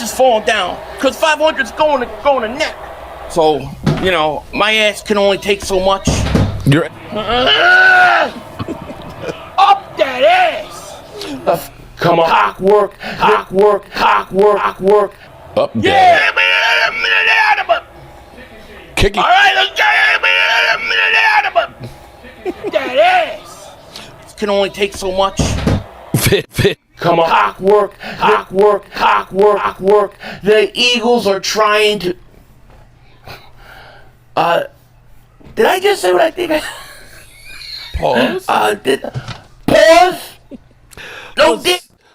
face is falling down because 500's going to neck. So, you know, my ass can only take so much. You're up that ass. Come on. Cock work. up. Yeah. Kick it. All right, let's get it. That ass can only take so much. Fit. Come on. Cock work. The Eagles are trying to. Did I just say what I think? Pause. Pause. No.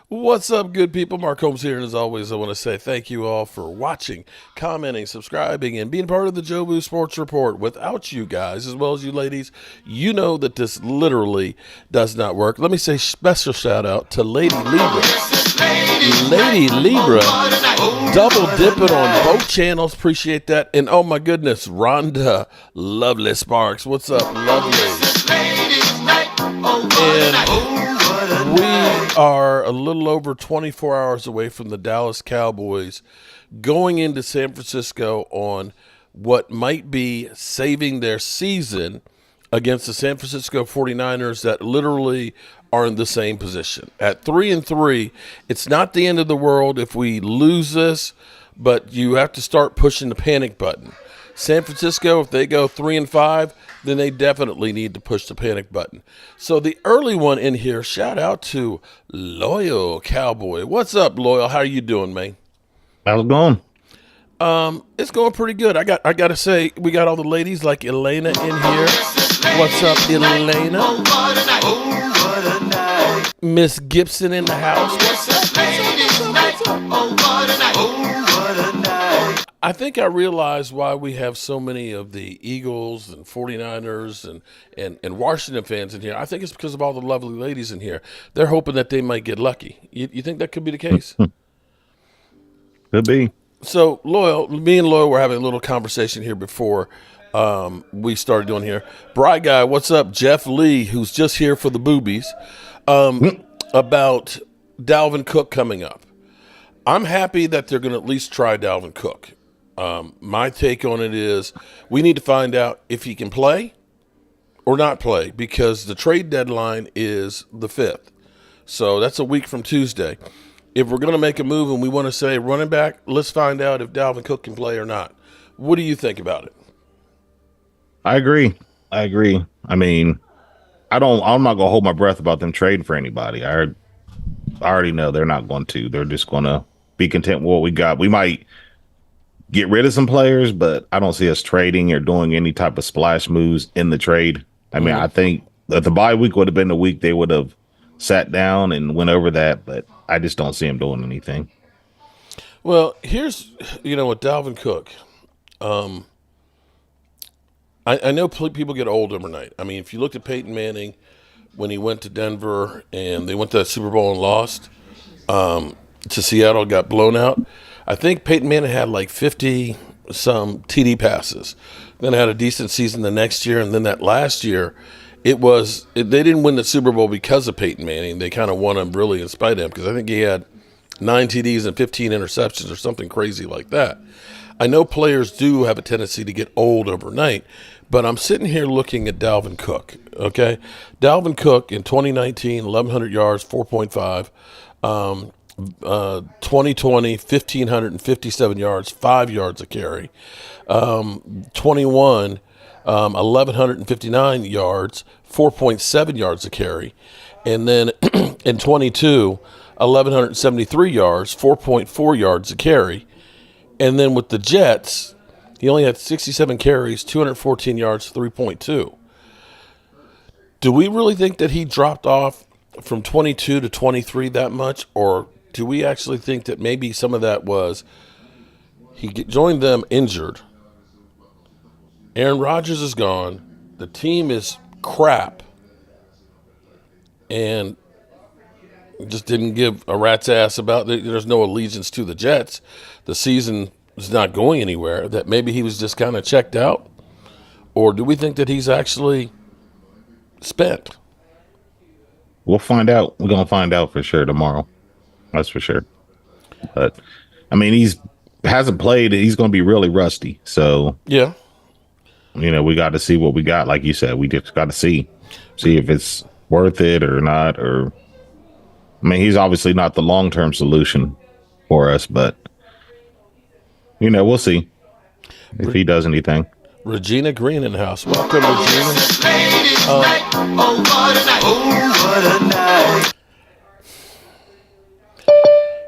What's up, good people? Mark Holmes here, and as always, I want to say thank you all for watching, commenting, subscribing, and being part of the Jobu Sports Report. Without you guys, as well as you ladies, you know that this literally does not work. Let me say special shout out to Lady Libra. Lady Libra, double dipping on both channels. Appreciate that. And oh my goodness, Rhonda Lovely Sparks. What's up, lovely? And we are a little over 24 hours away from the Dallas Cowboys going into San Francisco on what might be saving their season against the San Francisco 49ers that literally are in the same position. At 3-3, it's not the end of the world if we lose this, but you have to start pushing the panic button. San Francisco, if they go 3-5, then they definitely need to push the panic button. So the early one in here, shout out to Loyal Cowboy. What's up, Loyal? How are you doing, man? How's it going? It's going pretty good. I got to say, we got all the ladies like Elena in here. What's up, Elena? Miss Gibson in the house. What's up? I think I realized why we have so many of the Eagles and 49ers and Washington fans in here. I think it's because of all the lovely ladies in here. They're hoping that they might get lucky. You think that could be the case? Could be. So, Loyal, me and Loyal were having a little conversation here before we started doing here. Bright Guy, what's up? Jeff Lee, who's just here for the boobies, about Dalvin Cook coming up. I'm happy that they're going to at least try Dalvin Cook. My take on it is we need to find out if he can play or not play because the trade deadline is the 5th. So that's a week from Tuesday. If we're going to make a move and we want to say running back, let's find out if Dalvin Cook can play or not. What do you think about it? I agree. I mean, I'm not going to hold my breath about them trading for anybody. I already know they're not going to. They're just going to be content with what we got. We might get rid of some players, but I don't see us trading or doing any type of splash moves in the trade. I mean, I think that the bye week would have been the week they would have sat down and went over that, but I just don't see him doing anything. Well, here's, with Dalvin Cook, I know people get old overnight. I mean, if you looked at Peyton Manning when he went to Denver and they went to that Super Bowl and lost to Seattle, got blown out. I think Peyton Manning had like 50-some TD passes. Then had a decent season the next year, and then that last year, they didn't win the Super Bowl because of Peyton Manning. They kind of won him really in spite of him because I think he had 9 TDs and 15 interceptions or something crazy like that. I know players do have a tendency to get old overnight, but I'm sitting here looking at Dalvin Cook, okay? Dalvin Cook in 2019, 1,100 yards, 4.5. 2020, 1,557 yards, 5 yards a carry. 21, 1,159 yards, 4.7 yards a carry. And then in 22, 1,173 yards, 4.4 yards a carry. And then with the Jets, he only had 67 carries, 214 yards, 3.2. Do we really think that he dropped off from 22 to 23 that much, or do we actually think that maybe some of that was he joined them injured? Aaron Rodgers is gone. The team is crap. And just didn't give a rat's ass about it. There's no allegiance to the Jets. The season is not going anywhere. That maybe he was just kind of checked out? Or do we think that he's actually spent? We'll find out. We're going to find out for sure tomorrow. That's for sure. But I mean, he's hasn't played. He's going to be really rusty. So Yeah. we got to see what we got. Like you said, we just got to see if it's worth it or not. Or I mean, he's obviously not the long-term solution for us, but we'll see if he does anything. Regina Green in the house. Welcome, Regina.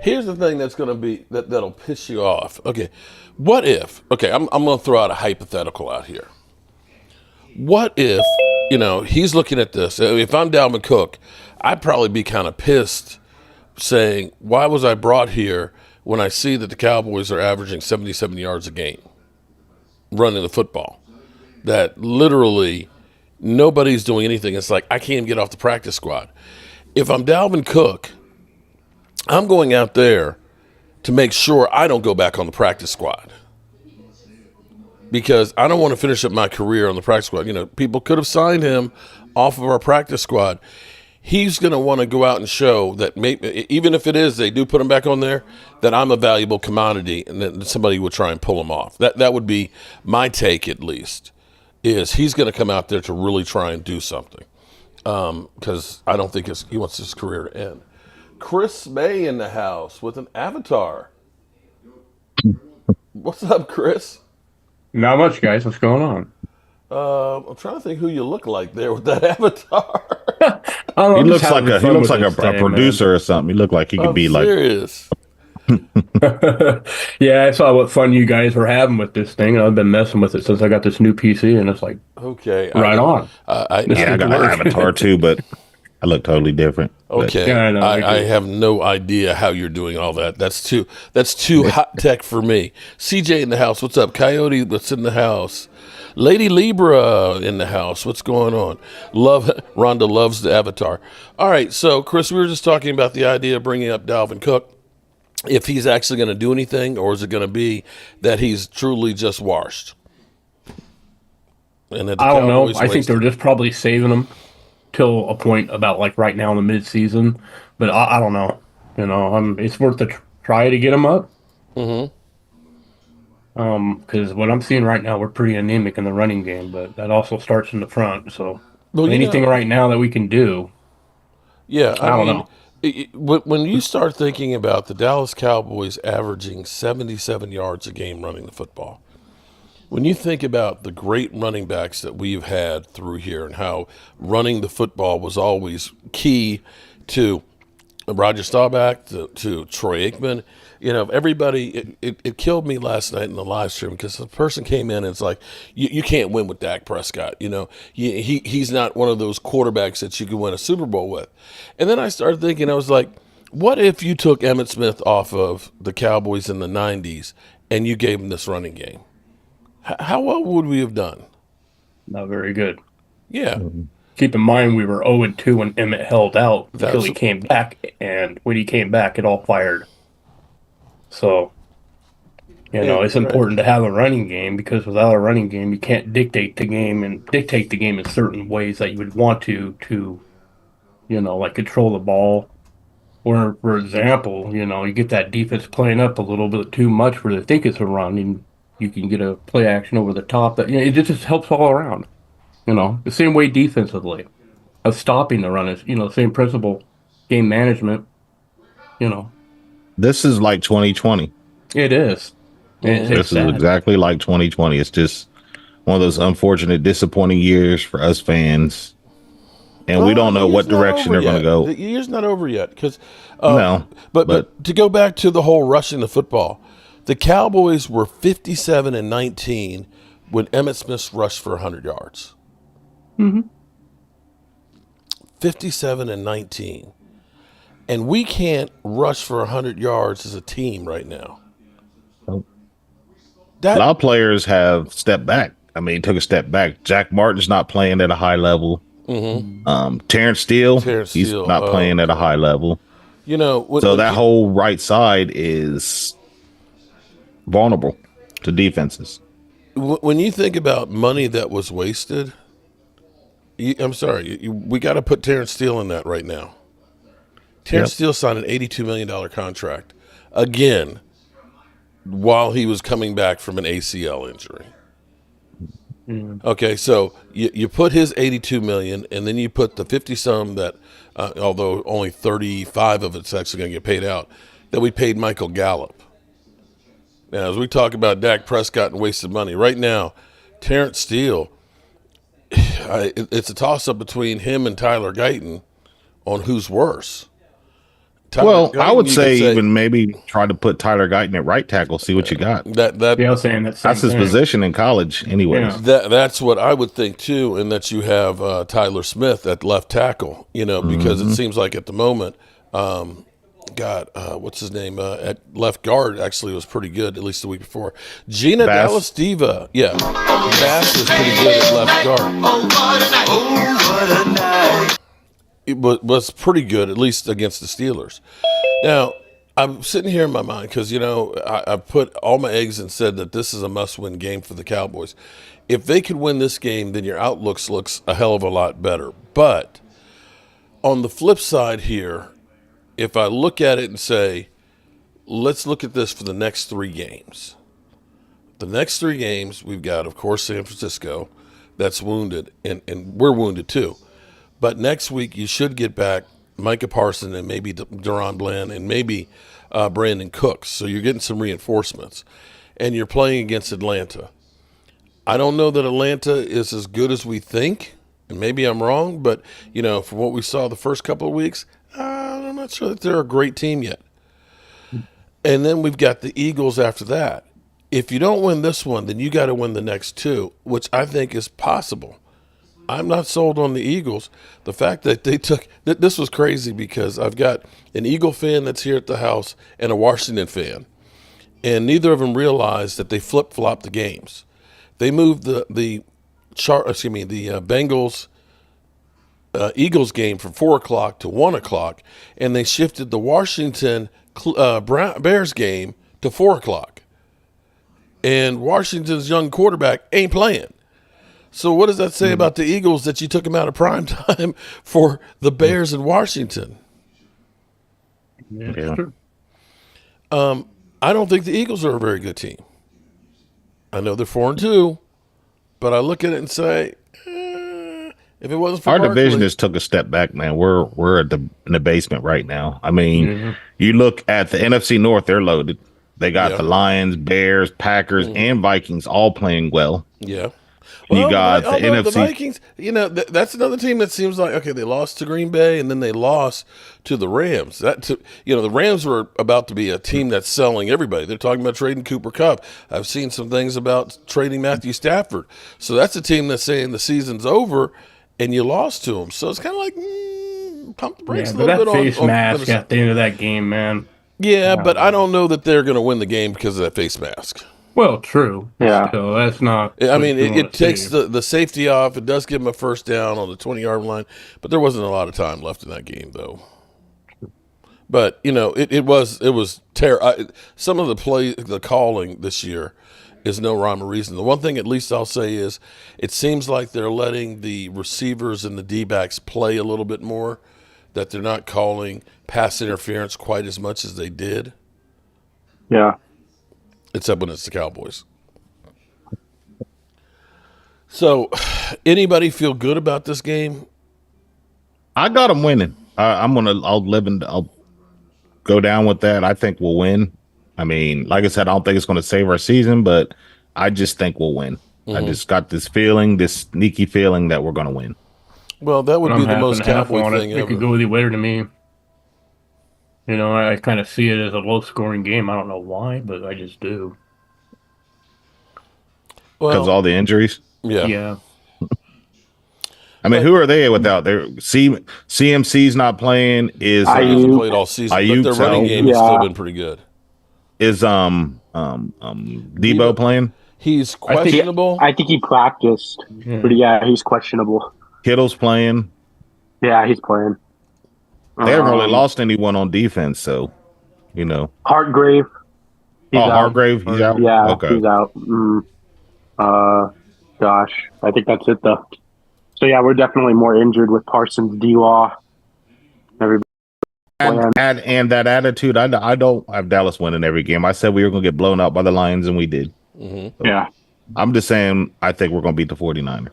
Here's the thing that's going to be that'll piss you off. Okay, what if? Okay, I'm going to throw out a hypothetical out here. What if he's looking at this? If I'm Dalvin Cook, I'd probably be kind of pissed, saying, "Why was I brought here when I see that the Cowboys are averaging 77 yards a game running the football? That literally nobody's doing anything. It's like I can't even get off the practice squad." If I'm Dalvin Cook, I'm going out there to make sure I don't go back on the practice squad, because I don't want to finish up my career on the practice squad. People could have signed him off of our practice squad. He's going to want to go out and show that, even if it is they do put him back on there, that I'm a valuable commodity, and that somebody would try and pull him off. That would be my take, at least, is he's going to come out there to really try and do something, because I don't think he wants his career to end. Chris May in the house with an avatar. What's up, Chris? Not much, guys. What's going on? I'm trying to think who you look like there with that avatar. He looks like a producer or something. He looked like he could be serious. Yeah, I saw what fun you guys were having with this thing. I've been messing with it since I got this new PC, and it's like, okay, right on. I got an avatar too, but I look totally different. Okay, yeah, I have no idea how you're doing all that. That's too hot tech for me. CJ in the house. What's up? Coyote, what's in the house? Lady Libra in the house. What's going on? Rhonda loves the avatar. All right, so Chris, we were just talking about the idea of bringing up Dalvin Cook. If he's actually going to do anything, or is it going to be that he's truly just washed? And that I don't know. I think they're just probably saving him till a point about like right now in the mid-season. But I don't know. It's worth a try to get him up. Mm-hmm. Because what I'm seeing right now, we're pretty anemic in the running game, but that also starts in the front. So anything right now that we can do. Yeah, I don't know. When you start thinking about the Dallas Cowboys averaging 77 yards a game running the football, when you think about the great running backs that we've had through here and how running the football was always key to Roger Staubach, to Troy Aikman, everybody, it killed me last night in the live stream, because the person came in and it's like, you can't win with Dak Prescott. He's not one of those quarterbacks that you can win a Super Bowl with. And then I started thinking, I was like, what if you took Emmitt Smith off of the Cowboys in the 90s and you gave him this running game? How well would we have done? Not very good. Yeah. Mm-hmm. Keep in mind, we were 0-2 when Emmett held out until he came back, and when he came back, it all fired. So, it's important to have a running game, because without a running game, you can't dictate the game in certain ways that you would want to like control the ball. Or, for example, you get that defense playing up a little bit too much where they think it's a run, and you can get a play action over the top. That it just helps all around. The same way defensively, of stopping the run is, the same principle, game management, This is like 2020. It is. This is exactly like 2020. It's just one of those unfortunate, disappointing years for us fans. And we don't know what direction they're going to go. The year's not over yet. Because no. But to go back to the whole rushing the football, the Cowboys were 57-19 when Emmitt Smith rushed for 100 yards. Mm-hmm. 57-19. And we can't rush for 100 yards as a team right now. Nope. A lot of players have stepped back. Took a step back. Jack Martin's not playing at a high level. Mm-hmm. Terrence Steele, he's not playing at a high level. So that whole right side is vulnerable to defenses. When you think about money that was wasted, I'm sorry, we got to put Terrence Steele in that right now. Terrence Steele signed an $82 million contract. Again, while he was coming back from an ACL injury. Okay, so you put his $82 million, and then you put the 50-some that, although only 35 of it's actually going to get paid out, that we paid Michael Gallup. Now, as we talk about Dak Prescott and wasted money, right now, Terrence Steele, it's a toss-up between him and Tyler Guyton on who's worse. Well, I would say even maybe try to put Tyler Guyton at right tackle, see what you got. Yeah, I was saying that's his position in college anyways. Yeah. That's what I would think too, and that you have Tyler Smith at left tackle, because it seems like at the moment, what's his name? At left guard actually was pretty good, at least the week before. Gina Dallas Diva. Yeah. Bass was pretty good at left guard. It was pretty good, at least against the Steelers. Now, I'm sitting here in my mind because, I put all my eggs and said that this is a must-win game for the Cowboys. If they could win this game, then your outlook looks a hell of a lot better. But on the flip side here, if I look at it and say, let's look at this for the next 3 games. The next 3 games, we've got, of course, San Francisco that's wounded, and we're wounded too. But next week, you should get back Micah Parsons and maybe Deron Bland and maybe Brandon Cooks. So you're getting some reinforcements. And you're playing against Atlanta. I don't know that Atlanta is as good as we think. And maybe I'm wrong. But, from what we saw the first couple of weeks, I'm not sure that they're a great team yet. And then we've got the Eagles after that. If you don't win this one, then you got to win the next 2, which I think is possible. I'm not sold on the Eagles. The fact that they took – this was crazy because I've got an Eagle fan that's here at the house and a Washington fan, and neither of them realized that they flip-flopped the games. They moved the Bengals Eagles game from 4 o'clock to 1 o'clock, and they shifted the Washington Bears game to 4 o'clock. And Washington's young quarterback ain't playing. So what does that say about the Eagles that you took them out of prime time for the Bears in Washington? Yeah. I don't think the Eagles are a very good team. I know they're 4-2, but I look at it and say, if it wasn't for our Barkley, division just took a step back, man. We're in the basement right now. I mean, you look at the NFC North; they're loaded. They got the Lions, Bears, Packers, and Vikings all playing well. Yeah. Well, you got the NFC. The Vikings, that's another team that seems like, okay, they lost to Green Bay and then they lost to the Rams. The Rams were about to be a team that's selling everybody. They're talking about trading Cooper Kupp. I've seen some things about trading Matthew Stafford. So that's a team that's saying the season's over and you lost to them. So it's kind of like, pump the brakes a little bit on. That face mask at the end of that game, man. Yeah, but I don't know that they're going to win the game because of that face mask. Well, true. Yeah. So that's not. I mean, it takes the safety off. It does give them a first down on the 20-yard line, but there wasn't a lot of time left in that game, though. But it was terrible. Some of the calling this year is no rhyme or reason. The one thing, at least I'll say, is it seems like they're letting the receivers and the D-backs play a little bit more. That they're not calling pass interference quite as much as they did. Yeah. Except when it's the Cowboys. So, anybody feel good about this game? I got them winning. I'll go down with that. I think we'll win. I mean, like I said, I don't think it's going to save our season, but I just think we'll win. I just got this sneaky feeling that we're going to win. Well, that would be the most Cowboy thing ever. It could go either way to me. I kind of see it as a low-scoring game. I don't know why, but I just do. Because all the injuries? Yeah. I mean, who are they without? CMC's not playing. Is he hasn't played all season, but their running game has still been pretty good. Is Debo playing? He's questionable. I think he practiced, but he's questionable. Kittle's playing. Yeah, he's playing. They haven't really lost anyone on defense, so Hargrave. Hargrave, he's out. Yeah, okay. He's out. Gosh, I think that's it though. So yeah, we're definitely more injured with Parsons, D-Law, everybody. plan. And that attitude, I don't have Dallas winning every game. I said we were going to get blown out by the Lions, and we did. Mm-hmm. So yeah. I'm just saying I think we're going to beat the 49ers.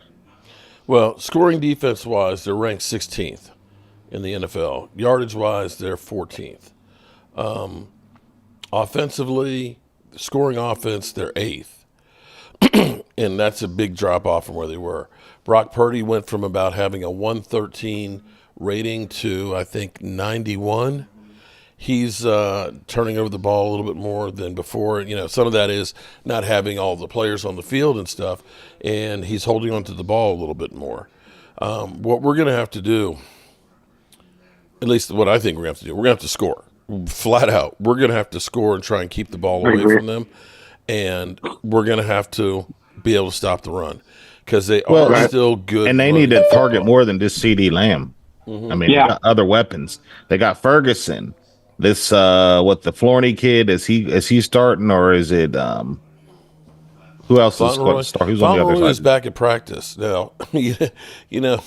Well, scoring defense-wise, they're ranked 16th in the NFL. Yardage-wise, they're 14th. Offensively, scoring offense, they're 8th. And that's a big drop-off from where they were. Brock Purdy went from about having a 113 rating to, I think, 91. He's turning over the ball a little bit more than before. You know, some of that is not having all the players on the field and stuff, and he's holding on to the ball a little bit more. What we're going to have to do, at least what I think we're going to have to do, we're going to have to score. Flat out. We're going to have to score and try and keep the ball away from them, and we're going to have to be able to stop the run because they are still good. And they need to target more than just CD Lamb. Mm-hmm. I mean, they got other weapons. They got Ferguson. This what the Florney kid is he starting or is it who else is going to start? Who's on the other side? Is back at practice now. You know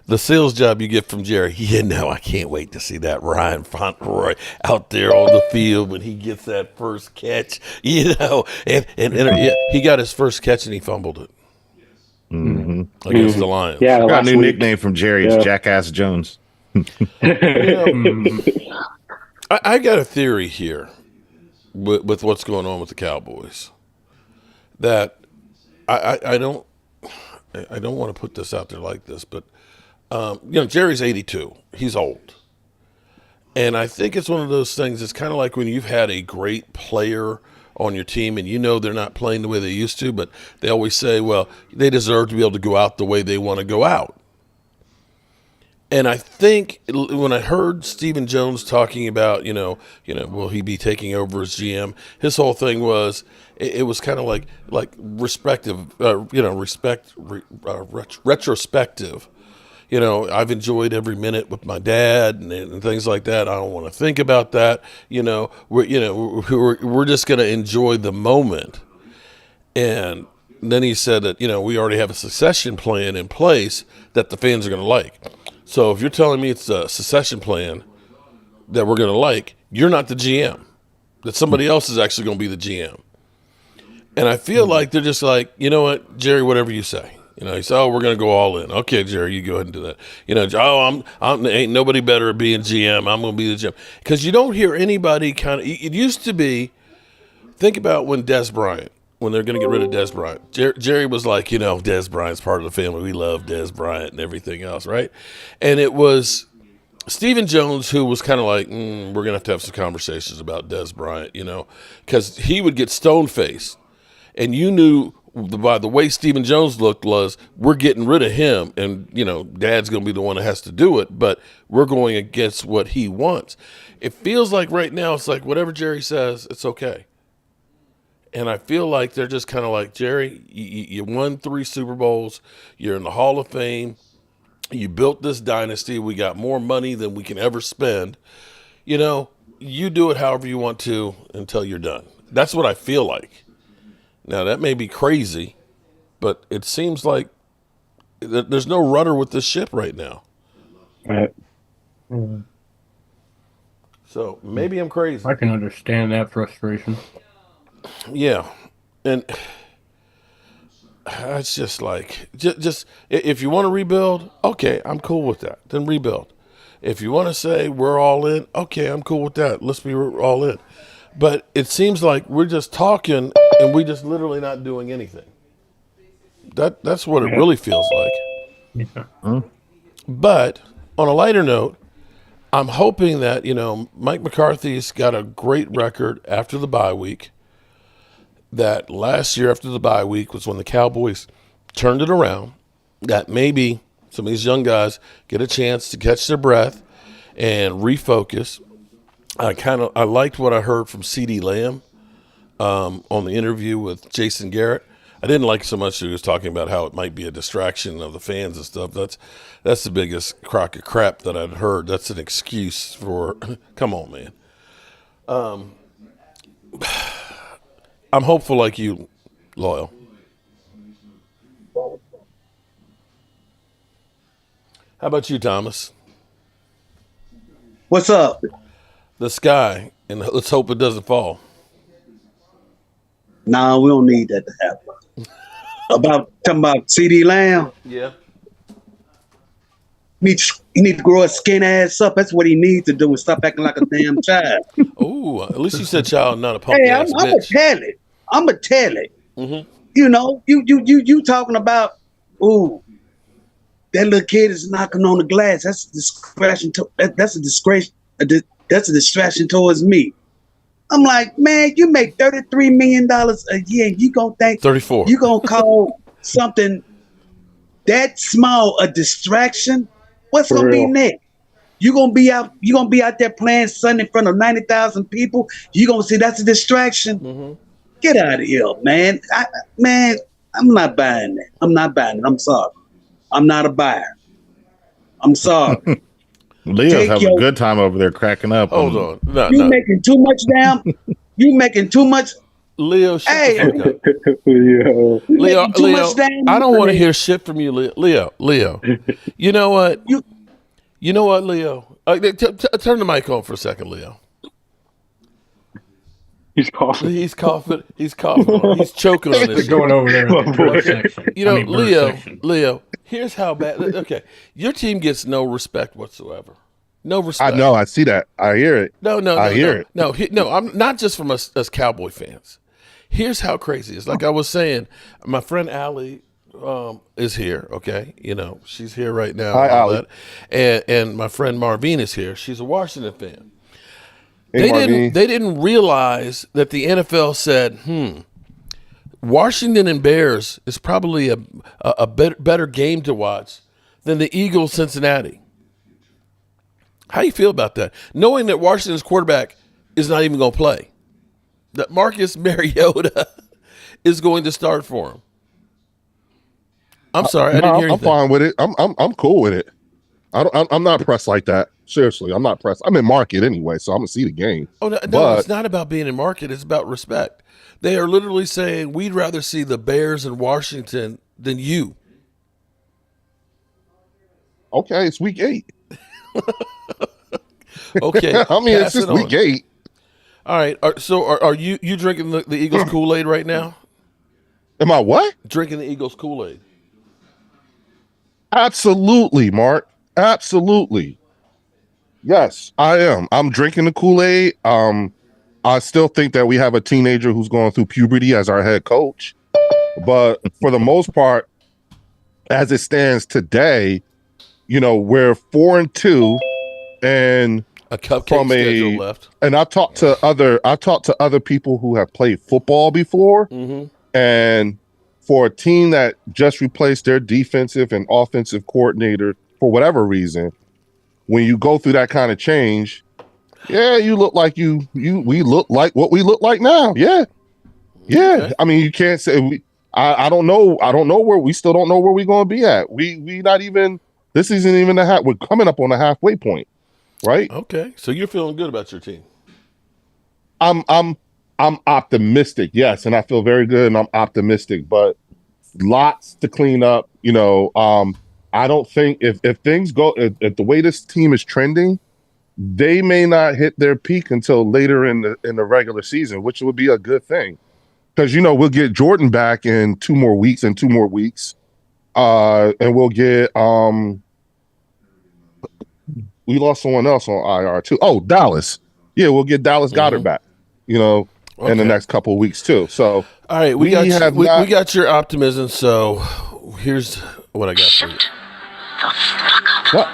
the sales job you get from Jerry. I can't wait to see that Ryan Fauntleroy out there on the field when he gets that first catch. And he got his first catch and he fumbled it against the Lions. Yeah, got a new nickname from Jerry. It's Jackass Jones. I got a theory here with what's going on with the Cowboys that I don't want to put this out there like this, but Jerry's 82. He's old. And I think it's one of those things, it's kind of like when you've had a great player on your team and they're not playing the way they used to, but they always say, well, they deserve to be able to go out the way they want to go out. And I think when I heard Stephen Jones talking about, will he be taking over as GM? His whole thing was, it was kind of like retrospective. I've enjoyed every minute with my dad and things like that. I don't want to think about that. We're just going to enjoy the moment. And then he said that, we already have a succession plan in place that the fans are going to like. So if you're telling me it's a succession plan that we're going to like, you're not the GM. That somebody else is actually going to be the GM. And I feel like they're just like, you know what, Jerry, whatever you say. He said, we're going to go all in. Okay, Jerry, you go ahead and do that. I'm ain't nobody better at being GM. I'm going to be the GM. Because you don't hear anybody it used to be, think about when Des Bryant, when they're going to get rid of Des Bryant. Jerry was like, Des Bryant's part of the family. We love Des Bryant and everything else, right? And it was Stephen Jones who was kind of like, we're going to have some conversations about Des Bryant, because he would get stone-faced. And you knew by the way Stephen Jones looked was, we're getting rid of him. And, Dad's going to be the one that has to do it, but we're going against what he wants. It feels like right now it's like whatever Jerry says, it's okay. And I feel like they're just kind of like, Jerry, you won 3 Super Bowls. You're in the Hall of Fame. You built this dynasty. We got more money than we can ever spend. You do it however you want to until you're done. That's what I feel like. Now, that may be crazy, but it seems like there's no rudder with this ship right now. Right. So maybe I'm crazy. I can understand that frustration. Yeah, and it's just like, just if you want to rebuild, okay, I'm cool with that. Then rebuild. If you want to say we're all in, okay, I'm cool with that. Let's be all in. But it seems like we're just talking and we just literally not doing anything. That's what it really feels like. Yeah. But on a lighter note, I'm hoping that, Mike McCarthy's got a great record after the bye week. That last year after the bye week was when the Cowboys turned it around. That maybe some of these young guys get a chance to catch their breath and refocus. I liked what I heard from CD Lamb on the interview with Jason Garrett. I didn't like so much that he was talking about how it might be a distraction of the fans and stuff. That's the biggest crock of crap that I'd heard. That's an excuse for come on, man. I'm hopeful like you, Loyal. How about you, Thomas? What's up? The sky, and let's hope it doesn't fall. Nah, we don't need that to happen. Talking about CD Lamb. Yeah. He need to grow his skin ass up. That's what he needs to do and stop acting like a damn child. Oh, at least you said child, not a punk Hey, ass I'm gonna bitch. tell it. I'm gonna tell it. Mm-hmm. You know, you talking about, ooh, that little kid is knocking on the glass. That's a distraction. That's a disgrace. That's a distraction towards me. I'm like, man, you make $33 million a year. You gonna think 34. You gonna call something that small a distraction? What's gonna be next? You gonna be out there playing Sunday in front of 90,000 people. You gonna say that's a distraction? Mm-hmm. Get out of here, man. I'm not buying that. I'm not buying it. I'm sorry. I'm not a buyer. I'm sorry. Leo's having a good time over there cracking up. Hold on. No, you making too much down. You making too much. Leo, shut the fuck up. Leo, I don't want to hear shit from you, Leo. You know what? You know what, Leo? Turn the mic on for a second, Leo. He's coughing. He's coughing. He's choking on this. Going over there in the bird section. You know, bird section. Leo, here's how bad. Okay, your team gets no respect whatsoever. No respect. I know. I see that. I hear it. No. I hear it. No, I'm not just from us as Cowboy fans. Here's how crazy it is. Like I was saying, my friend Allie is here. Okay, you know she's here right now. Hi, Allie. And my friend Marvine is here. She's a Washington fan. Hey, They didn't realize that the NFL said, Washington and Bears is probably a better game to watch than the Eagles Cincinnati. How you feel about that? Knowing that Washington's quarterback is not even going to play, that Marcus Mariota is going to start for him. I'm sorry, I didn't hear anything. I'm fine with it. I'm cool with it. I'm not pressed like that. Seriously, I'm not pressed. I'm in market anyway, so I'm gonna see the game. Oh no, it's not about being in market. It's about respect. They are literally saying we'd rather see the Bears in Washington than you. Okay, it's week 8. Okay, I mean it's just week 8. All right. So are you drinking the Eagles Kool-Aid right now? Am I what? Drinking the Eagles Kool-Aid. Absolutely, Mark. Absolutely. Yes, I am. I'm drinking the Kool-Aid. I still think that we have a teenager who's going through puberty as our head coach. But for the most part, as it stands today, you know, we're 4-2 and a cupcake schedule left. And I talked to other people who have played football before. Mm-hmm. And for a team that just replaced their defensive and offensive coordinator for whatever reason, when you go through that kind of change, yeah, you look like we look like what we look like now. Yeah. Yeah. Okay. I mean, you can't say I don't know. I don't know where we still don't know where we're going to be at. We not even, this isn't even we're coming up on the halfway point. Right. Okay. So you're feeling good about your team. I'm optimistic. Yes. And I feel very good and I'm optimistic, but lots to clean up. You know, I don't think if things go, if the way this team is trending, they may not hit their peak until later in the regular season, which would be a good thing. Because, you know, we'll get Jordan back in 2 more weeks and we'll get we lost someone else on IR too. Oh, Dallas. Yeah, we'll get Dallas Goedert back, you know, in the next couple of weeks too. So all right, we got your optimism. So here's what I got for you. What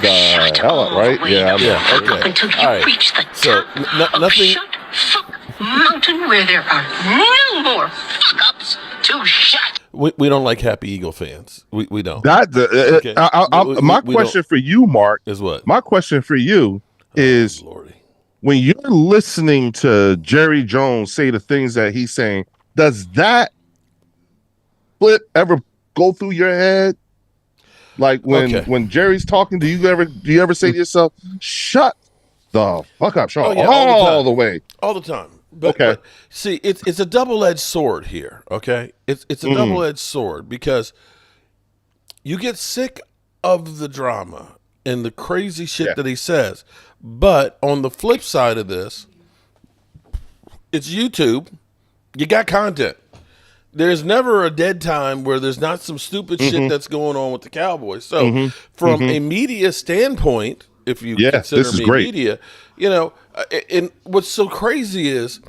the hell up, right? Yeah. Okay. Until you all right. reach the so top nothing. Shut Fuck Mountain, where there are no more fuck ups to shut. We don't like Happy Eagle fans. We don't. My question for you, Mark, is what? My question for you is, Lordy. When you're listening to Jerry Jones say the things that he's saying, does that flip ever go through your head? Like when Jerry's talking, do you ever say to yourself, "Shut the fuck up, Sean"? All the way, all the time. But see, it's a double-edged sword here. Okay, it's a double-edged sword because you get sick of the drama and the crazy shit that he says, But on the flip side of this, it's YouTube. You got content. There's never a dead time where there's not some stupid shit that's going on with the Cowboys. So from a media standpoint, if you consider this is me great. media, and what's so crazy is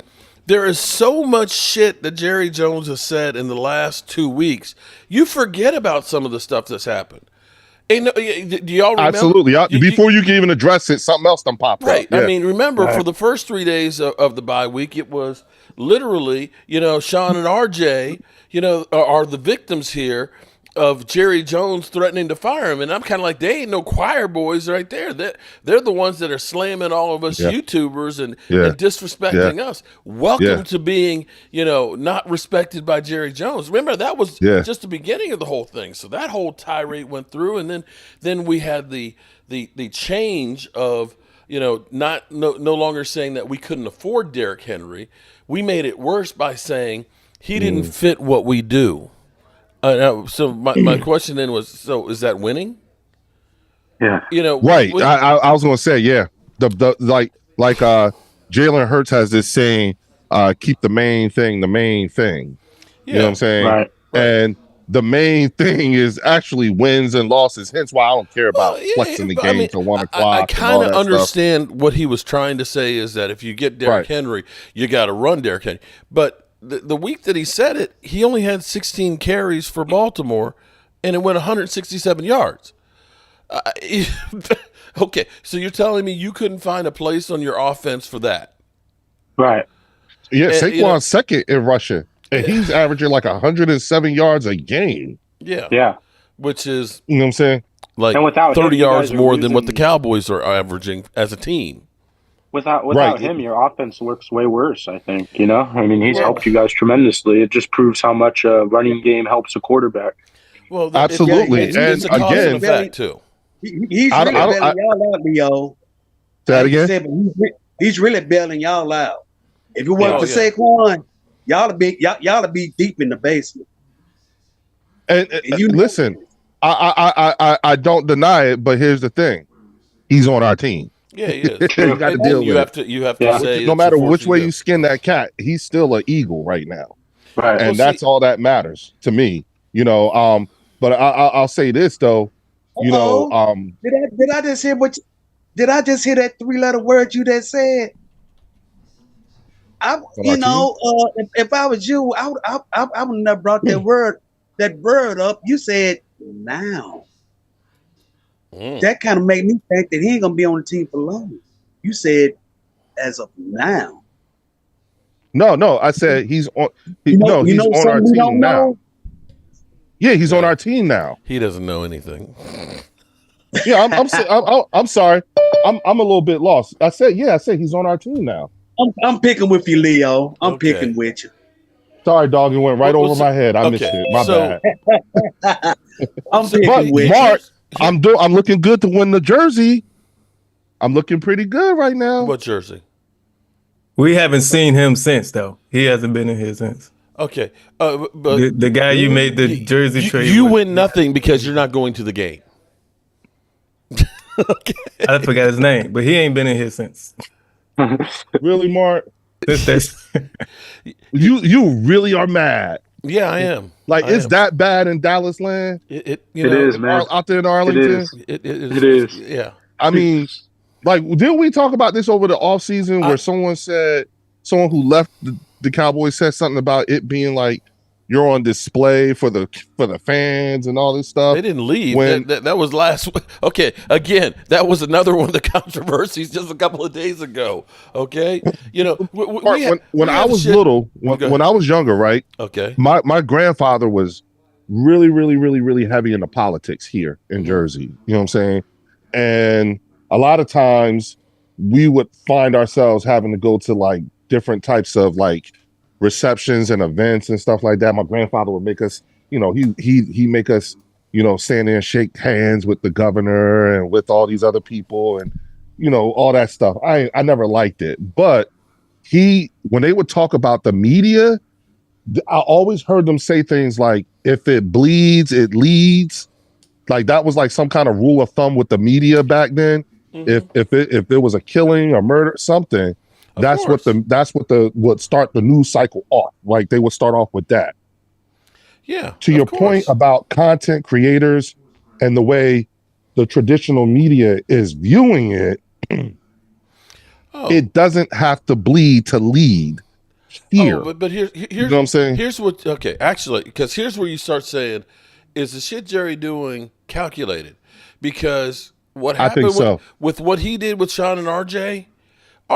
there is so much shit that Jerry Jones has said in the last 2 weeks. You forget about some of the stuff that's happened. Do y'all remember? Absolutely. Before you can even address it, something else done popped up. Right. Yeah. I mean, remember, for the first 3 days of the bye week, it was literally, Sean and RJ, are the victims here of Jerry Jones threatening to fire him. And I'm kind of like, they ain't no choir boys right there. They're the ones that are slamming all of us YouTubers and disrespecting us. Welcome to being, not respected by Jerry Jones. Remember, that was just the beginning of the whole thing. So that whole tirade went through. And then we had the change of, no longer saying that we couldn't afford Derrick Henry. We made it worse by saying he didn't fit what we do. So my question then was, so is that winning? Yeah. Right. I was going to say, the Jalen Hurts has this saying, keep the main thing the main thing. You know what I'm saying? Right. And the main thing is actually wins and losses. Hence why I don't care about flexing the game to 1 o'clock. I kind of understand what he was trying to say is that if you get Derrick Henry, you got to run Derrick Henry. But the week that he said it, he only had 16 carries for Baltimore, and it went 167 yards. Okay, so you're telling me you couldn't find a place on your offense for that? Right. Yeah, Saquon's second in rushing, and he's averaging like 107 yards a game. Yeah. Yeah. Which is, you know what I'm saying? Like and without 30 him, yards more than losing, what the Cowboys are averaging as a team. Without him, your offense looks way worse, I think. I mean, he's helped you guys tremendously. It just proves how much a running game helps a quarterback. Well, absolutely. It's a cause and effect, too. He's really bailing y'all out, Leo. Say that again? He's really bailing y'all out. If it wasn't for Saquon, y'all be deep in the basement. And listen, I don't deny it, but here's the thing: he's on our team. Yeah, he is. You got to deal with it. You have to say no matter which way you skin that cat, he's still an Eagle right now, right? And that's all that matters to me, But I'll say this though, did I just hear Did I just hear that 3-letter word you just said? If I was you, I would never brought that word up. You said now. That kind of made me think that he ain't gonna be on the team for long. You said as of now. No, I said he's on. He's on our team now. Yeah, he's on our team now. He doesn't know anything. Yeah, I'm sorry. I'm a little bit lost. I said he's on our team now. I'm picking with you, Leo. I'm picking with you. Sorry, dog. It went right over my head. I missed it. My bad. I'm picking with Mark, I'm looking good to win the jersey. I'm looking pretty good right now. What jersey? We haven't seen him since, though. He hasn't been in here since. Okay, but the guy you made the jersey trade. You win nothing because you're not going to the game. Okay. I forgot his name, but he ain't been in here since. Really, Mark? You really are mad. Yeah, I am. That bad in Dallas land? It is, man. Out there in Arlington? It is. Yeah. I mean, didn't we talk about this over the offseason where someone who left the Cowboys said something about it being like you're on display for the fans and all this stuff? They didn't leave. That was last week. Okay, again, that was another one of the controversies just a couple of days ago. Okay, when I was little, when I was younger, right? Okay, my grandfather was really, really, really, really heavy into politics here in Jersey. You know what I'm saying? And a lot of times we would find ourselves having to go to different types of receptions and events and stuff like that. My grandfather would make us, he make us, stand there and shake hands with the governor and with all these other people and, all that stuff. I never liked it. But when they would talk about the media, I always heard them say things like, if it bleeds, it leads. That was some kind of rule of thumb with the media back then. If there was a killing or murder, something, that's what would start the news cycle off. Like they would start off with that. Yeah. To your point about content creators and the way the traditional media is viewing it, it doesn't have to bleed to lead here. But here's you know what I'm saying? Here's what actually, because here's where you start saying, is the shit Jerry doing calculated? Because what happened with what he did with Sean and RJ,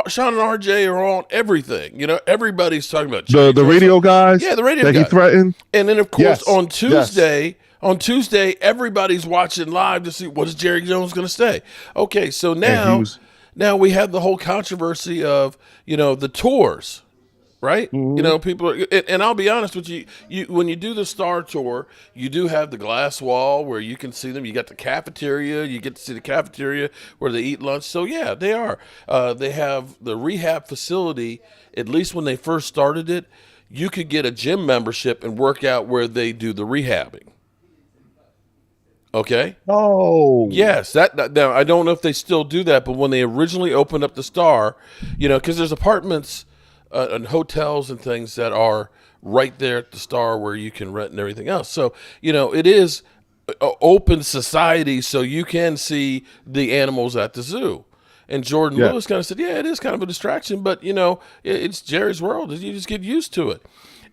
Sean and RJ are on everything. You know, everybody's talking about the radio guys. Yeah, the radio that guys. He threatened. And then of course on Tuesday, everybody's watching live to see what is Jerry Jones going to say. Okay, so now we have the whole controversy of, you know, the tours, right? Mm-hmm. You know, people are, and I'll be honest with you, when you do the Star Tour, you do have the glass wall where you can see them. You got the cafeteria, you get to see the cafeteria where they eat lunch. So yeah, they are. They have the rehab facility. At least when they first started it, you could get a gym membership and work out where they do the rehabbing. Okay. Oh. Yes. That now I don't know if they still do that, but when they originally opened up the Star, you know, because there's apartments and hotels and things that are right there at the Star where you can rent and everything else. So you know, it is an open society, so you can see the animals at the zoo. And Jordan Lewis kind of said, "Yeah, it is kind of a distraction, but you know, it's Jerry's world. You just get used to it."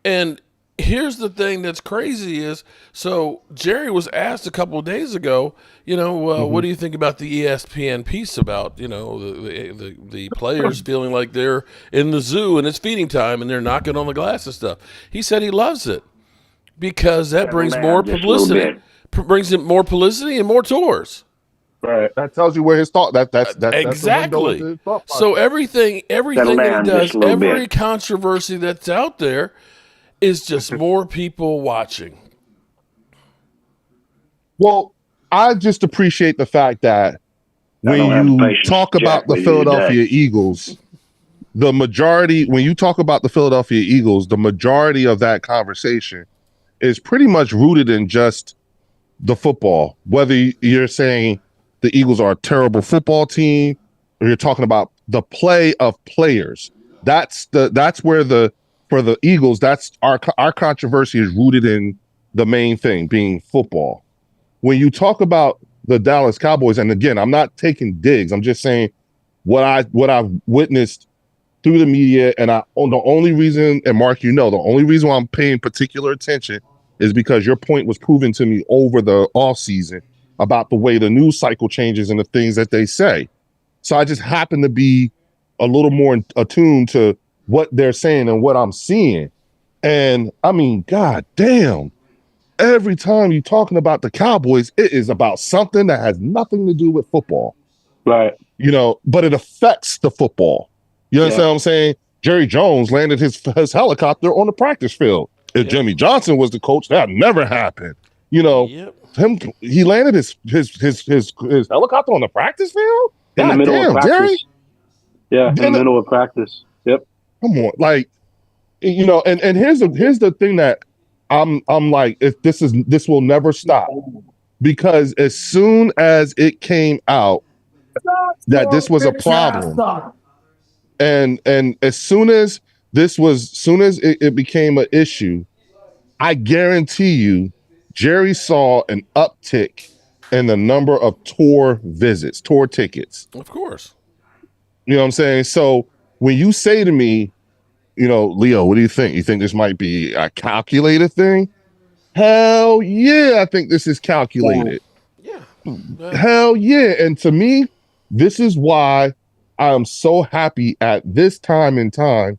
And here's the thing that's crazy is, so Jerry was asked a couple of days ago, you know, what do you think about the ESPN piece about, you know, the players feeling like they're in the zoo and it's feeding time and they're knocking on the glass and stuff. He said he loves it because that brings more publicity, brings in more publicity and more tours. Right. That tells you where his thought. That's exactly. That's the so everything that he does, every controversy that's out there, is just more people watching. Well, I just appreciate the fact that when you talk about the Philadelphia Eagles, the majority, when you talk about the Philadelphia Eagles, the majority of that conversation is pretty much rooted in just the football. Whether you're saying the Eagles are a terrible football team or you're talking about the play of players, that's where for the Eagles, that's our controversy is rooted in the main thing being football. When you talk about the Dallas Cowboys, and again, I'm not taking digs. I'm just saying what I've witnessed through the media, and the only reason, and Mark, you know, the only reason why I'm paying particular attention is because your point was proven to me over the offseason about the way the news cycle changes and the things that they say. So I just happen to be a little more attuned to what they're saying and what I'm seeing. And I mean, God damn, every time you're talking about the Cowboys, it is about something that has nothing to do with football. Right. You know, but it affects the football. You understand what I'm saying? Jerry Jones landed his helicopter on the practice field. If Jimmy Johnson was the coach, that never happened. You know, he landed his helicopter on the practice field? In the middle of practice. Jerry? Yeah, in the middle of practice. Yep. Come on, like, you know, and here's the thing that I'm like, if this will never stop, because as soon as it came out that this was a problem, and as soon as it became an issue, I guarantee you, Jerry saw an uptick in the number of tour tickets. Of course. You know what I'm saying? So when you say to me, you know, Leo, what do you think? You think this might be a calculated thing? Hell yeah, I think this is calculated. Yeah. Hell yeah. And to me, this is why I'm so happy at this time in time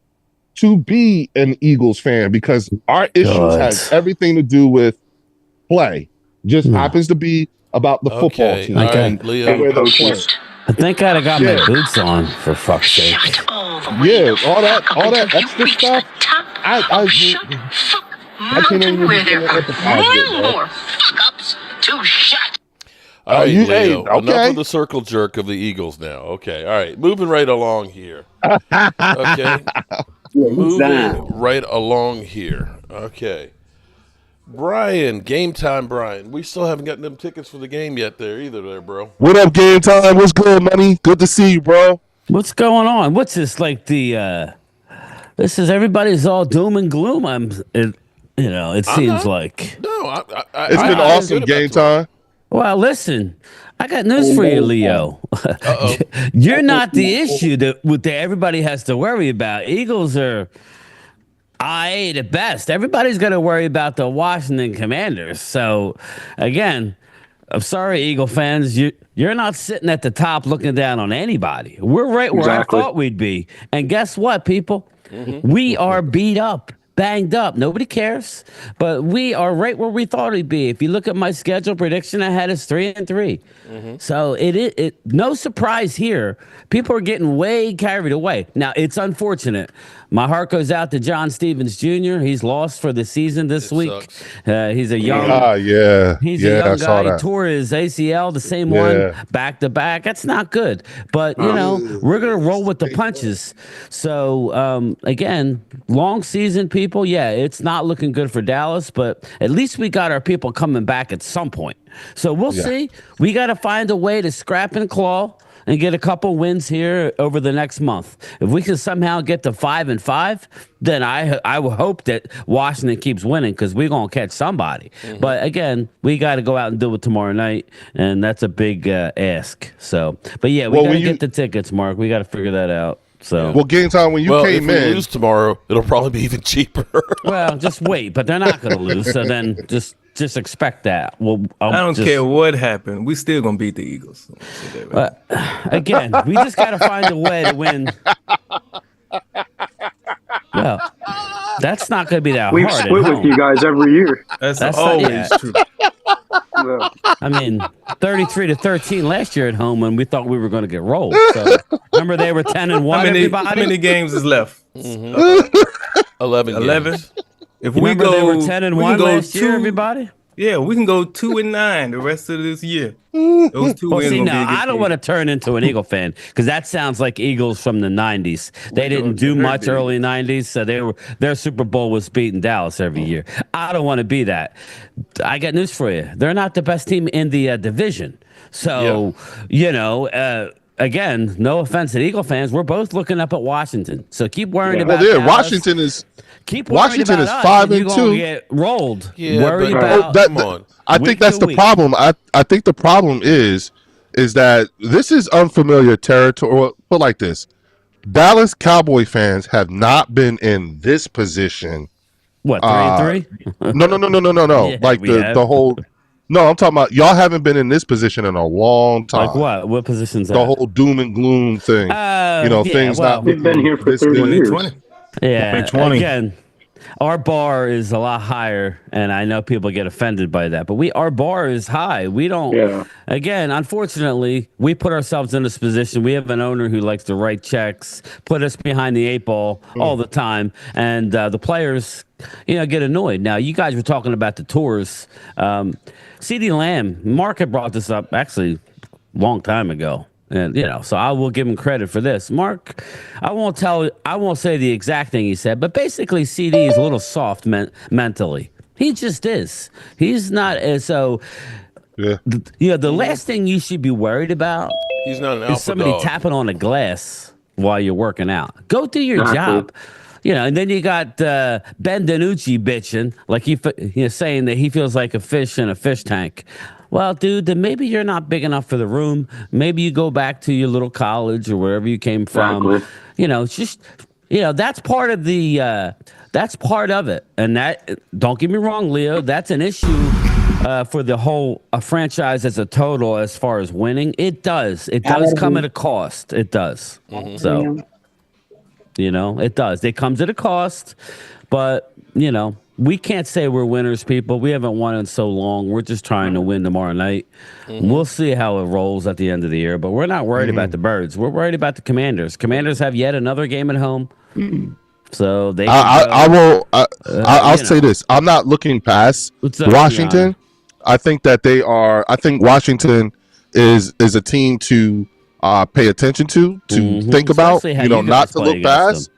to be an Eagles fan, because our issues has everything to do with play. Just happens to be about the football team. Right, Leo. I think I'd have got my boots on, for fuck's sake. Yeah, all that extra stuff. I can't even where there are more fuck-ups to shut. All right, Leo, enough of the circle jerk of the Eagles now. Okay, all right, moving right along here. Okay, moving right along here. Okay, Brian, game time, Brian. We still haven't gotten them tickets for the game yet there either there, bro. What up, game time? What's good, money? Good to see you, bro. What's going on? What's this like this is everybody's all doom and gloom. It seems like. No, it's been awesome game time. Well, listen, I got news for you, Leo. You're not the issue that everybody has to worry about. Eagles are IA at best. Everybody's going to worry about the Washington Commanders. So, again, I'm sorry, Eagle fans. You're not sitting at the top looking down on anybody. We're right where I thought we'd be. And guess what, people? We are beat up, banged up. Nobody cares. But we are right where we thought we'd be. If you look at my schedule prediction, I had us 3-3. So it no surprise here. People are getting way carried away. Now, it's unfortunate. My heart goes out to John Stevens Jr. He's lost for the season this week. He's a young He's a young guy. He tore his ACL, the same one, back to back. That's not good. But, we're going to roll with the punches. So, again, long season, people. Yeah, it's not looking good for Dallas, but at least we got our people coming back at some point. So we'll see. We got to find a way to scrap and claw and get a couple wins here over the next month. If we can somehow get to 5-5, then I will hope that Washington keeps winning because we're going to catch somebody. But again, we got to go out and do it tomorrow night, and that's a big ask. So, but yeah, we got to get the tickets, Mark. We got to figure that out. So, game time when you came if we lose tomorrow, it'll probably be even cheaper. Well, just wait, but they're not going to lose. So then just expect that. Well, I don't care what happened. We still gonna beat the Eagles. Again, we just got to find a way to win. Well, that's not going to be that We've hard. split with you guys every year. That's always true. I mean, 33-13 last year at home when we thought we were going to get rolled. So remember they were 10-1. How many games is left? 11 games. If you we go, they were 10-1 last year, everybody. Yeah, we can go 2-9 the rest of this year. Those two wins. See, now I don't want to turn into an Eagle fan because that sounds like Eagles from the '90s. They didn't do much early '90s, so their Super Bowl was beating Dallas every year. I don't want to be that. I got news for you. They're not the best team in the division. So again, no offense to Eagle fans, we're both looking up at Washington. So keep worrying about Dallas. Washington is. Washington is 5-2. Get rolled. Yeah, worry about. Come on. I think that's the problem. I think the problem is that this is unfamiliar territory. Put like this: Dallas Cowboy fans have not been in this position. What 3-3? No. Yeah, like the whole. No, I'm talking about y'all haven't been in this position in a long time. Like what? What position's that? The whole doom and gloom thing. Things not. We've been here for 30 years. 20. Yeah, 20. Again, our bar is a lot higher, and I know people get offended by that, but our bar is high. We don't. Yeah. Again, unfortunately, we put ourselves in this position. We have an owner who likes to write checks, put us behind the 8 ball all the time, and the players, get annoyed. Now, you guys were talking about the tours. CeeDee Lamb, Mark had brought this up actually a long time ago. And so I will give him credit for this. Mark, I won't say the exact thing he said, but basically CD is a little soft mentally. He just is. He's not so. Yeah. The last thing you should be worried about is somebody tapping on a glass while you're working out. Go do your job. And then you got Ben DiNucci bitching, like he's saying that he feels like a fish in a fish tank. Well, dude, then maybe you're not big enough for the room. Maybe you go back to your little college or wherever you came from. Exactly. That's part of that's part of it. And that, don't get me wrong, Leo, that's an issue for the whole franchise as a total as far as winning. It does. It does come at a cost. It does. So, it does. It comes at a cost, but, we can't say we're winners, people. We haven't won in so long. We're just trying to win tomorrow night. We'll see how it rolls at the end of the year, but we're not worried about the Birds. We're worried about the Commanders. Commanders have yet another game at home. So they I'll say this. I'm not looking past Washington. I think that I think Washington is a team to pay attention to think about, not to look past.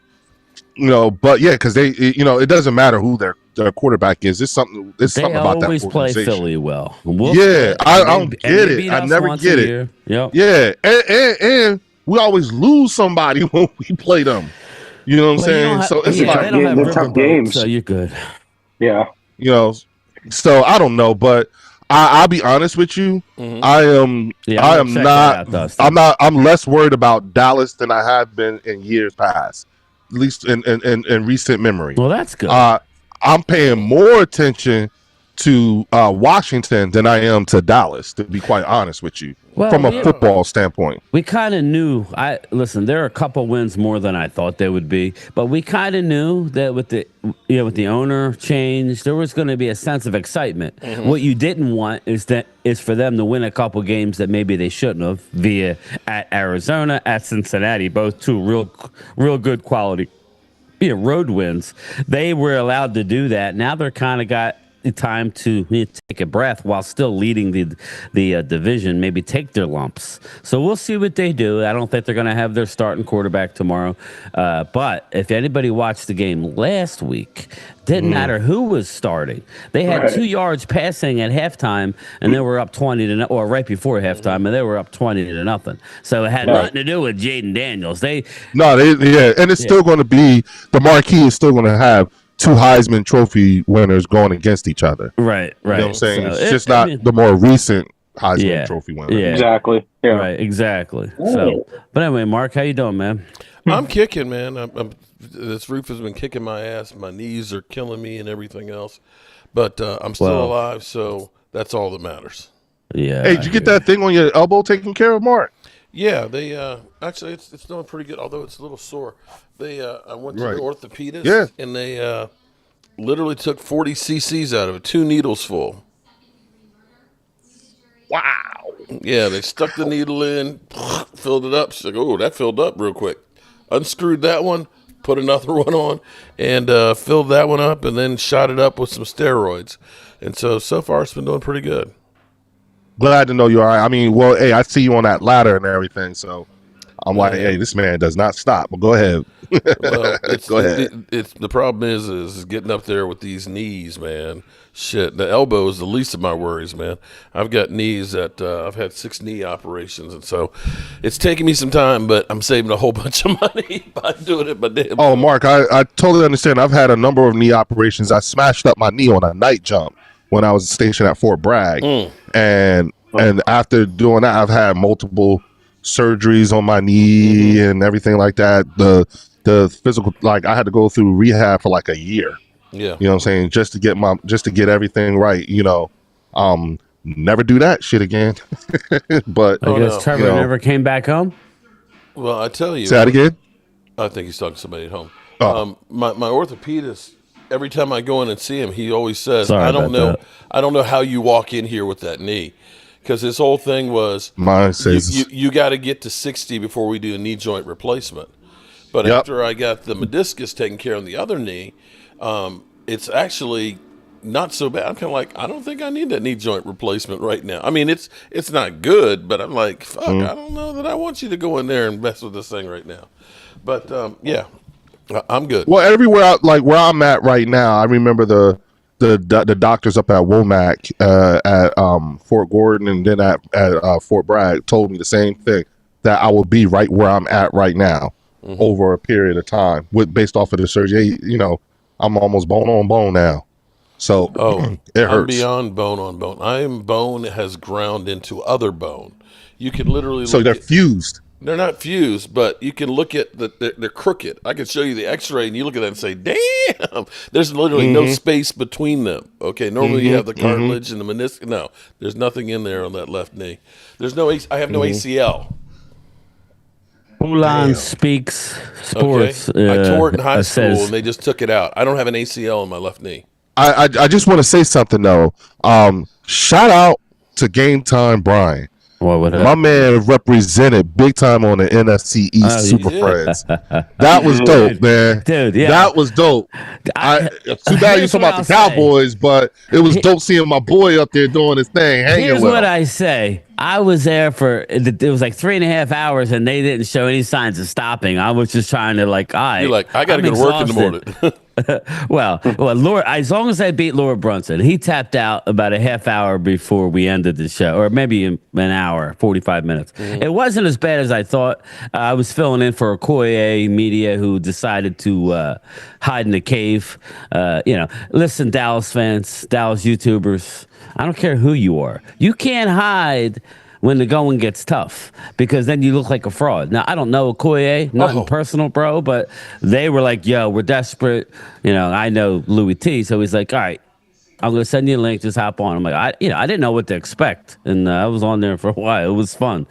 But yeah, because they, it doesn't matter who they're their quarterback is. It's something. It's They something about that always play organization. Philly well. I don't get it. I never get it. Yep. Yeah, and we always lose somebody when we play them. You know what I'm saying? So it's they like don't have they're tough riverboat, games. so you're good. Yeah. you know. So I don't know, but I'll be honest with you. I am not. I'm less worried about Dallas than I have been in years past, at least in recent memory. Well, that's good. I'm paying more attention to Washington than I am to Dallas, to be quite honest with you, from a football standpoint. We kind of knew. Listen. There are a couple wins more than I thought there would be, but we kind of knew that with the owner change, there was going to be a sense of excitement. What you didn't want is for them to win a couple games that maybe they shouldn't have, at Arizona, at Cincinnati, both two real good quality road wins. They were allowed to do that. Now they're kind of got time to take a breath while still leading the division, maybe take their lumps. So we'll see what they do. I don't think they're going to have their starting quarterback tomorrow. But if anybody watched the game last week, didn't matter who was starting. They had 2 yards passing at halftime, and they were up 20 or right before halftime, and they were up 20-0. So it had nothing to do with Jaden Daniels. And it's still going to be, the marquee is still going to have 2 Heisman Trophy winners going against each other. Right. You know what I'm saying? So it's just not the more recent Heisman Trophy winner. Yeah. Exactly. Yeah. Right, exactly. So, but anyway, Mark, how you doing, man? I'm kicking, man. This roof has been kicking my ass. My knees are killing me and everything else. But I'm still alive, so that's all that matters. Yeah. Hey, did you get that thing on your elbow taken care of, Mark? Yeah, they actually it's doing pretty good, although it's a little sore. I went to the orthopedist, and they literally took 40 cc's out of it, 2 needles full. Wow. Yeah, they stuck the needle in, filled it up. She's like, "Oh, that filled up real quick." Unscrewed that one, put another one on, and filled that one up, and then shot it up with some steroids. And so far, it's been doing pretty good. Glad to know you're all right. I mean, hey, I see you on that ladder and everything, so I'm like, hey, this man does not stop. But go ahead. Well, go ahead. It's the problem is getting up there with these knees, man. Shit, the elbow is the least of my worries, man. I've got knees that I've had 6 knee operations, and so it's taking me some time, but I'm saving a whole bunch of money by doing it. But Mark, I totally understand. I've had a number of knee operations. I smashed up my knee on a night jump when I was stationed at Fort Bragg, and after doing that, I've had multiple surgeries on my knee and everything like that. The physical, like, I had to go through rehab for like a year. Yeah, you know what I'm saying, just to get everything right. Never do that shit again. But I guess Trevor never came back home. Well, I tell you, say that again. I think he's talking to somebody at home. Oh. My orthopedist, every time I go in and see him, he always says, Sorry I don't about that. I don't know how you walk in here with that knee. Because his whole thing was, mine says you got to get to 60 before we do a knee joint replacement. But after I got the meniscus taken care of on the other knee, it's actually not so bad. I'm kind of like, I don't think I need that knee joint replacement right now. I mean, it's not good, but I'm like, fuck, I don't know that I want you to go in there and mess with this thing right now. But yeah, I'm good. Well, everywhere like where I'm at right now, I remember the doctors up at Womack at Fort Gordon and then at Fort Bragg told me the same thing, that I will be right where I'm at right now over a period of time based off of the surgery. I'm almost bone on bone now. So it hurts. I'm beyond bone on bone. Bone has ground into other bone. You can literally they're fused. They're not fused, but you can look at they're crooked. I can show you the X-ray, and you look at that and say, "Damn!" There's literally no space between them. Okay, normally you have the cartilage and the meniscus. No, there's nothing in there on that left knee. There's no. I have no ACL. Ulan speaks sports. Okay? I tore it in high school, and they just took it out. I don't have an ACL in my left knee. I just want to say something though. Shout out to Game Time Brian. My man represented big time on the NFC East Super Friends. That was dope, man. Dude, yeah. That was dope. Too bad you talking about the Cowboys, but it was dope seeing my boy up there doing his thing. Here's what I say. I was there it was like 3.5 hours, and they didn't show any signs of stopping. I was just trying to You're like, I got to go to work in the morning. well, Lord, as long as I beat Laura Brunson, he tapped out about a half hour before we ended the show, or maybe an hour, 45 minutes. Mm-hmm. It wasn't as bad as I thought. I was filling in for Okoye Media, who decided to hide in the cave. Listen, Dallas fans, Dallas YouTubers, I don't care who you are. You can't hide when the going gets tough, because then you look like a fraud. Now, I don't know Okoye, nothing personal, bro, but they were like, yo, we're desperate. I know Louis T, so he's like, all right, I'm going to send you a link, just hop on. I'm like, I didn't know what to expect, and I was on there for a while. It was fun.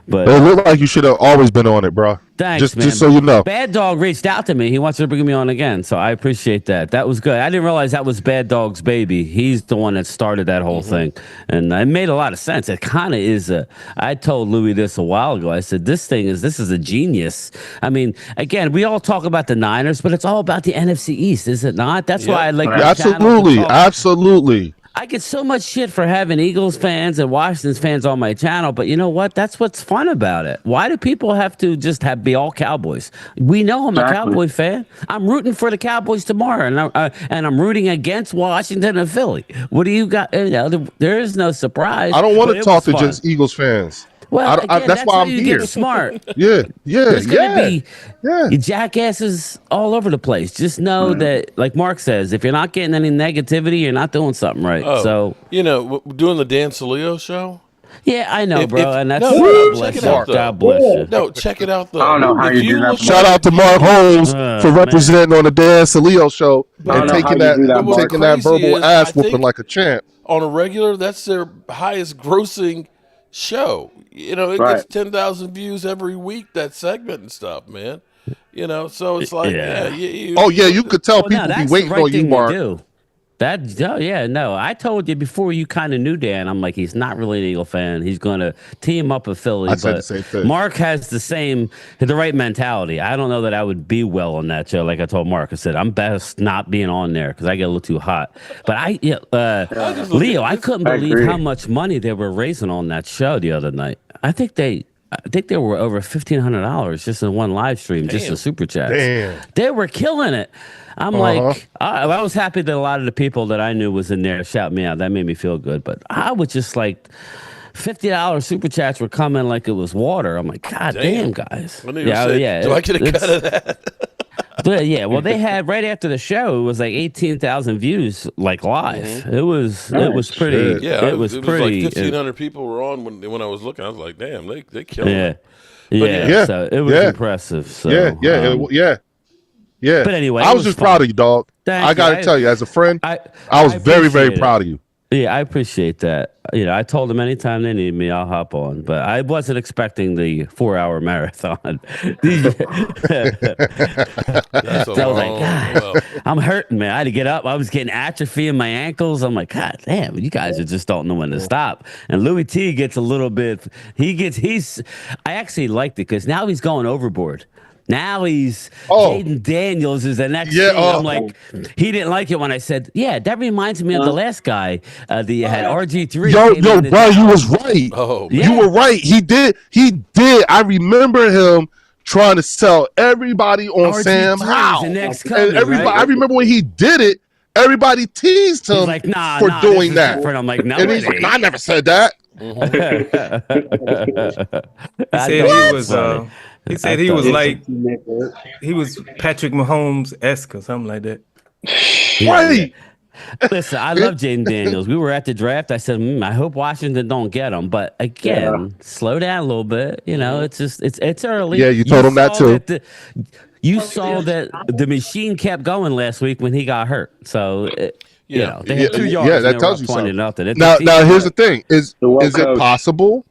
But it looked like you should have always been on it, bro. Thanks, man. Just so you know. Bad Dog reached out to me. He wants to bring me on again, so I appreciate that. That was good. I didn't realize that was Bad Dog's baby. He's the one that started that whole thing, and it made a lot of sense. It kind of is I told Louis this a while ago. I said, this is a genius. I mean, again, we all talk about the Niners, but it's all about the NFC East, is it not? That's why I like Absolutely. I get so much shit for having Eagles fans and Washington fans on my channel, but you know what? That's what's fun about it. Why do people have to just be all Cowboys? We know I'm a Cowboy fan. I'm rooting for the Cowboys tomorrow, and I'm rooting against Washington and Philly. What do you got? There is no surprise. I don't want to talk to just Eagles fans. Well, again, that's why I'm here. Get smart. There's gonna be jackasses all over the place. Just know that, like Mark says, if you're not getting any negativity, you're not doing something right. So doing the Dan Salio show. Yeah, I know, bro, and that's God bless you. No, check it out though. I don't know how you do that. Shout out to Mark Holmes for representing on the Dan Salio show and taking that verbal ass whooping like a champ. On a regular, that's their highest grossing show. It gets 10,000 views every week, that segment and stuff, man. So it's like, you could tell people be waiting on you, Mark. I told you before you kind of knew Dan. I'm like, he's not really an Eagle fan. He's going to team up with Philly. I said the same thing. Mark has the right mentality. I don't know that I would be well on that show. Like I told Mark, I said, I'm best not being on there because I get a little too hot. But Leo, I couldn't believe how much money they were raising on that show the other night. I think they were over $1,500 just in one live stream, just in super chats. Damn. They were killing it. I'm like, I was happy that a lot of the people that I knew was in there shout me out. That made me feel good. But I was just like, $50 super chats were coming like it was water. I'm like, God damn guys. Do I get a cut of that? Well, they had right after the show, it was like 18,000 views, like live. Mm-hmm. It was pretty. Yeah, it was pretty. Like 1,500 people were on when I was looking. I was like, damn, they killed it. So it was impressive. So, yeah. But anyway, I was just proud of you, dog. I got to tell you, as a friend, I was very, very proud of you. Yeah, I appreciate that. I told them anytime they need me, I'll hop on. But I wasn't expecting the 4-hour marathon. So I was like, God, I'm hurting, man. I had to get up. I was getting atrophy in my ankles. I'm like, God damn, you guys just don't know when to stop. And Louis T gets a little bit. I actually liked it because now he's going overboard. Now Jaden Daniels is the next thing. I'm like, he didn't like it when I said, that reminds me of the last guy. Had RG3. Yo, bro, you was right. You were right. He did. I remember him trying to sell everybody on Sam Howell. I remember when he did it, everybody teased him for doing that. I'm like, no, and he's like, I never said that. He said he was. He said he was Patrick Mahomes-esque or something like that. Right. Listen, I love Jaden Daniels. We were at the draft. I said, I hope Washington don't get him. But again, slow down a little bit. It's just it's early. Yeah, you told him that too. You saw that the machine kept going last week when he got hurt. So they had 2 yards. Yeah, that tells you something. Now here's the thing: is it possible?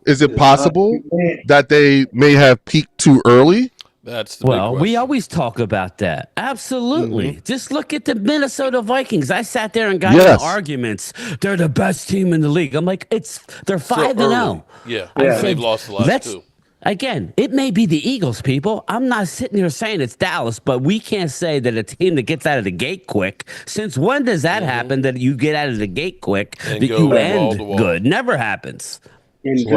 Is it possible that they may have peaked too early? That's the big question. We always talk about that. Absolutely. Just look at the Minnesota Vikings. I sat there and got into arguments. They're the best team in the league. I'm like, they're 5-0. Yeah, they've lost the last 2. Again, it may be the Eagles, people. I'm not sitting here saying it's Dallas, but we can't say that a team that gets out of the gate quick. Since when does that happen, that you get out of the gate quick, and that you end good? Never happens. Give me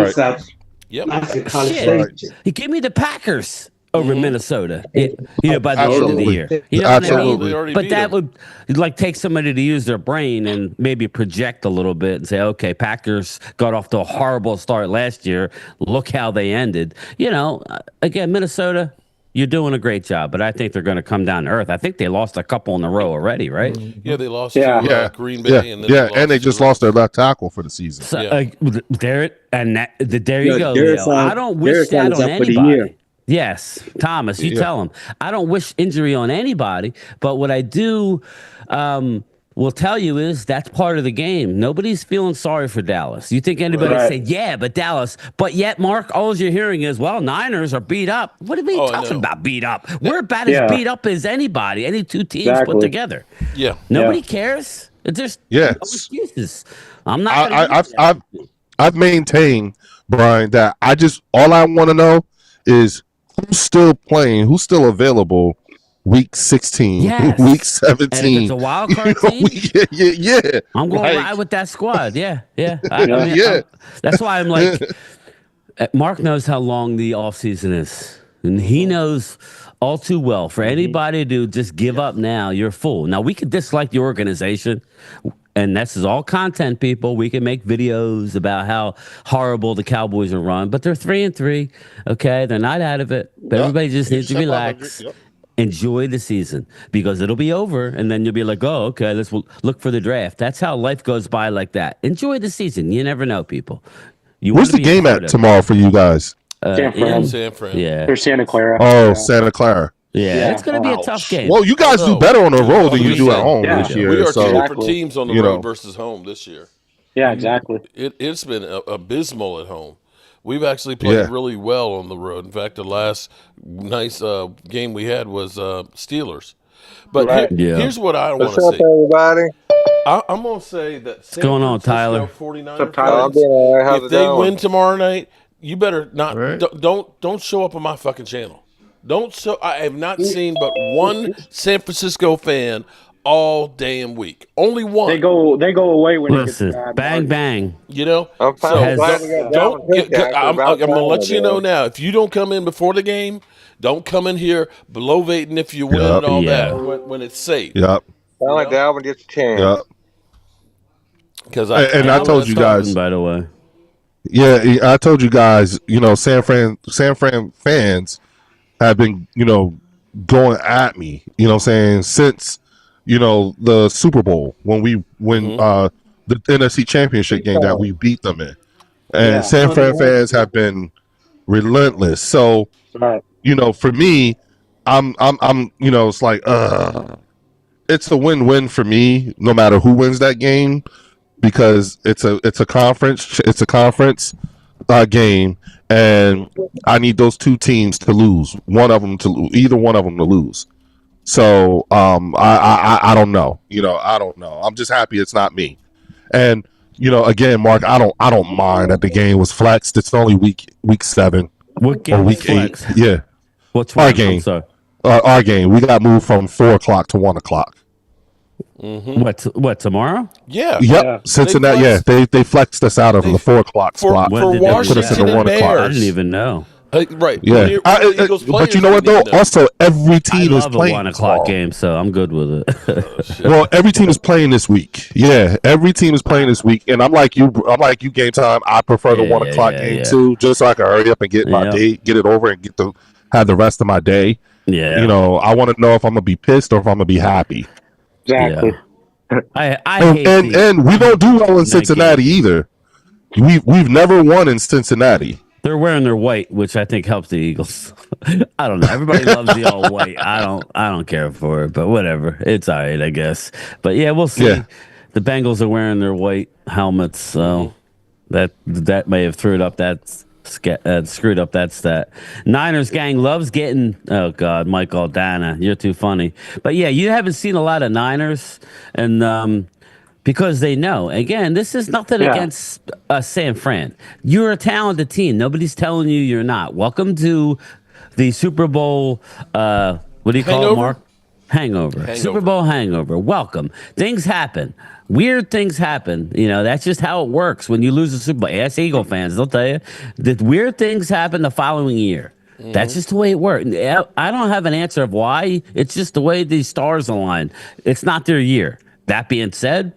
the Packers. over Minnesota. By the end of the year. You know Absolutely. what I mean? But that would take somebody to use their brain and maybe project a little bit and say, okay, Packers got off to a horrible start last year. Look how they ended. Again, Minnesota, you're doing a great job, but I think they're going to come down to earth. I think they lost a couple in a row already, right? Yeah, they lost to Green Bay, and then they just lost their left tackle for the season. So, there you go. Leo. I don't wish that on anybody. Yes, Thomas, you tell him. I don't wish injury on anybody, but what I do will tell you is that's part of the game. Nobody's feeling sorry for Dallas. You think anybody say, yeah, but Dallas, but yet, Mark, all you're hearing is, well, Niners are beat up. What are we talking about beat up? We're about as beat up as anybody, any two teams put together. Yeah. Nobody cares. It's just no excuses. I'm not. I've maintained, Brian, that all I want to know is who's still playing, who's still available week 16, week 17. And if it's a wild card team, I'm going to ride with that squad. Yeah. That's why I'm like, Mark knows how long the offseason is. And he knows all too well. For anybody to just give up now, you're a fool. Now, we could dislike the organization. And this is all content, people. We can make videos about how horrible the Cowboys are run, but they're 3-3. Okay, they're not out of it. But everybody just needs to relax, enjoy the season because it'll be over, and then you'll be like, "Oh, okay, let's look for the draft." That's how life goes by, like that. Enjoy the season. You never know, people. Where's the game at tomorrow for you guys? San Fran. Yeah, or Santa Clara. Oh, Santa Clara. Yeah, it's going to be a tough game. Well, you guys do better on the road than you do at home this year. We are two different teams on the road versus home this year. Yeah, exactly. It's been abysmal at home. We've actually played really well on the road. In fact, the last nice game we had was Steelers. But here's what I want to say. What's up, everybody? I'm going to say that what's going on, Tyler? 49ers fans, if they win tomorrow night, you better not don't show up on my fucking channel. I have not seen but one San Francisco fan all damn week. Only one. They go away when it gets bad. Bang bang. I'm gonna let you know now. If you don't come in before the game, don't come in here bloviating if you win and all that when it's safe. Sound like Dalvin gets a chance. Because I told you guys, by the way. Yeah, I told you guys. San Fran fans have been, going at me, since, the Super Bowl when the NFC Championship game that we beat them in. And San Fran fans have been relentless. So, for me, I'm it's like, it's a win-win for me, no matter who wins that game, because it's a conference game. And I need those two teams to lose. Either one of them to lose. So I don't know. I don't know. I'm just happy it's not me. And again, Mark, I don't mind that the game was flexed. It's only week 7 what game or week 8. Yeah, what's our game? Our game. We got moved from 4 o'clock to 1 o'clock. What tomorrow? Yeah. Yep. Cincinnati. They flexed us out of the 4 o'clock spot. For Washington put us in the 1 o'clock. I didn't even know. Right. Yeah. But you know what though? Also, every team is playing. I love a 1 o'clock game, so I'm good with it. Well, every team is playing this week. Yeah, every team is playing this week, and I'm like you. Game time. I prefer the 1 o'clock game too, just so I can hurry up and get my day, get it over, and have the rest of my day. Yeah. I want to know if I'm gonna be pissed or if I'm gonna be happy. Exactly. I and we don't do well in Cincinnati either. We've never won in Cincinnati. They're wearing their white, which I think helps the Eagles. I don't know. Everybody loves the all white. I don't care for it, but whatever. It's all right, I guess. But yeah, we'll see. Yeah. The Bengals are wearing their white helmets, so that may have screwed up that stat. Niners gang loves getting. Oh God, Michael Dana, you're too funny. But yeah, you haven't seen a lot of Niners, and because they know. Again, this is nothing against San Fran. You're a talented team. Nobody's telling you you're not. Welcome to the Super Bowl. What do you call it, Mark? Hangover. Super Bowl hangover. Welcome. Things happen. Weird things happen. That's just how it works when you lose a Super Bowl. Ask Eagle fans. They'll tell you that weird things happen the following year. That's just the way it works. I don't have an answer of why. It's just the way these stars align. It's not their year. That being said,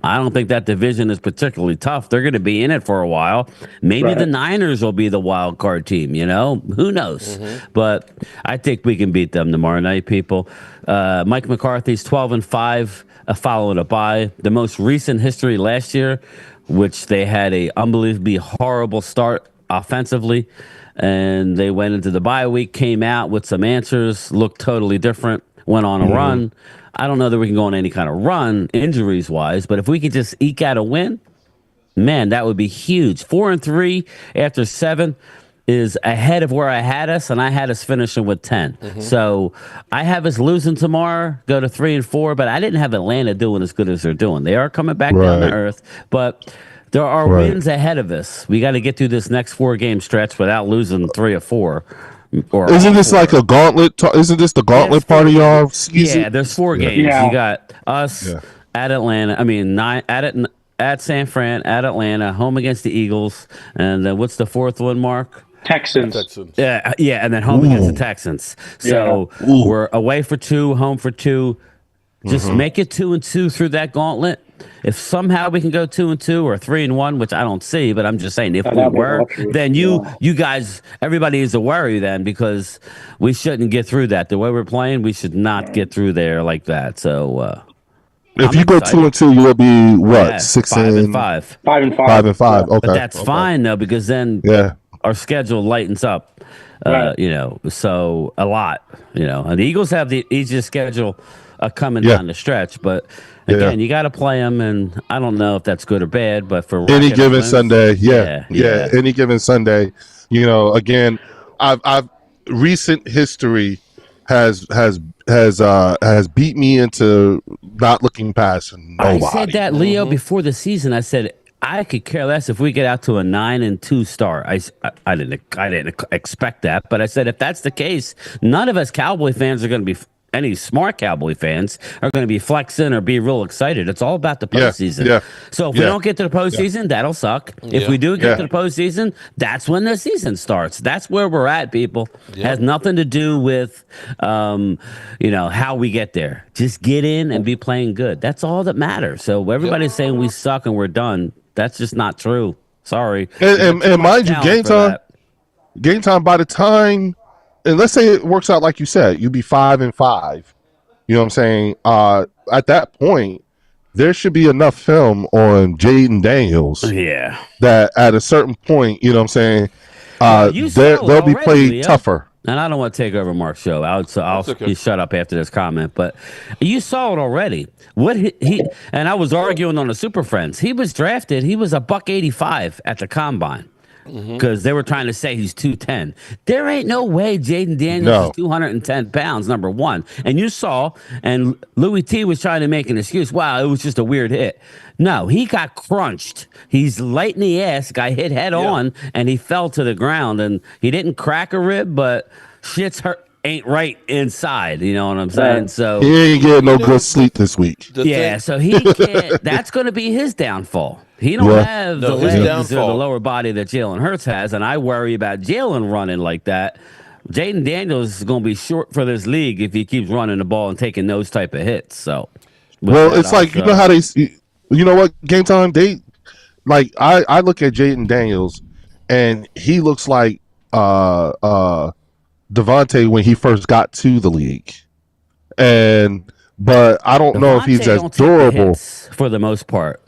I don't think that division is particularly tough. They're going to be in it for a while. Maybe the Niners will be the wild card team, Who knows? But I think we can beat them tomorrow night, people. Mike McCarthy's 12-5, following a bye. The most recent history last year, which they had a unbelievably horrible start offensively, and they went into the bye week, came out with some answers, looked totally different, went on a run. I don't know that we can go on any kind of run injuries wise, but if we could just eke out a win, man, that would be huge. 4-3 after 7 is ahead of where I had us, and I had us finishing with 10. So I have us losing tomorrow, go to 3-4, but I didn't have Atlanta doing as good as they're doing. They are coming back down to earth, but there are wins ahead of us. We got to get through this next 4-game stretch without losing 3 or 4. Isn't this like a gauntlet? Isn't this the gauntlet part of y'all season? Yeah, there's 4 games. You got us at Atlanta. I mean, 9 at San Fran, at Atlanta, home against the Eagles, and then what's the 4th one, Mark? Texans. Yeah, and then home against the Texans. So we're away for 2, home for 2. Just make it 2-2 through that gauntlet. If somehow we can go 2-2 or 3-1, which I don't see, but I'm just saying if we were, then you guys, everybody is a worry then, because we shouldn't get through that. The way we're playing, we should not get through there like that. So if you go 2-2, you'll be what? 6-5. 5-5. 5-5. Okay, but that's fine though, because then our schedule lightens up. So a lot. And the Eagles have the easiest schedule coming down the stretch, but again, you got to play them, and I don't know if that's good or bad, but for any given Sunday, any given Sunday, again, I've recent history has beat me into not looking past nobody. I said that, Leo, before the season. I said I could care less if we get out to a 9-2 start. I didn't expect that, but I said if that's the case, none of us Cowboy fans are going to be. Any smart Cowboy fans are going to be flexing or be real excited. It's all about the postseason. So if we don't get to the postseason, that'll suck. If we do get to the postseason, that's when the season starts. That's where we're at, people. It has nothing to do with, how we get there. Just get in and be playing good. That's all that matters. So everybody's saying we suck and we're done. That's just not true. Sorry. And mind you, game time by the time. And let's say it works out like you said, you'd be 5-5. You know what I'm saying? At that point, there should be enough film on Jaden Daniels. That at a certain point, you know what I'm saying? They'll be played tougher. And I don't want to take over Mark's show. I'll shut up after this comment. But you saw it already. What he and I was arguing on the Super Friends. He was drafted. He was $185 at the combine. Because they were trying to say he's 210. There ain't no way Jaden Daniels is 210 pounds, number one. And you saw, and Louis T was trying to make an excuse. Wow, it was just a weird hit. No, he got crunched. He's light in the ass, got hit head on, and he fell to the ground. And he didn't crack a rib, but shit's hurt. Ain't right inside, you know what I'm saying? So he ain't getting no good sleep this week. So he can't. That's going to be his downfall. He don't have the legs or the lower body that Jalen Hurts has, and I worry about Jalen running like that. Jaden Daniels is going to be short for this league if he keeps running the ball and taking those type of hits. So, it's like you know how they, you know what, game time they like. I look at Jaden Daniels, and he looks like Devontae when he first got to the league, but I don't know if he's as durable for the most part.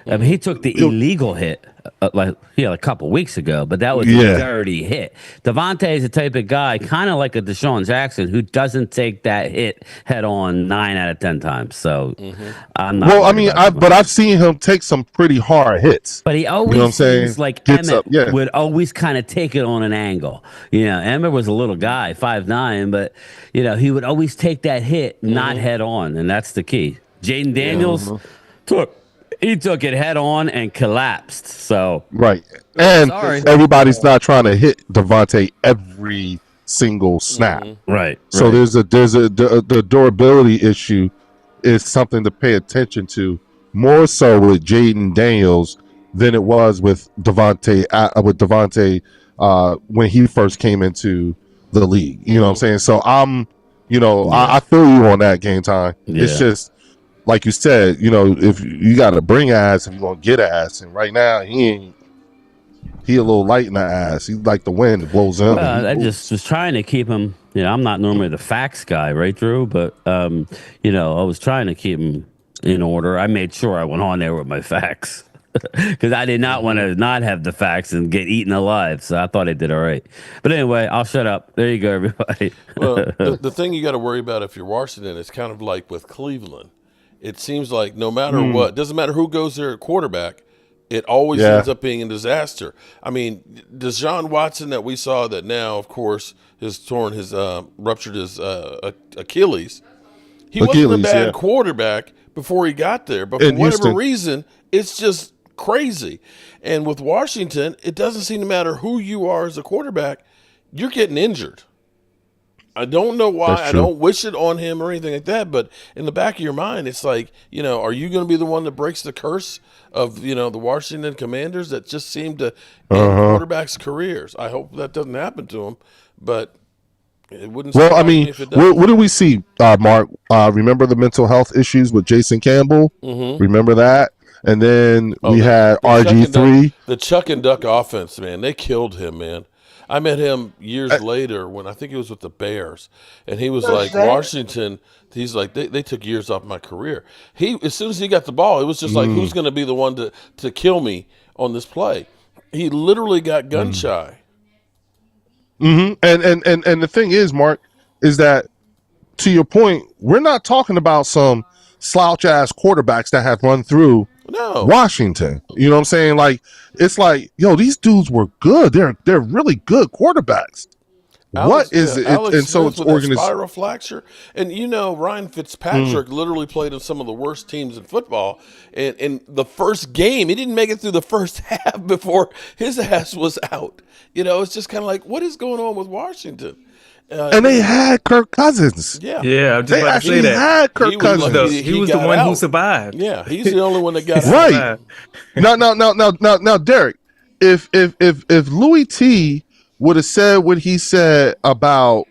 I mean, he took the illegal hit a couple weeks ago, but that was a dirty hit. Devontae is the type of guy, kind of like a Deshaun Jackson, who doesn't take that hit head on 9 out of 10 times. So I'm not. Well, I mean, I've seen him take some pretty hard hits. But he always seems like Emmett would always kind of take it on an angle. You know, Emmett was a little guy, 5'9", but he would always take that hit not head on, and that's the key. Jaden Daniels took it head on and collapsed. So and everybody's not trying to hit Devontae every single snap. So there's the durability issue is something to pay attention to, more so with Jaden Daniels than it was with Devontae when he first came into the league. You know what I'm saying? So I feel you on that, Game Time. It's just like you said, if you got to bring ass, if you're gonna get ass, and right now he a little light in the ass. He's like the wind, it blows him. I just was trying to keep him. I'm not normally the facts guy, right, Drew? But I was trying to keep him in order. I made sure I went on there with my facts because I did not want to not have the facts and get eaten alive. So I thought I did all right. But anyway, I'll shut up. There you go, everybody. Well, the thing you got to worry about if you're Washington is kind of like with Cleveland. It seems like no matter what, doesn't matter who goes there at quarterback, it always ends up being a disaster. I mean, Deshaun Watson that we saw that now, of course, ruptured his Achilles. He wasn't a bad quarterback before he got there, but for whatever reason, it's just crazy. And with Washington, it doesn't seem to matter who you are as a quarterback, you're getting injured. I don't know why. I don't wish it on him or anything like that, but in the back of your mind, it's like, are you going to be the one that breaks the curse of, the Washington Commanders that just seem to end quarterbacks' careers? I hope that doesn't happen to him, but it wouldn't. Well, I mean, what did we see, Mark? Remember the mental health issues with Jason Campbell? Mm-hmm. Remember that? And then we had RG3. The Chuck and Duck offense, man, they killed him, man. I met him years later when I think he was with the Bears, and he was like, Washington, he's like, they took years off my career. As soon as he got the ball, it was just like, who's going to be the one to kill me on this play? He literally got gun shy. Mm-hmm. And the thing is, Mark, is that, to your point, we're not talking about some slouch-ass quarterbacks that have run through Washington. You know what I'm saying? Like, it's like, these dudes were good. They're really good quarterbacks. Alex, what is it? Alex and so Smith it's with organized. Spiral fracture, and Ryan Fitzpatrick literally played in some of the worst teams in football. And in the first game, he didn't make it through the first half before his ass was out. It's just kind of like, what is going on with Washington? And they had Kirk Cousins. Yeah, I'm just about to say that. Had Kirk Cousins. He was the one who survived. Yeah, he's the only one that got out. Right. Now, Derek, if Louis T would have said what he said about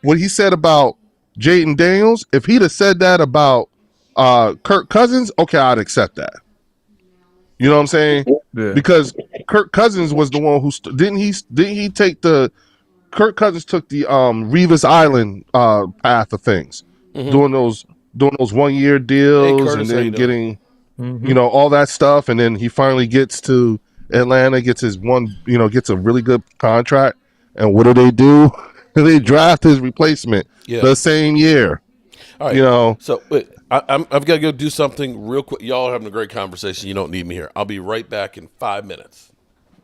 Jaden Daniels, if he'd have said that about Kirk Cousins, okay, I'd accept that. You know what I'm saying? Yeah. Because Kirk Cousins was the one who didn't he take the Kirk Cousins took the Revis Island path of things, doing those 1 year deals and then getting all that stuff, and then he finally gets to Atlanta, gets his gets a really good contract, and what do? They draft his replacement the same year. All right, so wait, I've got to go do something real quick. Y'all are having a great conversation. You don't need me here. I'll be right back in 5 minutes.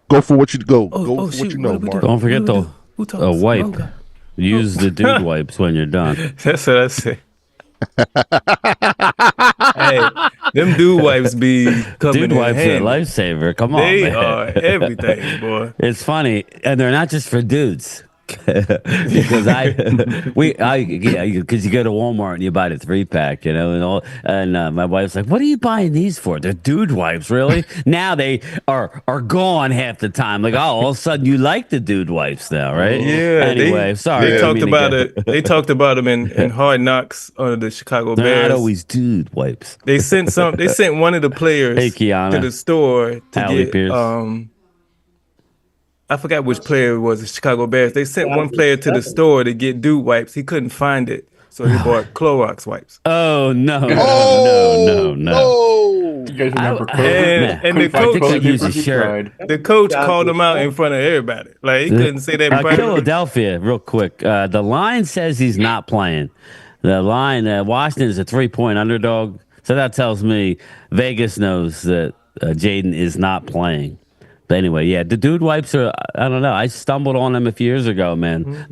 Go for what you go. Oh, go for what you know, Mark. Don't forget the wipe. Use the dude wipes when you're done. That's what I say. Hey, them dude wipes be coming dude in wipes handy. are a lifesaver. Come on, they man. are everything, boy. It's funny, and they're not just for dudes. Because because you go to Walmart and you buy the 3-pack, and my wife's like, "What are you buying these for?" They're dude wipes, really? Now they are gone half the time. Like, all of a sudden you like the dude wipes now, right? Yeah. Anyway, sorry. They talked about it. They talked about them in Hard Knocks under the Chicago Bears. They're not always dude wipes. They sent one of the players to the store to Allie get Pierce. I forgot which player it was, the Chicago Bears. They sent one player to the store to get dude wipes. He couldn't find it, so he bought Clorox wipes. Oh, no. You guys remember Clorox? And the coach called him out in front of everybody. Like, he couldn't say that in private. Philadelphia, real quick. The line says he's not playing. The line, Washington is a 3-point underdog. So that tells me Vegas knows that Jaden is not playing. But anyway, the dude wipes are, I don't know. I stumbled on them a few years ago, man.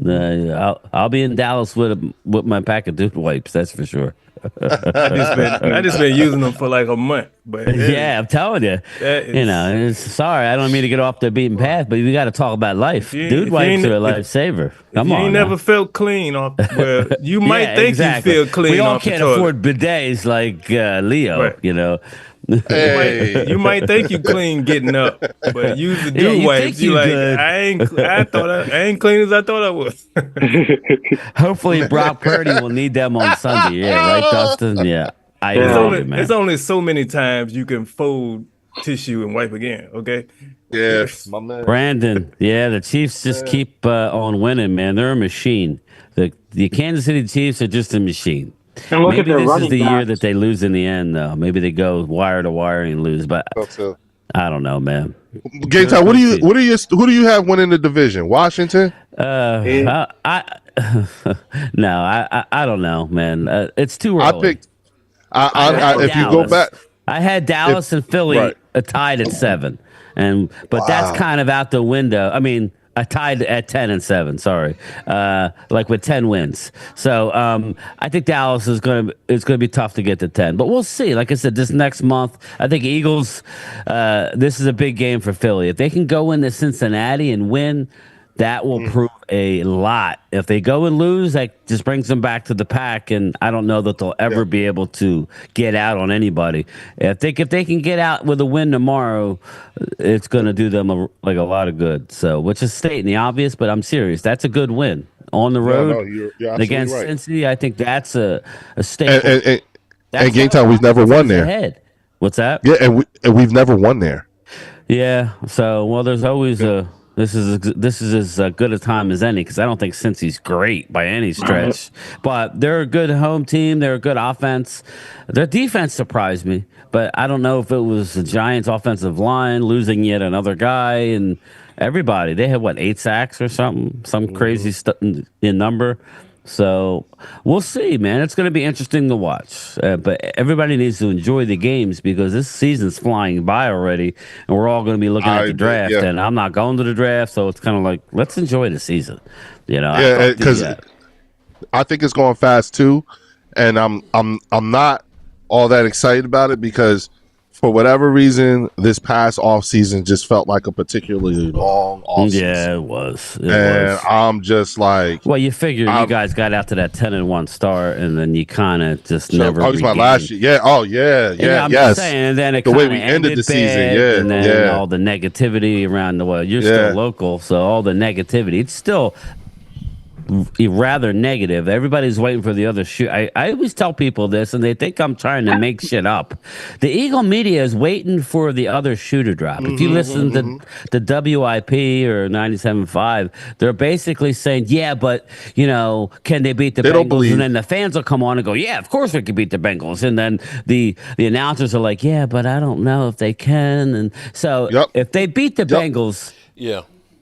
I'll be in Dallas with my pack of dude wipes, that's for sure. I just been using them for like a month. But I'm telling you. Sorry, I don't mean to get off the beaten path, but we got to talk about life. Dude wipes are a lifesaver. Come on. You never felt clean off. Well, you might think exactly. you feel clean. We all off can't the toilet. afford bidets like Leo, right. Hey. You might think you clean getting up, but use the Yeah, dew you wipes. think You you like good. I ain't clean as I thought I was. Hopefully, Brock Purdy will need them on Sunday. Yeah, right, Dustin. Yeah, I agree, man. It's only so many times you can fold tissue and wipe again. Okay. Yeah, my man. Brandon, yeah, the Chiefs just keep on winning, man. They're a machine. The Kansas City Chiefs are just a machine. And look Maybe at their this is running the year backs. that they lose in the end, though. Maybe they go wire to wire and lose, but I don't know, man. Game time. Who do you have winning the division? Washington? No, I don't know, man. It's too early. I picked. If you go back, I had Dallas and Philly tied at 7, but that's kind of out the window. I mean, I tied at 10-7. Sorry, like with 10 wins. So I think Dallas is going to be tough to get to 10, but we'll see. Like I said, this next month, I think Eagles. This is a big game for Philly. If they can go into Cincinnati and win, that will prove a lot. If they go and lose, that just brings them back to the pack, and I don't know that they'll ever be able to get out on anybody. I think if they can get out with a win tomorrow, it's going to do them a lot of good. So, which is stating the obvious, but I'm serious. That's a good win on the road you're against right. Cincy. I think that's a staple. And game time, we've never won there. Ahead. What's that? Yeah, and we've never won there. Yeah. So, there's always a. This is as good a time as any because I don't think Cincy's great by any stretch, but they're a good home team. They're a good offense. Their defense surprised me, but I don't know if it was the Giants' offensive line losing yet another guy and everybody. They had 8 sacks or something, some crazy in number. So we'll see, man. It's going to be interesting to watch. But everybody needs to enjoy the games because this season's flying by already, and we're all going to be looking at the draft. Yeah. And I'm not going to the draft, so it's kind of like let's enjoy the season. Yeah, because I think it's going fast too, and I'm not all that excited about it because for whatever reason, this past off season just felt like a particularly long off season. Yeah, it was. I'm just like, well, you figure you guys got out to that 10-1 start, and then you kind of just never. Oh, it was my last year. Yeah. Oh, yeah. I'm just saying, and then it the way we ended the season. Yeah. And then all the negativity around the world. You're still local, so all the negativity. It's still rather negative. Everybody's waiting for the other shoe. I always tell people this, and they think I'm trying to make shit up. The Eagle media is waiting for the other shoe to drop. If you listen to the WIP or 97.5, they're basically saying, yeah, but, can they beat the Bengals? And then the fans will come on and go, yeah, of course we can beat the Bengals. And then the announcers are like, yeah, but I don't know if they can. And so if they beat the Bengals,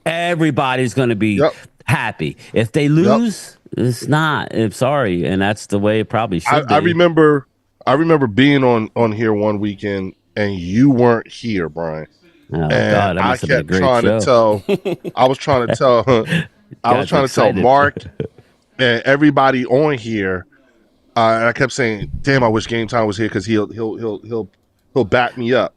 everybody's going to be happy. If they lose, it's not. I'm sorry, and that's the way it probably should be. I remember being on here one weekend, and you weren't here, Brian. Oh, and God, I kept trying to tell. I was trying to tell Mark and everybody on here, and I kept saying, "Damn, I wish Game Time was here because he'll back me up."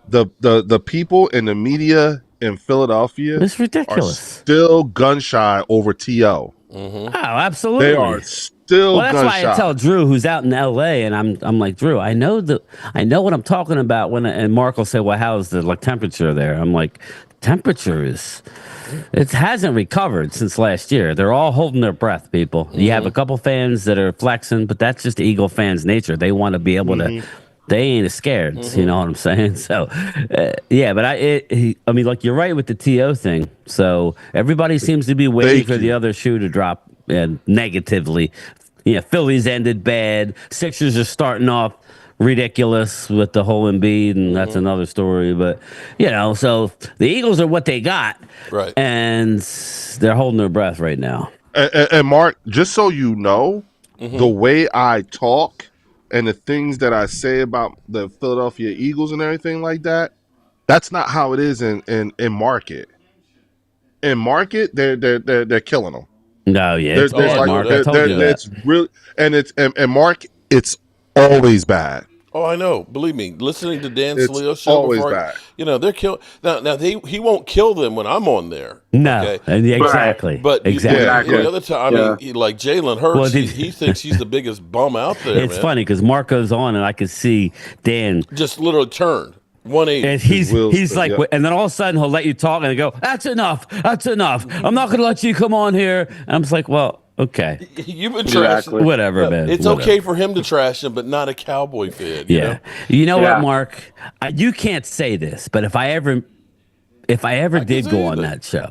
The people in the media in Philadelphia, it's ridiculous. Are still gun shy over T.O. Oh, absolutely. They are still gun shy. That's why I tell Drew, who's out in L.A., and I'm like, Drew, I know what I'm talking about and Mark will say, well, how's the temperature there? I'm like, temperature it hasn't recovered since last year. They're all holding their breath, people. You have a couple fans that are flexing, but that's just Eagle fans' nature. They want to be able to. They ain't scared, you know what I'm saying? So, but I mean, like you're right with the TO thing. So everybody seems to be waiting for the other shoe to drop negatively. Phillies ended bad. Sixers are starting off ridiculous with the whole Embiid, and that's another story. But so the Eagles are what they got, right? And they're holding their breath right now. And Mark, just so you know, the way I talk. And the things that I say about the Philadelphia Eagles and everything like that, that's not how it is in market. In market, they're killing them. No, yeah, it's really and Mark, it's always bad. Oh, I know. Believe me, listening to Dan It's Salio's show always before, bad. they're kill now. He won't kill them when I'm on there. No, okay? exactly. But exactly. the other time, I mean, like Jalen Hurts, he thinks he's the biggest bum out there. It's funny because Mark goes on, and I could see Dan just literally turn 180. and he's like, and then all of a sudden he'll let you talk, and they go, "That's enough. That's enough. I'm not going to let you come on here." And I'm just like, well. Okay. You've been trashing. Whatever, man. It's okay for him to trash him, but not a Cowboy fan. You know what, Mark? You can't say this, but if I ever did go on that show,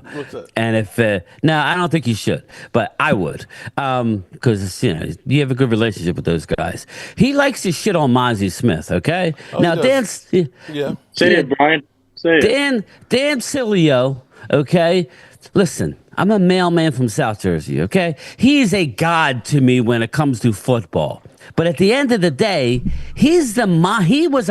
and if no, I don't think you should, but I would, because you have a good relationship with those guys. He likes to shit on Mozzie Smith. Okay. Now Dan, say it, Brian. Say it. Dan Cilio. Okay. Listen, I'm a mailman from South Jersey, okay? He's a god to me when it comes to football. But at the end of the day, he was a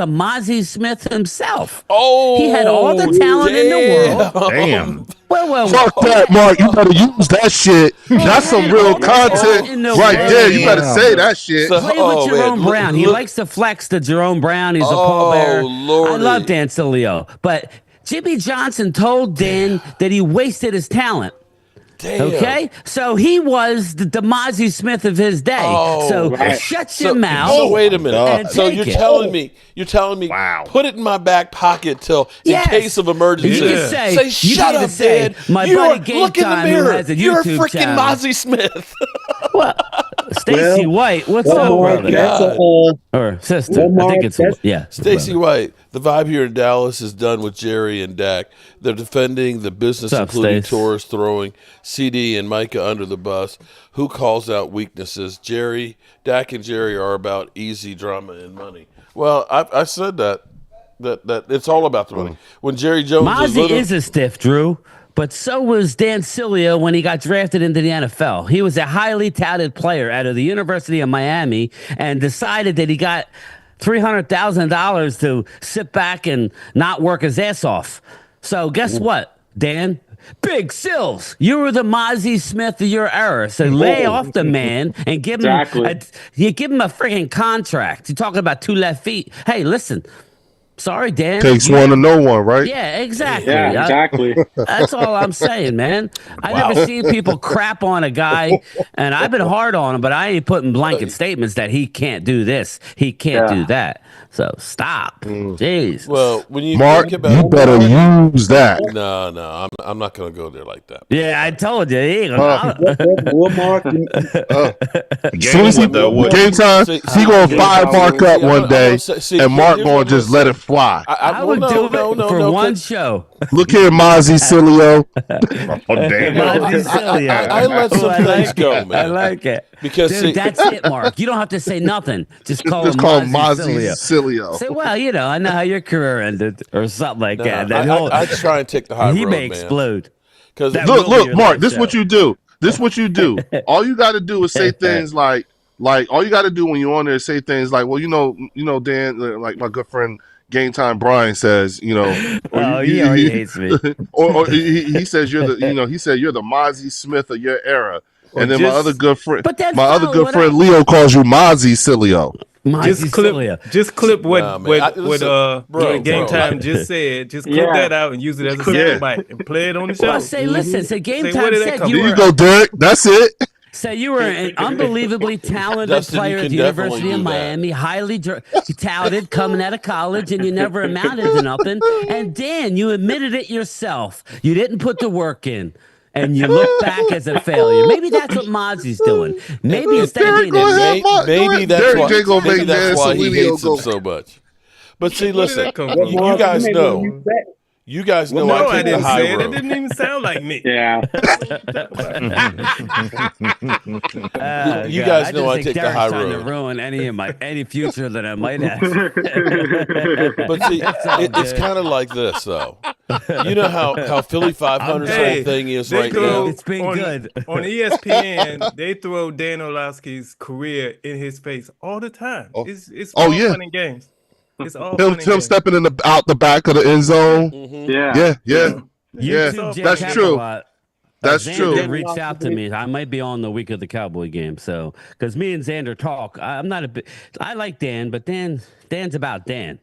Mozzie Smith himself. Oh, he had all the talent in the world. Damn. Well, fuck that, Mark. You better use that shit. That's some real content right there. You better say that shit. Play with Jerome Brown. He likes to flex to Jerome Brown. He's a pallbearer. I love Dan Cilio, but Jimmy Johnson told Dan that he wasted his talent. Damn. Okay, so he was the Mozzie Smith of his day. Shut your mouth. So wait a minute. So you're telling me, wow, put it in my back pocket till in case of emergency. You can say shut up, Dad. My buddy Game Time who has a YouTube You're freaking channel. Mozzie Smith. Well, Stacey White, what's up, brother? Or sister? I think it's Stacey White. The vibe here in Dallas is done with Jerry and Dak. They're defending the business, including Torres throwing CD and Micah under the bus. Who calls out weaknesses? Dak and Jerry are about easy drama and money. Well, I said that it's all about the money. When Jerry Jones Mozzie is a stiff, Drew. But so was Dan Cilio when he got drafted into the NFL. He was a highly touted player out of the University of Miami and decided that he got $300,000 to sit back and not work his ass off. So guess what, Dan? Big Sills, you were the Mozzie Smith of your era. So lay off the man and give him a freaking contract. You're talking about 2 left feet. Hey, listen. Sorry, Dan. Takes one to know one, right? Yeah, exactly. Yeah, exactly. That's all I'm saying, man. I never seen people crap on a guy, and I've been hard on him, but I ain't putting blanket statements that he can't do this, he can't do that. So stop. Jeez. Well, when you Mark, think about you better use that. No, I'm not going to go there like that. Yeah, I told you. Game time. He gonna 5 Mark up one day, and Mark gonna just let it fly. I would do it for one show. Look here, Mozzie Cilio. Mozzie Cilio. I let some things go, man. I like it. Because dude, that's it, Mark. You don't have to say nothing. Just call him Mozzie Cilio. Say, well, I know how your career ended, or something like that. I try and take the high road, he may explode. Look, Mark. This is what you do. All you got to do is say things like all you got to do when you're on there is say things like, well, Dan, like my good friend Game Time Brian says, he hates me. or he says you're the Mozzie Smith of your era. And then my other good friend Leo calls you Mozzie Cilio. Just clip what Game Time just said. Just clip that out and use it as a soundbite and play it on the show. Well, say Game Time said there you go, Derek. That's it. Say you were an unbelievably talented player at the University of Miami, highly touted coming out of college, and you never amounted to nothing. And Dan, you admitted it yourself. You didn't put the work in. And you look back as a failure. Maybe that's what Mozzie's doing. Maybe instead of being maybe that's why he hates him so much. But see, listen, you guys know. You guys know I take the high road. It didn't even sound like me. Yeah. You guys know I take the high road. To ruin any future that I might have. But see, it's kind of like this, though. You know how Philly 500's whole thing is right now? It's been good. On ESPN, they throw Dan Orlovsky's career in his face all the time. It's all fun and games. It's all him stepping out the back of the end zone. Yeah. That's true. That's Xander true. reached out to me. I might be on the week of the Cowboy game. So, because me and Xander talk, I'm not a bit. I like Dan, but Dan's about Dan.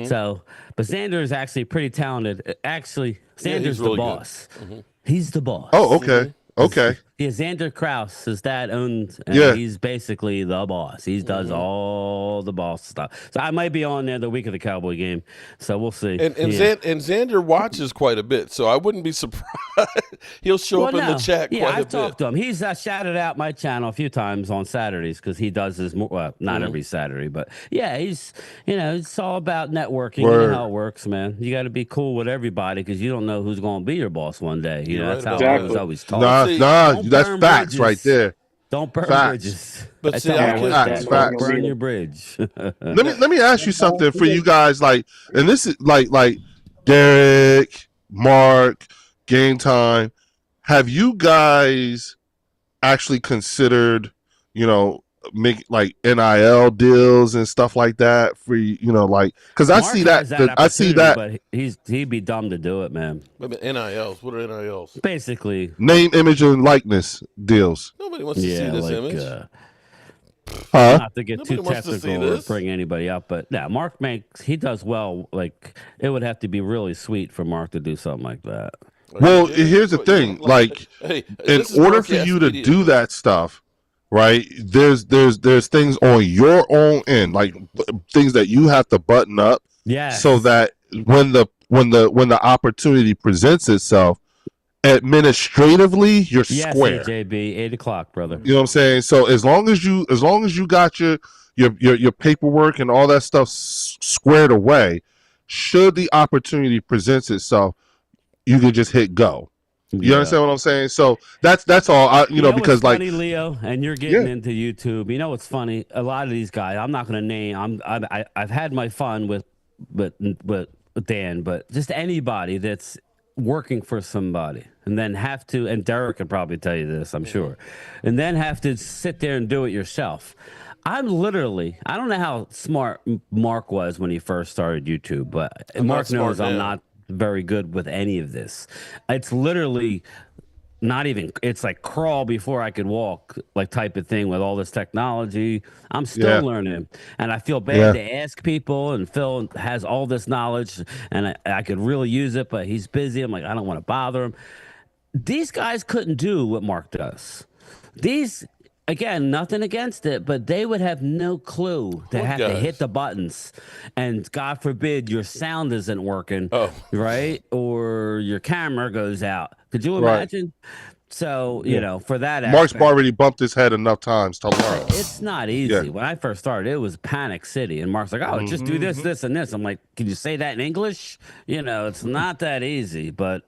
So, but Xander is actually pretty talented. Actually, Xander's really the boss. He's the boss. Oh, okay. Okay. Yeah, Xander Kraus, his dad owns, and he's basically the boss. He does all the boss stuff. So I might be on there the week of the Cowboy game. So we'll see. And Xander watches quite a bit, so I wouldn't be surprised. He'll show up in the chat quite a bit. I've talked to him. He's shouted out my channel a few times on Saturdays because he does his not every Saturday, but he's it's all about networking and how it works, man. You got to be cool with everybody because you don't know who's going to be your boss one day. That's how I was always taught. Nah, that's facts right there. Don't burn bridges. But see, facts. Burn your bridge. let me ask you something for you guys, and this is like Derek, Mark, Game Time. Have you guys actually considered, make like NIL deals and stuff like that for because I see that but he'd be dumb to do it, man. NILs, what are NILs? Basically name, image, and likeness deals. Nobody wants to see this image. Not to get too technical or bring anybody up, but Mark he does well. Like it would have to be really sweet for Mark to do something like that. Well, here's the thing, in order for you to do that stuff, right? There's things on your own end, like things that you have to button up, so that when the opportunity presents itself, administratively you're square. JB, 8:00, brother. You know what I'm saying? So as long as you got your paperwork and all that stuff squared away, should the opportunity presents itself, you can just hit go. You understand what I'm saying? So that's all. Because funny, Leo, and you're getting into YouTube. You know what's funny? A lot of these guys, I'm not going to name. I've had my fun with Dan, but just anybody that's working for somebody, and then have to. And Derek could probably tell you this, I'm sure, and then have to sit there and do it yourself. I don't know how smart Mark was when he first started YouTube, but Mark knows I'm not very good with any of this. It's literally it's like crawl before I could walk, like type of thing with all this technology. I'm still learning, and I feel bad to ask people, and Phil has all this knowledge and I could really use it, but he's busy. I'm like, I don't want to bother him. These guys couldn't do what Mark does. Again, nothing against it, but they would have no clue to have to hit the buttons, and God forbid your sound isn't working, right? Or your camera goes out. Could you imagine? So, for that Mark's aspect, already bumped his head enough times to learn. It's not easy. Yeah. When I first started, it was panic city, and Mark's like, just do this, this, and this. I'm like, can you say that in English? It's not that easy, but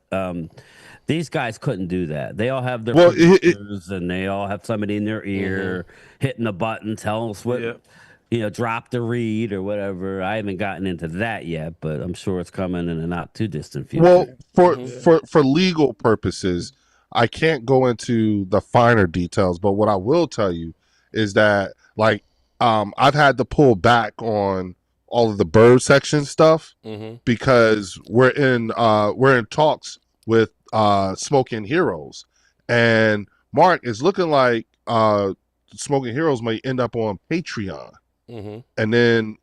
these guys couldn't do that. They all have their producers, and they all have somebody in their ear hitting the button, telling us what, drop the read or whatever. I haven't gotten into that yet, but I'm sure it's coming in a not too distant future. Well, for legal purposes, I can't go into the finer details, but what I will tell you is that, I've had to pull back on all of the bird section stuff because we're in talks with Smoking Heroes, and Mark is looking like Smoking Heroes may end up on Patreon, and then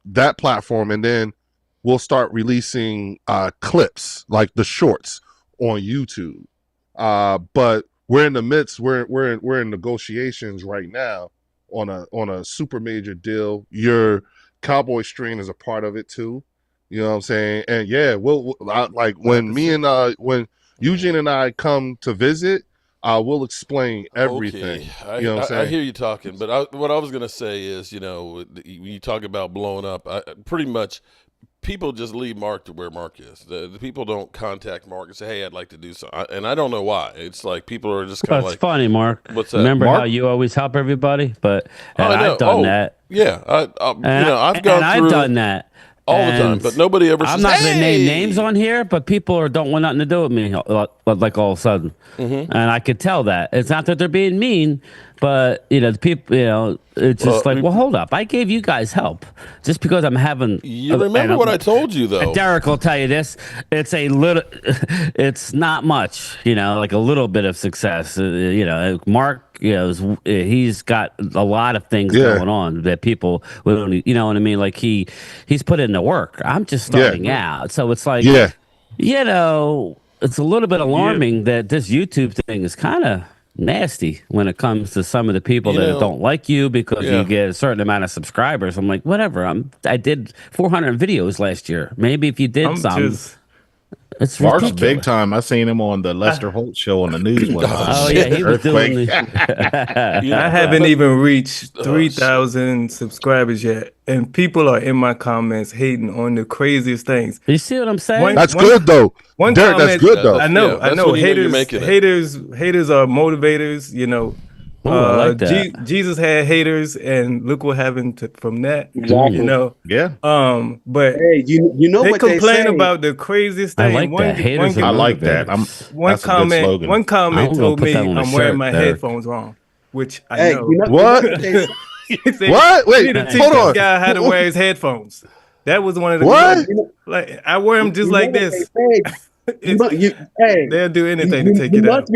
that platform, and then we'll start releasing clips like the shorts on YouTube. But we're in the midst. We're in negotiations right now on a super major deal. Your Cowboy stream is a part of it too. You know what I'm saying? And when Eugene and I come to visit, we'll explain everything. Okay. You know what I'm saying? I hear you talking, but what I was going to say is, when you talk about blowing up, pretty much people just leave Mark to where Mark is. The people don't contact Mark and say, hey, I'd like to do something. And I don't know why. It's like people are just kind of like. It's funny, Mark. What's that? Remember Mark? how you always help everybody? But I've done that. Yeah. I've done that. All the time, but nobody ever says, I'm not going to name names on here, but people don't want nothing to do with me, like all of a sudden. And I could tell that. It's not that they're being mean. But the people, it's just well, hold up. I gave you guys help just because I'm having. You remember what I told you though. Derek will tell you this. It's a little. It's not much. Like a little bit of success. Mark. He's got a lot of things going on that people would only. You know what I mean? Like he's put in the work. I'm just starting out, so it's like it's a little bit alarming that this YouTube thing is kind of nasty when it comes to some of the people that don't like you because you get a certain amount of subscribers. I'm like, whatever. I did 400 videos last year. Maybe if you did it's Mark's ridiculous. big time. I seen him on the Lester Holt show on the news one time. Oh yeah, he was doing. I haven't even reached 3,000 subscribers yet, and people are in my comments hating on the craziest things. You see what I'm saying? That's good though. Derek, that's good though. I know. Haters are motivators. Ooh, I like that. Jesus had haters, and look what happened from that. Exactly. Yeah. But hey, you know they what complain they say. about the craziest thing. I like that. Haters I like that. One comment told me I'm wearing my headphones wrong, which I know. What? What? Wait, hold on. This guy how to wear his headphones. That was one of the what? Like I wear them just like this. They'll do anything to take it out.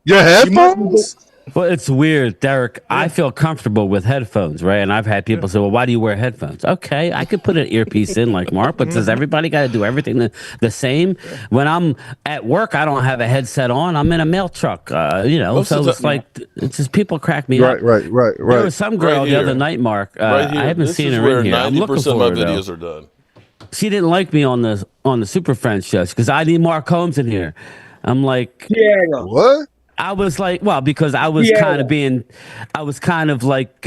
Your headphones? Well, it's weird, Derek. I feel comfortable with headphones, right? And I've had people say, well, why do you wear headphones? Okay, I could put an earpiece in like Mark, but does everybody got to do everything the same? When I'm at work, I don't have a headset on. I'm in a mail truck, so it's like, it's just people crack me up. Right. There was some girl the other night, Mark. I haven't seen her in here. 90% of my videos are done. She didn't like me on the Super Friends show because I need Mark Holmes in here. I'm like, what? I was like, well, because I was kind of like,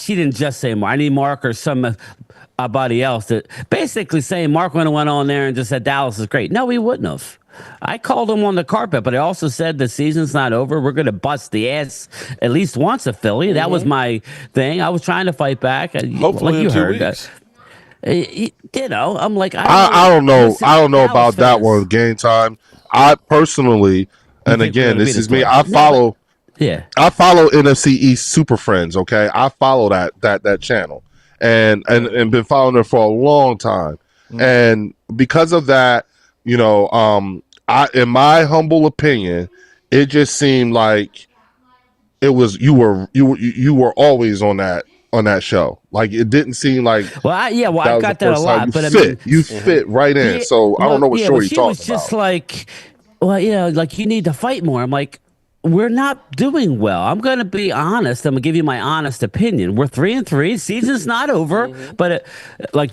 she didn't just say Mark. I need Mark or somebody else that basically saying Mark went on there and just said Dallas is great. No, he wouldn't have. I called him on the carpet, but I also said the season's not over. We're going to bust the ass at least once of Philly. Mm-hmm. That was my thing. I was trying to fight back. Hopefully like you in 2 heard. weeks. I'm like, I don't know. I don't know about that one. Game time. I personally. And again, this is me. I follow NFC East Super Friends. Okay, I follow that channel, and been following her for a long time. And because of that, in my humble opinion, it just seemed like it was you were always on that show. Like it didn't seem like. I got that a lot, but you fit right in. So I don't know what show you're talking about. She was just like. Well, like you need to fight more. I'm like, we're not doing well. I'm going to be honest. I'm going to give you my honest opinion. We're 3-3. Season's not over. But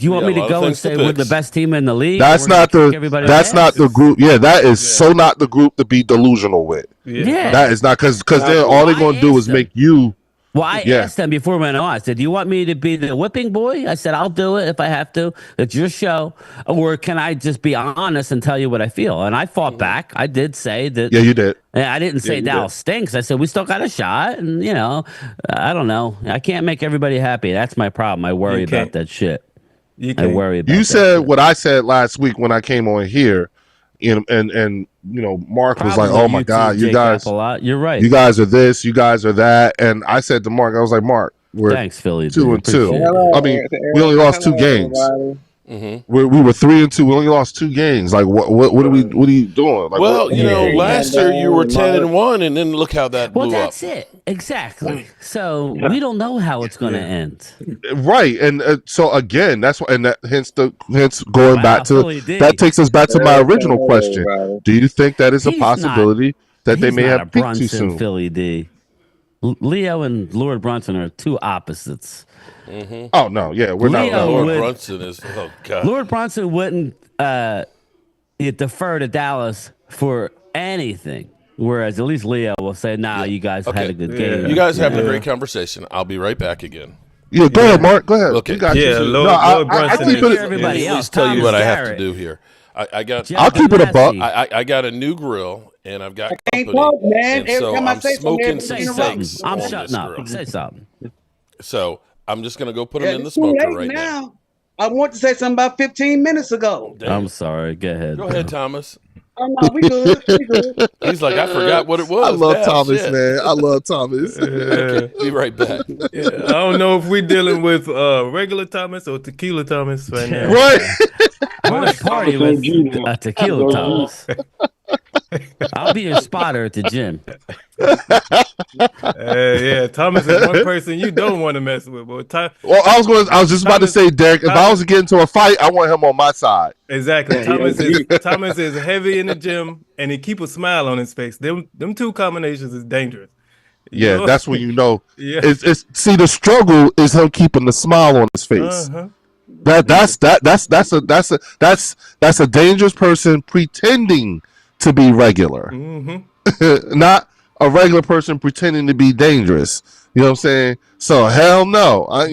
you want me to go and say we're the best team in the league? That's not the group. Yeah, that is so not the group to be delusional with. Yeah, that is not because all they're going to do is make you. Well, I asked them before we went on. I said, do you want me to be the whipping boy? I said, I'll do it if I have to. It's your show. Or can I just be honest and tell you what I feel? And I fought back. I did say that. Yeah, you did. I didn't say Dallas stinks. I said, we still got a shot. And, I don't know. I can't make everybody happy. That's my problem. I worry about that shit. I worry about You said shit. what I said last week when I came on here. And Mark was like, "Oh my God, you guys, you're right. You guys are this, you guys are that." And I said to Mark, I was like, "Mark, we're thanks, Philly, 2-2. I mean, we only lost 2 games. Mm-hmm. We were 3-2. We only lost 2 games. Like, what are we doing?" Like, last year you were 10-1, and then look how that blew up. Well, that's it exactly. So we don't know how it's going to end. Right, and so again, that's why, and that hence going back to that takes us back to my original question. Do you think that is a possibility that they may have peaked too soon? Philly D. Leo and Lord Brunson are two opposites. Mm-hmm. Oh no, yeah, we're not. Lord Brunson is. Oh God. Lord Brunson wouldn't defer to Dallas for anything, whereas at least Leo will say, "Nah, you guys had a good game. You guys having a great conversation. I'll be right back again." Yeah, go ahead, Mark. Go ahead. Okay. You got Lord Brunson. Everybody else. Please tell you what I have to do here. I got. I'll keep it a buck. I got a new grill, and I've got company. Talk, man. And so I'm smoking say some something. steaks. I'm on shutting this up. grill. Say something. So I'm just gonna go put them in the smoker right now. I want to say something about 15 minutes ago. I'm sorry. Go ahead. Go ahead, Thomas. Oh no, we good. We good. He's like, I forgot what it was. I love now. Thomas, Shit. man. I love Thomas. Okay, be right back. Yeah, I don't know if we're dealing with regular Thomas or tequila Thomas right now. Right. I want to party with tequila Thomas. I'll be your spotter at the gym. Yeah, Thomas is one person you don't want to mess with. Boy. Well, I was just about to say, Derek, if I was to get into a fight, I want him on my side. Exactly. Thomas is heavy in the gym and he keep a smile on his face. Them two combinations is dangerous. You know? That's when you know. Yeah. It's see, the struggle is him keeping the smile on his face. Uh-huh. That's a dangerous person pretending to be regular. Mm-hmm. Not a regular person pretending to be dangerous. You know what I'm saying? So hell no. I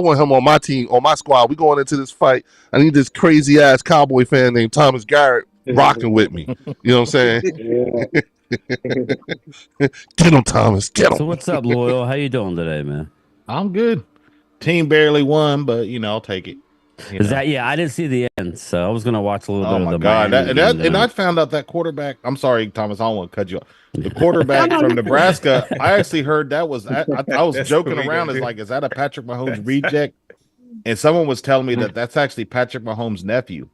want him on my team, on my squad. We going into this fight. I need this crazy ass Cowboy fan named Thomas Garrett rocking with me. You know what I'm saying? Get him, Thomas. Get him. So what's up, Loyal? How you doing today, man? I'm good. Team barely won, but I'll take it. I didn't see the end, so I was gonna watch a little bit of the. Oh my god! And I found out that quarterback. I'm sorry, Thomas. I don't want to cut you off. The quarterback from Nebraska. I actually heard that was. I was joking around. Is that a Patrick Mahomes reject? And someone was telling me that's actually Patrick Mahomes' nephew,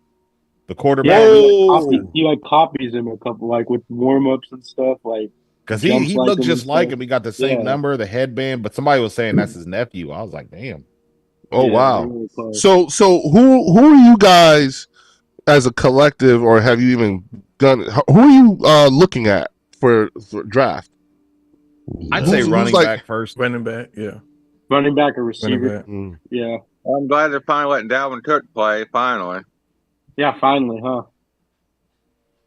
the quarterback. Yeah, he copies him a couple with warm ups and stuff because he looked just like him. He got the same number, the headband, but somebody was saying that's his nephew. I was like, damn. Oh wow! Really so who are you guys as a collective, or have you even done? Who are you looking at for draft? I'd say running back first. Running back, yeah. Running back or receiver, yeah. I'm glad they're finally letting Dalvin Cook play. Finally, yeah, finally, huh?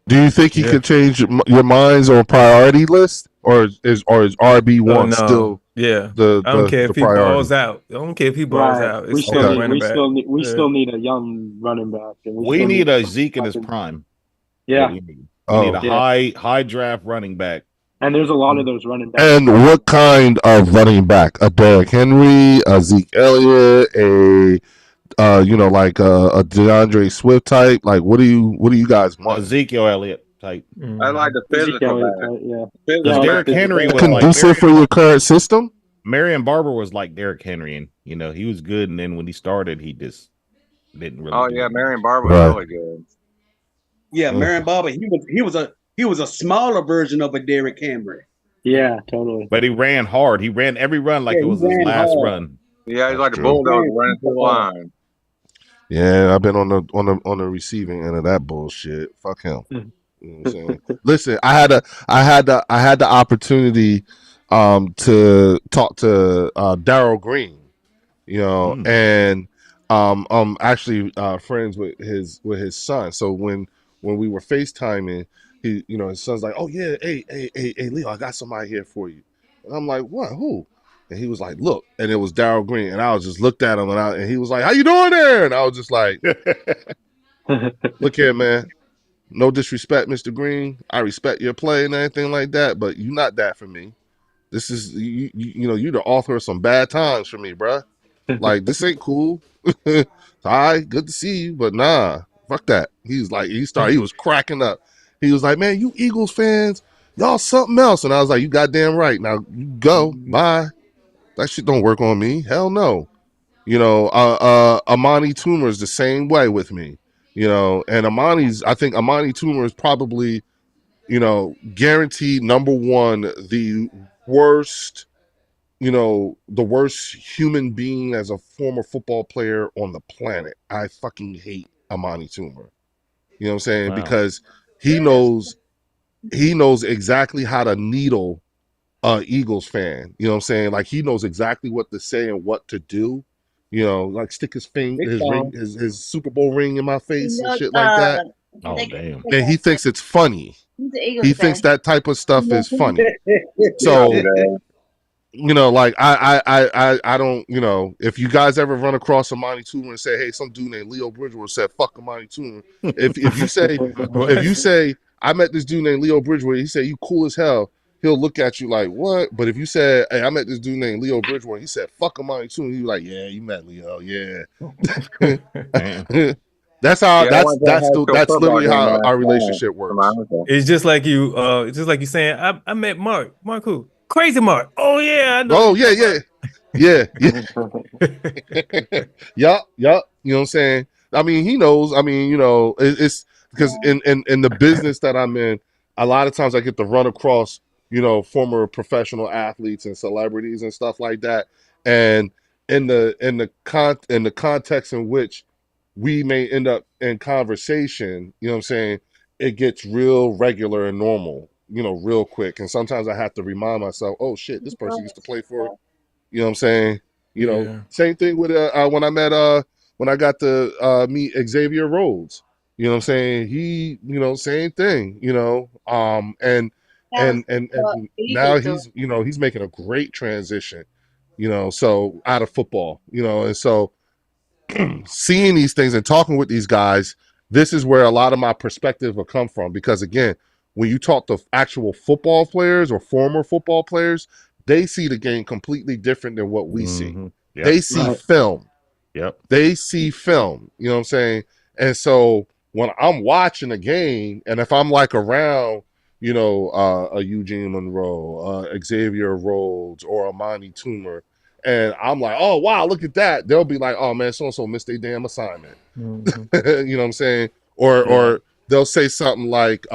Do you think he could change your minds on priority list, or is RB1 still? Yeah, I don't care if he balls out. I don't care if he balls out. We still need a young running back. We need a Zeke in his prime. Yeah, we need a high draft running back. And there's a lot of those running backs. And what kind of running back? A Derrick Henry, a Zeke Elliott, a DeAndre Swift type. Like, what do you guys want? Ezekiel Elliott type. I like the physical back. Because Derrick Henry was conducive for your current system. Marion Barber was like Derrick Henry, and he was good. And then when he started, he just didn't really. Oh yeah, Marion Barber was really good. Yeah, Marion Barber. He was a smaller version of a Derrick Henry. Yeah, totally. But he ran hard. He ran every run like it was his last run. Yeah, he's like a bulldog running through the line. Yeah, I've been on the receiving end of that bullshit. Fuck him. You know what I'm saying? Listen, I had the opportunity to talk to Darryl Green, and I'm actually friends with his son. So when we were FaceTiming, his son's like, "Oh yeah, hey Leo, I got somebody here for you." And I'm like, "What? Who?" And he was like, "Look," and it was Darryl Green, and I was just looked at him, and he was like, "How you doing there?" And I was just like, "Look here, man. No disrespect, Mr. Green. I respect your play and anything like that, but you're not that for me. This is you're the author of some bad times for me, bruh. Like, this ain't cool. All right, good to see you, but nah, fuck that." He was cracking up. He was like, "Man, you Eagles fans, y'all something else." And I was like, "You goddamn right. Now you go. Bye. That shit don't work on me. Hell no." Amani Toomer is the same way with me. And I think Amani Toomer is probably, guaranteed number one, the worst human being as a former football player on the planet. I fucking hate Amani Toomer. You know what I'm saying? Wow. Because he knows exactly how to needle Eagles fan. You know what I'm saying? Like, he knows exactly what to say and what to do. Like stick his his Super Bowl ring in my face and shit like that. Oh damn! And he thinks it's funny. He thinks that type of stuff is funny. So, like I don't. If you guys ever run across Amani Toomer and say, "Hey, some dude named Leo Bridgewater said fuck Amani Toomer," if you say I met this dude named Leo Bridgewater, he said you cool as hell, he'll look at you like, what? But if you said, "Hey, I met this dude named Leo Bridgewater," he said, "Fuck Amani Toomer," he's like, "Yeah, you met Leo, yeah." That's how. Yeah, I went to a high school That's football literally game how last our night relationship for my works. uncle. It's just like you. It's just like you saying, I met Mark. Mark who? Crazy Mark. Oh yeah, I know. Oh yeah. Yup. You know what I'm saying? I mean, he knows. I mean, it's because in the business that I'm in, a lot of times I get to run across, former professional athletes and celebrities and stuff like that. And in the context in which we may end up in conversation, you know what I'm saying, it gets real regular and normal, real quick. And sometimes I have to remind myself, oh shit, this person used to play for, you know what I'm saying? Same thing with when I got to meet Xavier Rhodes. You know what I'm saying? He, same thing, and now he's making a great transition, so out of football, and so seeing these things and talking with these guys, this is where a lot of my perspective will come from. Because again, when you talk to actual football players or former football players, they see the game completely different than what we see. Yep. They see film. Yep. They see film. You know what I'm saying? And so when I'm watching a game, and if I'm like around, a Eugene Monroe, Xavier Rhodes, or Amani Toomer, and I'm like, oh wow, look at that. They'll be like, oh man, so and so missed their damn assignment. Mm-hmm. You know what I'm saying? Or they'll say something like,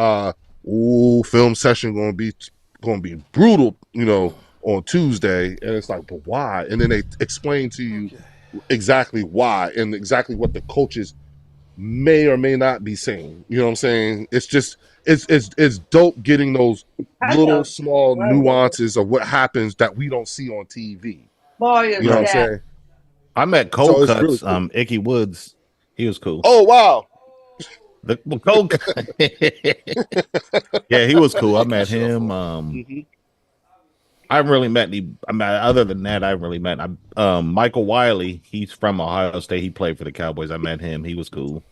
ooh, film session gonna be brutal, on Tuesday. And it's like, but why? And then they explain to you exactly why and exactly what the coaches may or may not be saying. You know what I'm saying? It's just it's dope getting those little small nuances of what happens that we don't see on TV. You know what I'm saying? I met Cold Cuts, really cool. Icky Woods. He was cool. Oh wow. Cold Yeah, he was cool. I met him. I haven't really met any. Other than that, I haven't really met. Michael Wiley. He's from Ohio State. He played for the Cowboys. I met him. He was cool.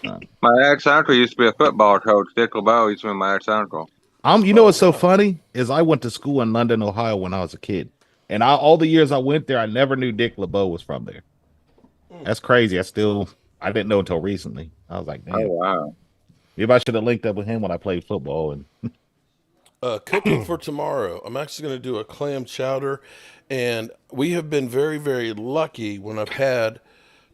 My ex-uncle used to be a football coach. Dick LeBeau used to be my ex-uncle. You know what's so funny is I went to school in London, Ohio when I was a kid, and all the years I went there, I never knew Dick LeBeau was from there. That's crazy. I didn't know until recently. I was like, damn. Oh wow. Maybe I should have linked up with him when I played football. And cooking for tomorrow, I'm actually going to do a clam chowder, and we have been very, very lucky when I've had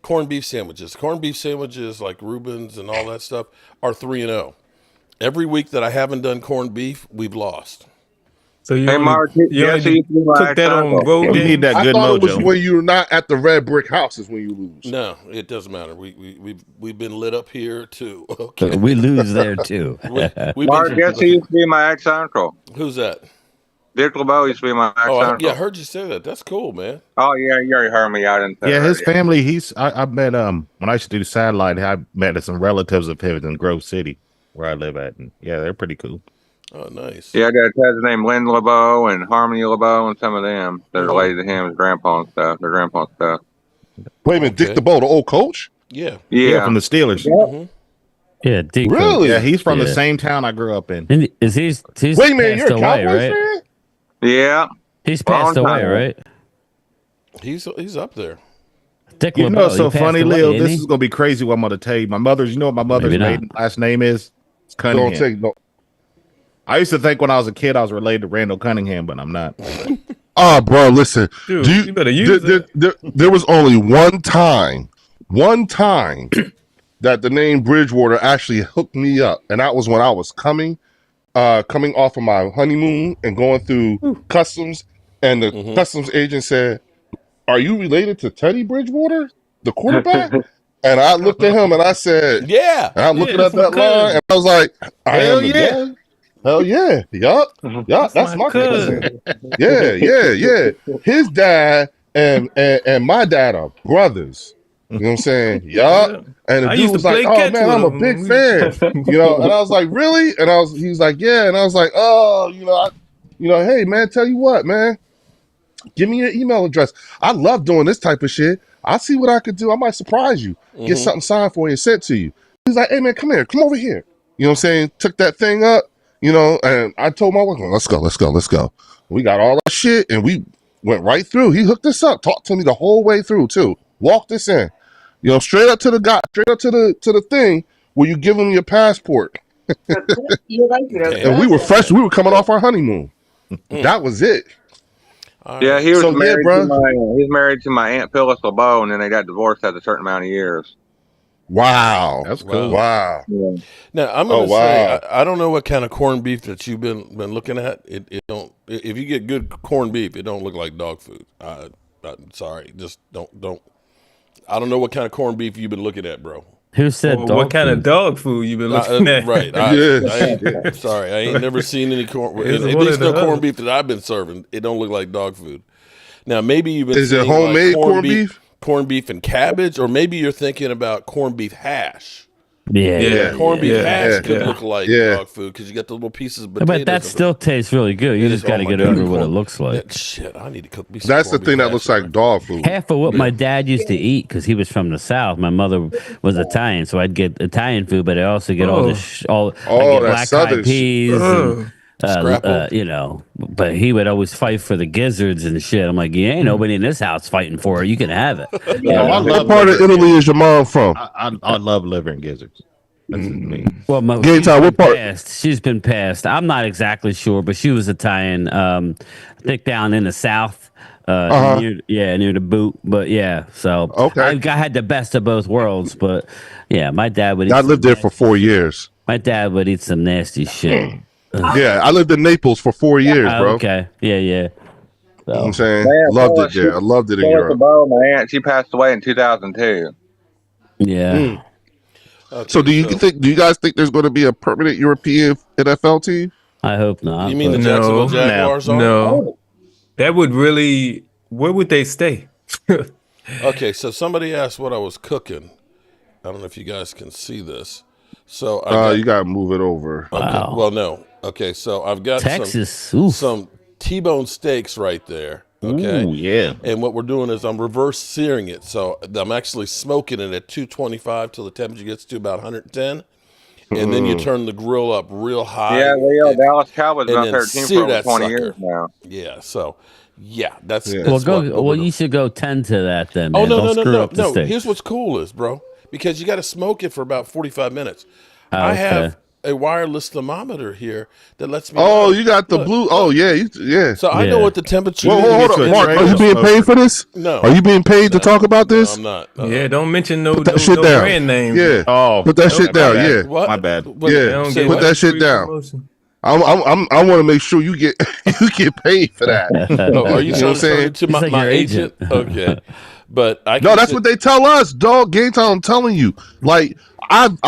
corned beef sandwiches. Corned beef sandwiches like Reuben's and all that stuff are 3-0. Every week that I haven't done corned beef, we've lost. So you Mark, cook that on road you need that good I thought it was mojo. when you're not at the red brick houses when you lose. No, it doesn't matter. We've been lit up here too. Okay. We lose there too. Mark, guess who used to be my ex-uncle? Who's that? Dick LeBeau used to be my ex-uncle. Yeah, I heard you say that. That's cool, man. Oh yeah, you already heard me out in his family. I met when I used to do satellite. I met some relatives of his in Grove City, where I live at, and yeah, they're pretty cool. Oh, nice. Yeah, I got a cousin named Lynn LeBeau and Harmony LeBeau and some of them. They're related to him, his grandpa and stuff. Their grandpa and stuff. Wait a minute, Dick LeBeau, the old coach? Yeah, from the Steelers. Mm-hmm. Yeah, Dick. Really? Yeah, he's from the same town I grew up in. And he's wait a minute, you're a away, Cowboys right? fan? Yeah. He's passed away, right? He's up there. Dick You know LeBeau, what's so he passed funny, away, Leo? ain't This he? is gonna be crazy. What I'm gonna tell you. My mother's. You know what my mother's last name is? It's Cunningham. Don't take no. I used to think when I was a kid I was related to Randall Cunningham, but I'm not. Oh, bro, listen. Dude, you better use it. There was only one time that the name Bridgewater actually hooked me up, and that was when I was coming off of my honeymoon and going through customs, and the customs agent said, "Are you related to Teddy Bridgewater, the quarterback?" And I looked at him and I said, "Yeah." And I'm looking at that line, and I was like, "Hell yeah." Hell yeah. Yup. That's my cousin. Yeah. His dad and my dad are brothers. You know what I'm saying? Yup. And the dude was like, oh man, I'm a big fan. And I was like, really? And he's like, yeah. And I was like, oh, hey man, tell you what, man. Give me your email address. I love doing this type of shit. I'll see what I could do. I might surprise you. Get something signed for you and sent to you. He's like, hey man, come over here. You know what I'm saying? Took that thing up. And I told my wife, let's go. We got all that shit, and we went right through. He hooked us up, talked to me the whole way through, too. Walked us in. You know, straight up to the thing where you give them your passport. And we were fresh. We were coming off our honeymoon. That was it. Yeah, he was So, married bro. to he's married to my Aunt Phyllis LeBeau, and then they got divorced after a certain amount of years. Wow, That's cool. Wow. Yeah. Now I'm going to say I don't know what kind of corned beef that you've been looking at. It don't. If you get good corned beef, it don't look like dog food. I'm sorry, just don't. I don't know what kind of corned beef you've been looking at, bro. Who said Well, dog what kind food? of dog food you been looking at? Right. Sorry, I ain't never seen any corn. At least no corned beef that I've been serving. It don't look like dog food. Now maybe you've been. Is it seeing, homemade like, corned beef? Corned beef and cabbage, or maybe you're thinking about corned beef hash. Yeah. Corned beef hash could look like dog food because you got the little pieces of potatoes. But that still tastes really good. You just got to get over what it looks like. Shit, I need to cook me some That's the corned thing beef that looks hash. like dog food. Half of what my dad used to eat, because he was from the South. My mother was Italian, so I'd get Italian food, but I also get all the that black southern eyed peas. Scrapple. You know, but he would always fight for the gizzards and shit. I'm like, you ain't nobody in this house fighting for it. You can have it. What part of Italy is your mom from? I love liver and gizzards. That's me. Well, Game time, what part? She's been passed. I'm not exactly sure, but she was Italian. I think down in the South. Near the boot. But yeah, so I had the best of both worlds. But yeah, my dad would. I lived there for 4 years. My dad would eat some nasty shit. Yeah, I lived in Naples for 4 years, bro. Okay, yeah. So. You know what I'm saying? Loved it there. I loved it in Europe. My aunt, she passed away in 2002. Yeah. Okay, so do you guys think there's going to be a permanent European NFL team? I hope not. You mean the Jacksonville Jaguars? No. That would really. Where would they stay? Okay, so somebody asked what I was cooking. I don't know if you guys can see this. So you got to move it over. Okay. Wow. Well, no. Okay, so I've got Texas. some T-bone steaks right there. Okay. Ooh, yeah. And what we're doing is I'm reverse searing it. So I'm actually smoking it at 225 till the temperature gets to about 110. And then you turn the grill up real high. Yeah, Dallas Cowboys been on 13 sear for over that 20 sucker. years now. Yeah, so that's Well, you should go 10 to that then. Man. Oh, no, Don't screw up the steak. Here's what's cool is, bro, because you got to smoke it for about 45 minutes. Okay. I have a wireless thermometer here that lets me. Oh, you got the blue. Oh, yeah. So I know what the temperature is. Hold on, Mark. Are you being paid for this? No. Are you being paid to talk about this? No, I'm not. Yeah, don't mention no shit down. brand names. Yeah. Oh, put that shit down. Yeah. What? My bad. Yeah. Put that shit down. I want to make sure you get paid for that. Are you know what I'm saying? To my agent? Okay. But that's what they tell us, dog. Game time. I'm telling you, like I've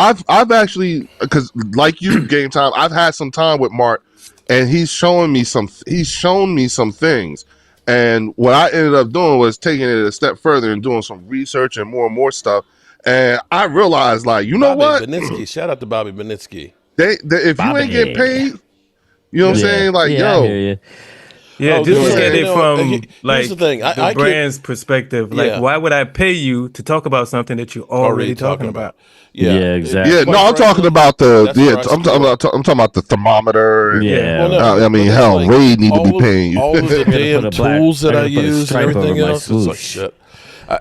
actually, because like you, Game time, I've had some time with Mark, and he's shown me some things, and what I ended up doing was taking it a step further and doing some research and more stuff, and I realized, like, you know Bobby what? Benitsky, shout out to Bobby Benitsky. If you ain't getting paid, you know what I'm saying? Like, I hear you. Yeah, just look at it from like the thing. the brand's perspective. Like, why would I pay you to talk about something that you're already talking about? Yeah, exactly. Yeah, no, I'm talking about I'm talking about the thermometer. And, I mean, hell, Ray need to be paying you. All of the damn tools that I use and everything else. It's like swoosh. shit.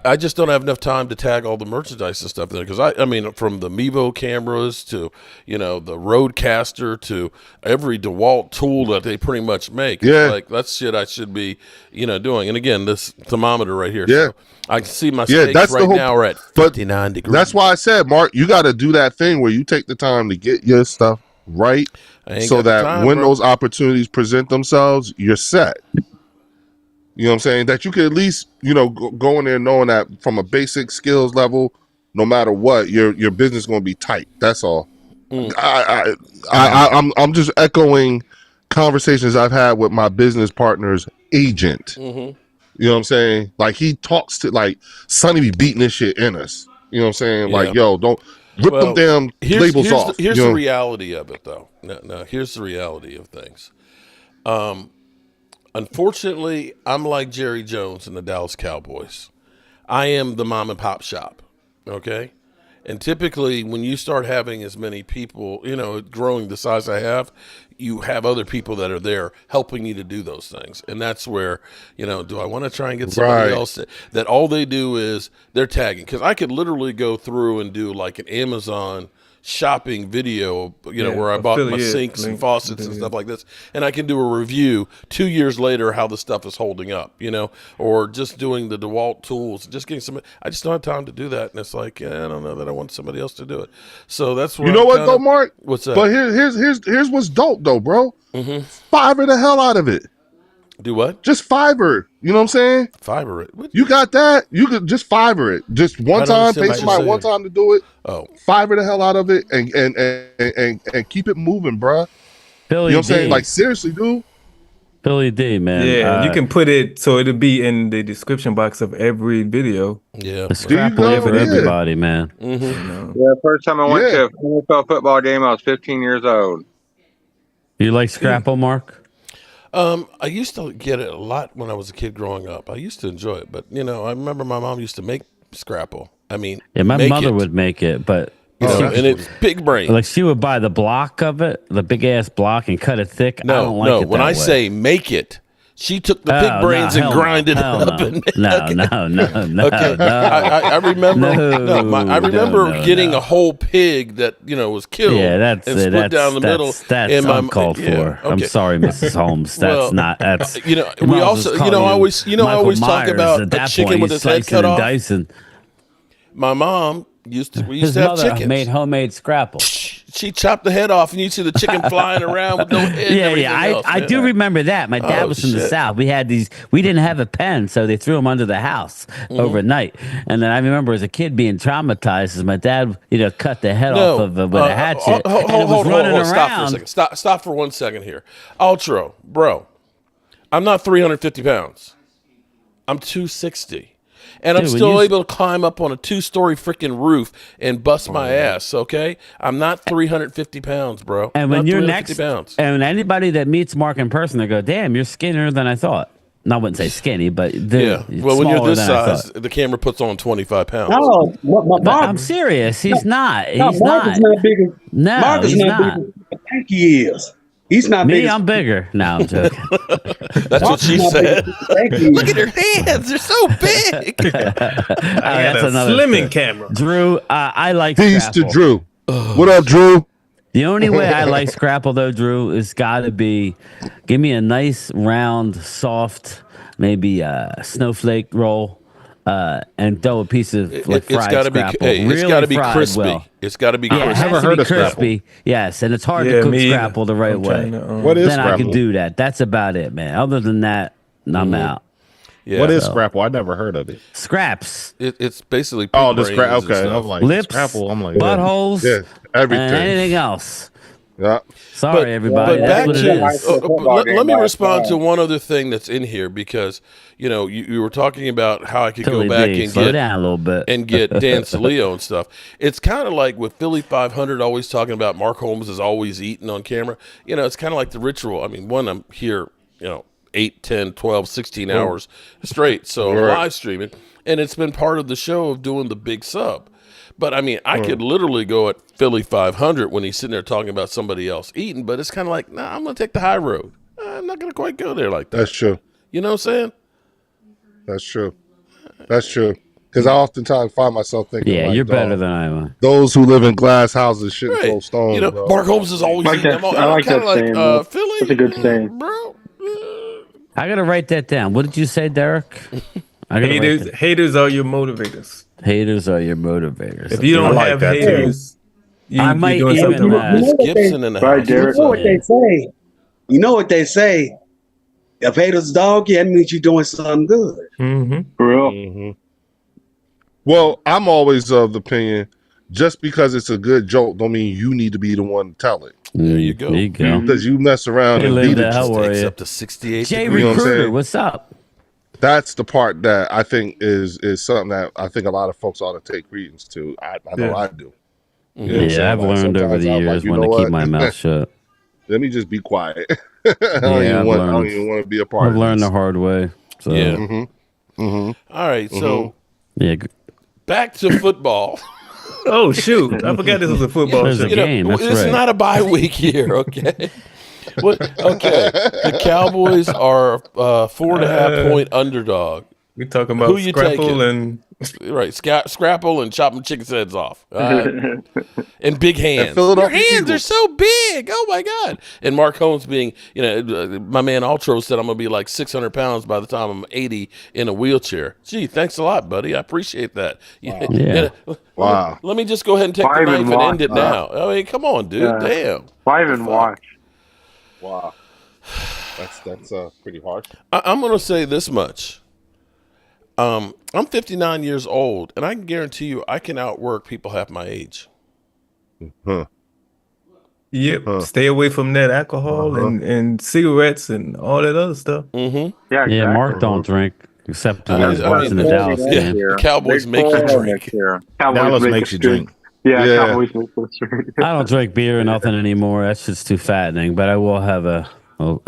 I just don't have enough time to tag all the merchandise and stuff there because I mean, from the Mevo cameras to the Rodecaster to every DeWalt tool that they pretty much make. Yeah, like that's shit I should be doing. And again, this thermometer right here. Yeah, so I can see my steaks right now are at 59 degrees. That's why I said, Mark, you got to do that thing where you take the time to get your stuff right, so that when those opportunities present themselves, you're set. You know what I'm saying? That you could at least, go in there knowing that from a basic skills level, no matter what, your business is going to be tight. That's all. I'm just echoing conversations I've had with my business partner's agent. You know what I'm saying? Like, he talks to, like, Sonny be beating this shit in us. You know what I'm saying? Yeah. Like, yo, don't rip them damn labels off. Here's the reality of it, though. No, here's the reality of things. Unfortunately, I'm like Jerry Jones and the Dallas Cowboys. I am the mom and pop shop, okay? And typically, when you start having as many people, growing the size I have, you have other people that are there helping you to do those things. And that's where, do I want to try and get somebody else that all they do is they're tagging? Because I could literally go through and do like an Amazon shopping video, where I bought my sinks and faucets and stuff like this, and I can do a review 2 years later how the stuff is holding up, or just doing the DeWalt tools, just getting some. I just don't have time to do that, and it's like, I don't know that I want somebody else to do it. So that's where though, Mark. What's that? But here's what's dope though, bro. Mm-hmm. Fiverr the hell out of it. Do what? Just Fiverr. You know what I'm saying? Fiverr it. You got that? You could just Fiverr it. Just one time, pay somebody one time to do it. Oh, Fiverr the hell out of it and keep it moving, bruh. Billy you know what I'm saying? D. Like seriously, dude. Billy D, man. Yeah, you can put it so it'll be in the description box of every video. Yeah, the scrap play for everybody, man. Mm-hmm. Yeah, first time I went to an NFL football game, I was 15 years old. You like Scrapple, Mark? I used to get it a lot when I was a kid growing up. I used to enjoy it, but I remember my mom used to make Scrapple. I mean, yeah, my mother would make it, but and it's big brain. Like she would buy the block of it, the big ass block, and cut it thick. No, I don't like it when that I way. say make it, she took the pig brains and grinded it up. No. Okay, I remember. I remember getting a whole pig that was killed. Yeah, that's and split down the middle. That's uncalled for. Okay. I'm sorry, Mrs. Holmes. That's not. That's we also. I always talk about a chicken with its head cut off. My mom used to have chickens. Made homemade Scrapple. She chopped the head off, and you see the chicken flying around with no head. I do remember that. My dad was from the South. We had these. We didn't have a pen, so they threw them under the house overnight. And then I remember as a kid being traumatized as my dad, cut the head off of it with a hatchet. Hold on. Stop for a second. Stop for 1 second here. Ultra, bro. I'm not 350 pounds. I'm 260. And I'm still able to climb up on a 2-story freaking roof and bust my ass, okay? I'm not 350 pounds, bro. And when you're next, pounds. And anybody that meets Mark in person, they go, damn, you're skinnier than I thought. No, I wouldn't say skinny, but well, when you're this size, the camera puts on 25 pounds. No, I'm serious. He's not. He's Mark not. is not bigger. No, Mark is he's not not. bigger. I think he is. He's not Me, big. I'm bigger. No, I'm joking. That's what she said. Look at her hands. They're so big. That's another slimming camera. Drew, I like Peace Scrapple. to Drew. What up, Drew? The only way I like Scrapple, though, Drew, is got to be give me a nice, round, soft, maybe snowflake roll. And throw a piece of fried Scrapple. It's got to be crispy. Well. It's got to be crispy. crispy. It has to be crispy. Yes, and it's hard to cook Scrapple the right way. What is then Scrapple? I can do that. That's about it, man. Other than that, I'm out. Yeah, what is Scrapple? I never heard of it. Scraps. It's basically the scrap. Okay, I'm like lips, Scrapple. I'm like buttholes, everything, and anything else. Yeah. Sorry, everybody. But back to let me respond to time. one other thing that's in here because you were talking about how I could Philly go back D, and slow get down a little bit and get Dan Salio and stuff. It's kind of like with Philly 500 always talking about Mark Holmes is always eating on camera. It's kind of like the ritual. I mean, one, I'm here, 8, 10, 12, 16 hours straight, so I'm live streaming, and it's been part of the show of doing the big sub. But I mean, I could literally go at Philly 500 when he's sitting there talking about somebody else eating, but it's kind of like, nah, I'm going to take the high road. I'm not going to quite go there like that. That's true. You know what I'm saying? That's true. That's true. Because I oftentimes find myself thinking, yeah, you're better than I am. Those who live in glass houses shouldn't throw stones. Bro. Mark Holmes is always eating them. I like that saying. Philly, that's a good saying, bro. I got to write that down. What did you say, Derek? Haters are your motivators. Haters are your motivators. If you don't have haters, I might doing even something Gibson in the right, house. Derek. You know what they say? You know what they say? If haters dog you, that means you're doing something good. Mm-hmm. For real. Mm-hmm. Well, I'm always of the opinion, just because it's a good joke, don't mean you need to be the one to tell it. There you go. There you go. Because you mess around and beat it. Takes up to 68 Jay degrees. Recruiter, what's up? That's the part that I think is something that I think a lot of folks ought to take credence to. I know I do. Mm-hmm. You know what I'm saying? I've learned over the years when to keep my mouth shut. Let me just be quiet. I don't even want to be a part of it. I've learned the hard way. So. Yeah. Mm-hmm. Mm-hmm. All right, so back to football. Oh shoot! I forgot this was a football show. There's a game. That's it's right. not a bye week here, okay? What? Okay, the Cowboys are 4.5 point underdog. We talking about Who you Scrapple taking? and Right, scrapple and chopping chickens' heads off. All right. And big hands. And Philadelphia Your hands are Eagles. so big. Oh my God. And Mark Holmes being, my man Altro said I'm gonna be like 600 pounds by the time I'm 80 in a wheelchair. Gee, thanks a lot, buddy. I appreciate that. Yeah. Wow. Let me just go ahead and take Why the even knife and watch end it that? now. I mean, come on, dude. Yeah. Damn. Why even watch? Wow. That's pretty harsh. I'm gonna say this much. I'm 59 years old, and I can guarantee you I can outwork people half my age. Huh. yep, stay away from that alcohol and cigarettes and all that other stuff. Mm-hmm. Yeah, exactly. Yeah, Mark don't drink except when I he's mean, watching the Dallas game. The Cowboys make you drink. Dallas makes you drink. Yeah, Yeah. Cowboys make us drink. I don't drink beer or nothing anymore. That's just too fattening. But I will have a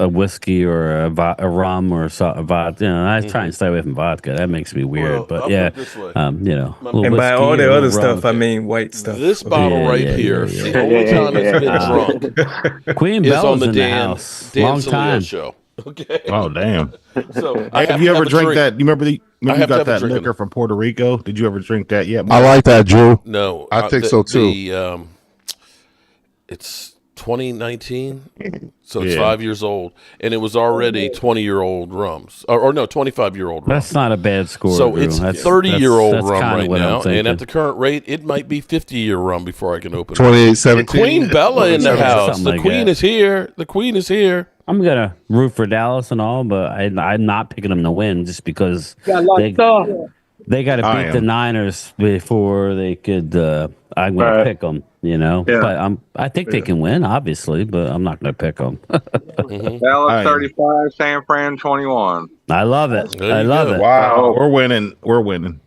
whiskey or a rum or a vodka. I try and stay away from vodka. That makes me weird. Well, but I'll yeah, put it this way. little And by whiskey all or the a other little rum. stuff, I mean white stuff. This bottle Yeah, right yeah, here, yeah, the yeah. only time it's been drunk Queen is Bella's on the in the Dan house. Dan Long Salio time. show. Okay. Oh damn! So Have you ever drank that? You remember you have to got have a that drink of liquor it. from Puerto Rico? Did you ever drink that yet? I like that, Drew. No, I think so too. It's 2019, so it's Yeah. 5 years old, and it was already 20-year-old rums, or no, 25-year-old rums. That's not a bad score. So Drew. it's That's 30-year-old rum kinda right what I'm now, and thinking. at the current rate, it might be 50-year rum before I can open it. 28-17. Queen Bella in the house. Something The like queen that. is here. The queen is here. I'm gonna root for Dallas and all, but I'm not picking them to win just because they got to I beat the am. Niners before they could. I'm gonna Right. pick them, Yeah. but I think they can win, obviously, but I'm not gonna pick them. Dallas 35, San Fran 21. I love it. There I you love go. it. Wow. We're winning. We're winning.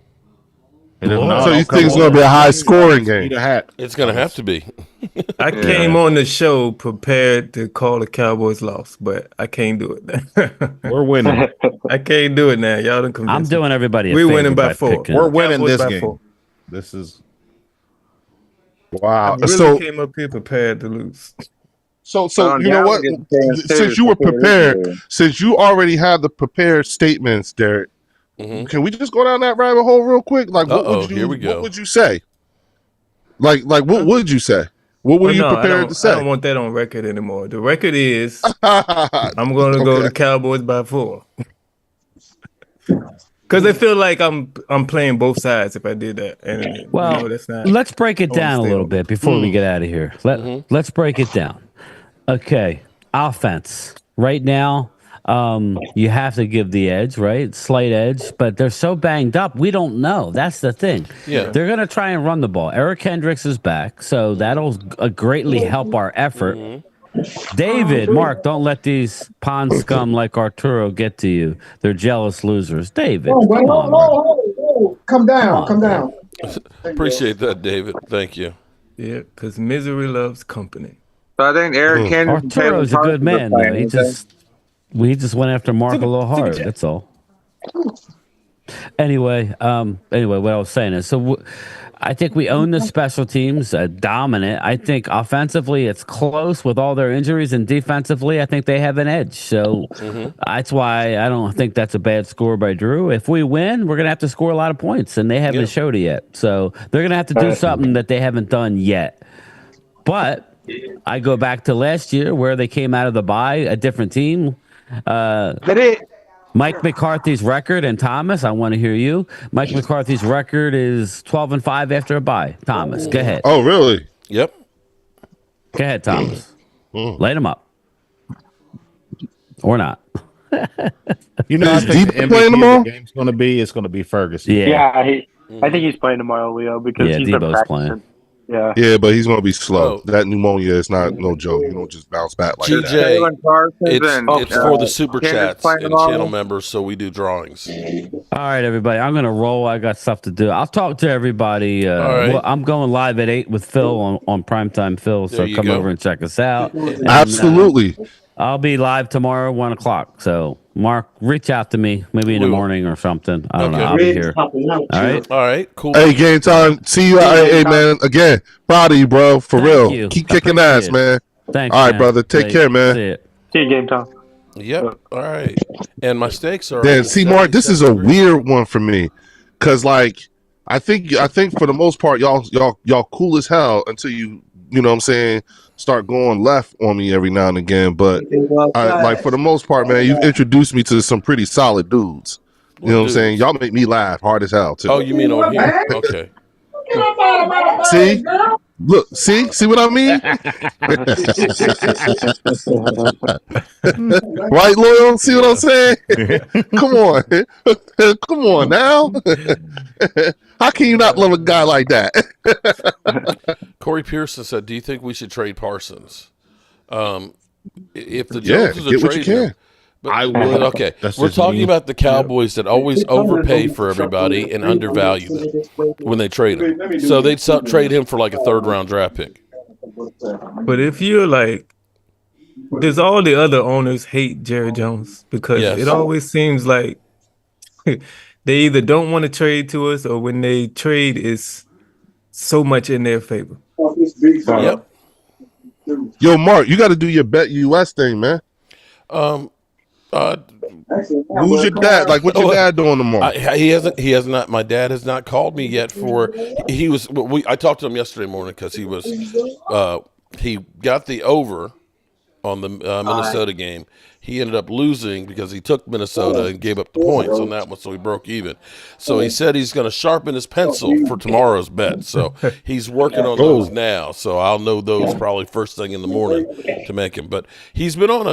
And if not, So you I'll come think it's on. going to be a high scoring Eat game? a hat. It's going to have to be. I came on the show prepared to call the Cowboys loss, but I can't do it. We're winning. I can't do it now. Y'all done convinced I'm me. doing everybody. We're winning by 4. picking. We're winning Cowboys this by game. 4. This is I Wow. really So came up here prepared to lose. you know what? Since you were prepared, since you already had the prepared statements, Derek, can we just go down that rabbit hole real quick? Like, what would you? Here we go. What would you say? Like, what would you say? What were But you no, prepared to say? I don't want that on record anymore. The record is I'm going to go Okay. to Cowboys by 4. Because I feel like I'm playing both sides if I did that. And Well, that's not. let's break it down a little understandable. bit before we get out of here. Let's break it down. Okay, offense. Right now, you have to give the edge, right? Slight edge, but they're so banged up, we don't know. That's the thing. Yeah. They're going to try and run the ball. Eric Hendricks is back, so that'll greatly help our effort. David, Mark, don't let these pond scum like Arturo get to you. They're jealous losers. David, come on, bro. Come down. Appreciate that, David. Thank you. Yeah, because misery loves company. So I think Eric Henry. Arturo's a good man, though. We just went after Mark a little hard. That's all. Anyway, what I was saying is, I think we own the special teams, dominant. I think offensively it's close with all their injuries, and defensively I think they have an edge. So that's why I don't think that's a bad score by Drew. If we win, we're gonna have to score a lot of points, and they haven't showed it yet. So they're gonna have to do something that they haven't done yet. But I go back to last year where they came out of the bye, a different team. Mike McCarthy's record, and Thomas, I want to hear you. Mike McCarthy's record is 12-5 after a bye. Thomas, go ahead. Oh, really? Yep. Go ahead, Thomas. Light him up. Or not. You know, I Is think Debo the playing MVP tomorrow? of the game's going to be Ferguson. Yeah. I think he's playing tomorrow, Leo, because Yeah, he's been Debo's practicing. playing. Yeah. Yeah, but he's going to be slow. Oh. That pneumonia is not no joke. You don't just bounce back like that. GJ, Jalen Parsons it's for the super Kendrick chats playing and tomorrow. channel members, so we do drawings. All right, everybody. I'm going to roll. I got stuff to do. I'll talk to everybody. right. Well, I'm going live at 8 with Phil on Primetime Phil, so There you come go. over and check us out. And, Absolutely. I'll be live tomorrow, 1 o'clock. So, Mark, reach out to me maybe in the We will. morning or something. I don't know. Okay. I'll be here. All right. All right, cool. Hey, game time. See you. Hey, man. Again, proud of you, bro. For Thank real. you. Keep I kicking appreciate ass, it. man. Thanks. All right, man. brother. Take care, man. See it. See you, game time. Yep. All right. And my stakes are. Then see, Mark, this is a weird one for me, because like I think for the most part y'all cool as hell until you know what I'm saying, start going left on me every now and again. But like for the most part, man, you've introduced me to some pretty solid dudes. You know what I'm saying? Y'all make me laugh hard as hell too. Oh, you mean on here? Okay. See? Look, see what I mean? Right, Loyal? See what I'm saying? Come on. Come on now. How can you not love a guy like that? Corey Pearson said, do you think we should trade Parsons? If the Joneses are trading him, but I would. Okay, we're talking about the Cowboys that always overpay for everybody and undervalue them when they trade him. So they'd trade him for like a third-round draft pick. But if you're like, does all the other owners hate Jerry Jones? Because it always seems like they either don't want to trade to us, or when they trade, it's so much in their favor. Yep. Yo, Mark, you got to do your Bet US thing, man. Who's your dad? Like, what's your dad doing tomorrow? He has not. My dad has not called me yet. I talked to him yesterday morning because he got the over on the Minnesota game. He ended up losing because he took Minnesota and gave up the points on that one, so he broke even. So he said he's going to sharpen his pencil for tomorrow's bet. So he's working on those now. So I'll know those probably first thing in the morning to make him. But he's been on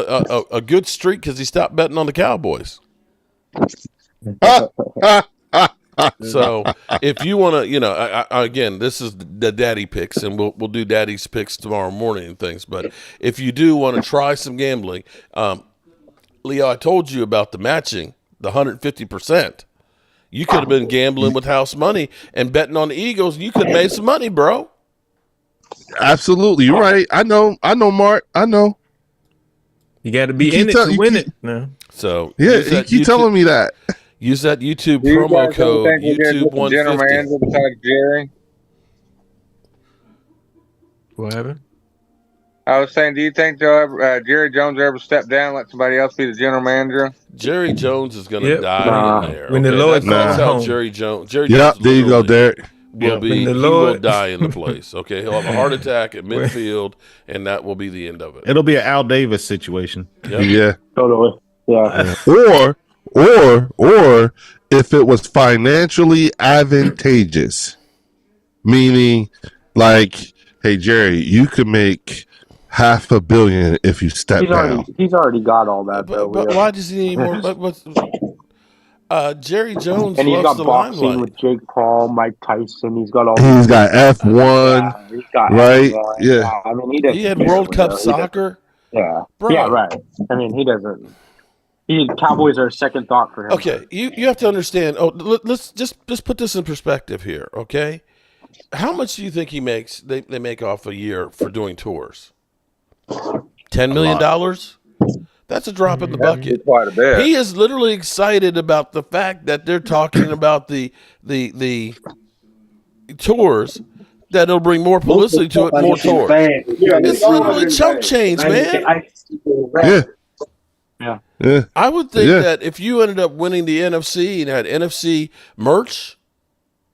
a good streak because he stopped betting on the Cowboys. So if you want to, again, this is the daddy picks, and we'll do daddy's picks tomorrow morning and things. But if you do want to try some gambling, Leo, I told you about the matching, the 150%. You could have been gambling with house money and betting on the Eagles, and you could have made some money, bro. Absolutely, you're right. I know, Mark. I know. You got to be in it to win it. No. So you keep telling me that. Use that YouTube promo code YouTube 150. Besides Jerry? What happened? I was saying, do you think Jerry Jones will ever step down and let somebody else be the general manager? Jerry Jones is going to die in there. When the Lord that's how home. Jerry Jones. There you go, Derek. He will die in the place. Okay, he'll have a heart attack at midfield, and that will be the end of it. It'll be an Al Davis situation. Yep. Yeah, totally. Yeah. Or if it was financially advantageous, meaning like, hey Jerry, you could make $500 million if you step down. He's already got all that, though. But why does he need more? Jerry Jones and he's loves got the boxing limelight. with Jake Paul, Mike Tyson. He's got all. He's got F1, yeah, he's got right? F1. Yeah. I mean, he had World Cup soccer. Yeah, Bro. Yeah, right. I mean, he doesn't. Cowboys are a second thought for him. Okay, you have to understand. Let's just put this in perspective here, okay? How much do you think he makes? They make off a year for doing tours. $10 million. That's a drop in the bucket. Quite a bit. He is literally excited about the fact that they're talking about the tours. That it'll bring more publicity to it, more tours. It's literally chump change, man. Yeah. I would think that if you ended up winning the NFC and had NFC merch,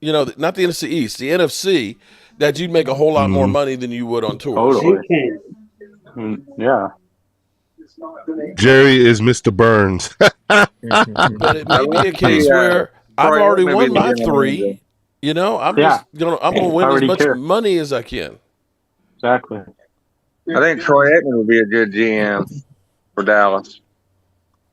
not the NFC East, the NFC, that you'd make a whole lot more money than you would on tours. Totally. Yeah. Jerry is Mr. Burns. But it may be a case where I've already won my 3. I'm gonna win as much money as I can. Exactly. I think Troy Aikman would be a good GM for Dallas.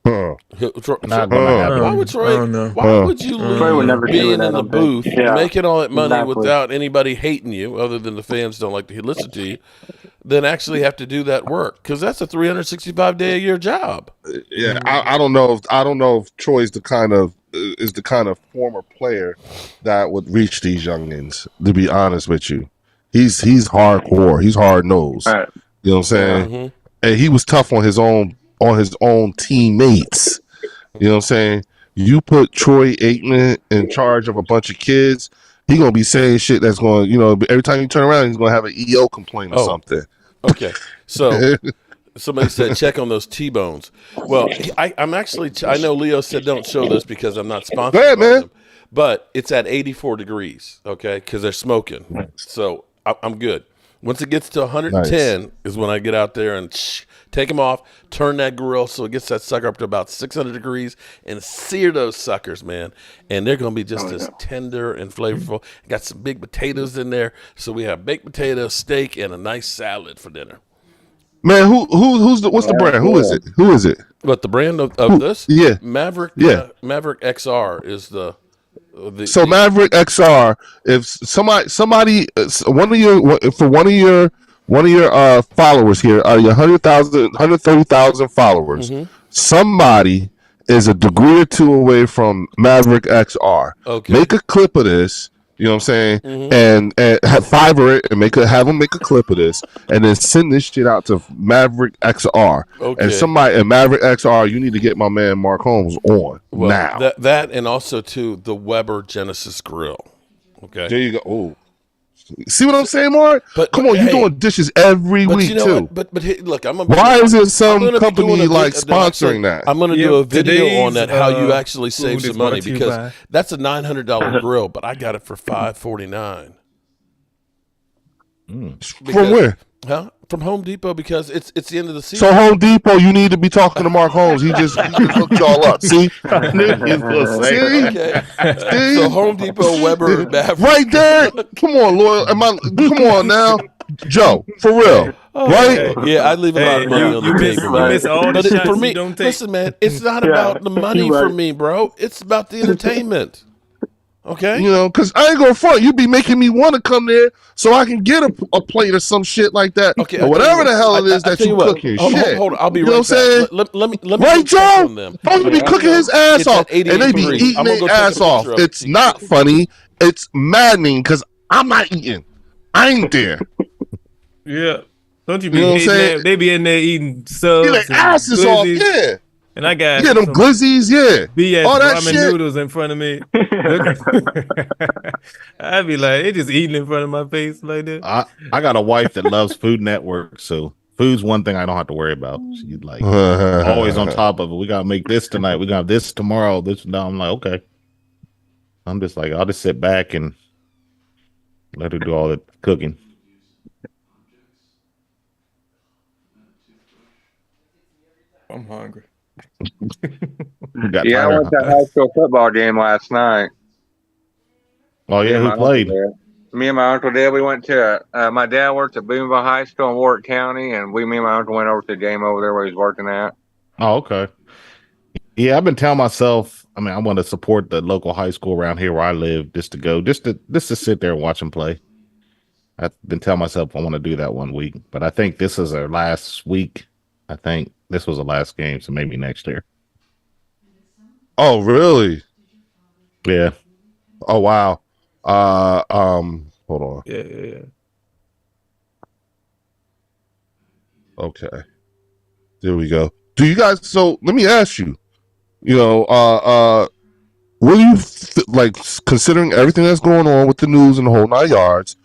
Why would Troy? Why would you lose being in the booth, making all that money without anybody hating you, other than the fans don't like to listen to you, then actually have to do that work? Because that's a 365-day-a-year job. Yeah, I don't know if Troy's the kind of former player that would reach these youngins. To be honest with you, he's hardcore. He's hard nosed. Right. You know what I'm saying? Mm-hmm. And he was tough on his own teammates. You know what I'm saying? You put Troy Aikman in charge of a bunch of kids, he's gonna be saying shit that's going, every time you turn around, he's gonna have an EO complaint or something. Okay, so somebody said check on those T-bones. Well, I'm actually. I know Leo said don't show this because I'm not sponsored by them, but it's at 84 degrees. Okay, because they're smoking, so I'm good. Once it gets to 110 is when I get out there and take them off, turn that grill so it gets that sucker up to about 600 degrees and sear those suckers, man. And they're going to be just as tender and flavorful. Got some big potatoes in there. So we have baked potatoes, steak, and a nice salad for dinner. Man, what's the brand? Who is it? Who is it? What, the brand of this? Yeah. Maverick. Yeah. Maverick XR is the Maverick XR. If somebody, one of your followers here, your 130,000 followers, somebody is a degree or two away from Maverick XR. Okay. Make a clip of this. You know what I'm saying? And Fiverr it and have them make a clip of this, and then send this shit out to Maverick XR. Okay. And somebody at Maverick XR, you need to get my man Mark Holmes on now. That and also to the Weber Genesis Grill. Okay, there you go. Oh, see what I'm saying, Mark? Come on, you're doing dishes every week too. But look, why is it some company like sponsoring that? I'm going to do a video on that, how you actually save some money, because that's a $900 grill, but I got it for $549. From where? Huh? From Home Depot, because it's the end of the season. So Home Depot, you need to be talking to Mark Holmes. He just hooked y'all up. See? Okay. See? So Home Depot, Weber, Maverick. Right there. Come on, loyal. Come on now, Joe. For real. Right? Yeah, I leave a lot of money on the table. But for me, listen, man, it's not about the money for me, bro. It's about the entertainment. Okay, you know, because I ain't gonna front. You be making me want to come there so I can get a plate or some shit like that, okay, or whatever the hell it is that you cooking. Hold on, I'll be right back. Saying? Let me right, Joe? Don't be cooking his ass off, and they be eating their ass off. It's not funny. It's maddening because I'm not eating. I ain't there. Yeah, don't you be hating that? They be in there eating subs. Their asses off, yeah. And I got them glizzies, yeah. All that ramen noodles in front of me. I'd be like, they just eating in front of my face like that. I got a wife that loves Food Network, so food's one thing I don't have to worry about. She's like always on top of it. We gotta make this tonight. We got this tomorrow. This now. I'm like, okay. I'm just like, I'll just sit back and let her do all the cooking. I'm hungry. Yeah, I went to a high school football game last night. Oh yeah, who played? Me and my uncle did. We went to my dad worked at Boonville High School in Warwick County, and me and my uncle went over to the game over there where he's working at. Oh, okay. Yeah, I've been telling myself, I mean, I want to support the local high school around here where I live, just to sit there and watch them play. I've been telling myself I want to do that one week, but I think this is our last week. I think this was the last game, so maybe next year. Oh, really? Yeah. Oh, wow. Hold on. Yeah. Okay. There we go. Do you guys? So let me ask you. You know, what do you like? Considering everything that's going on with the news and the whole 9 yards,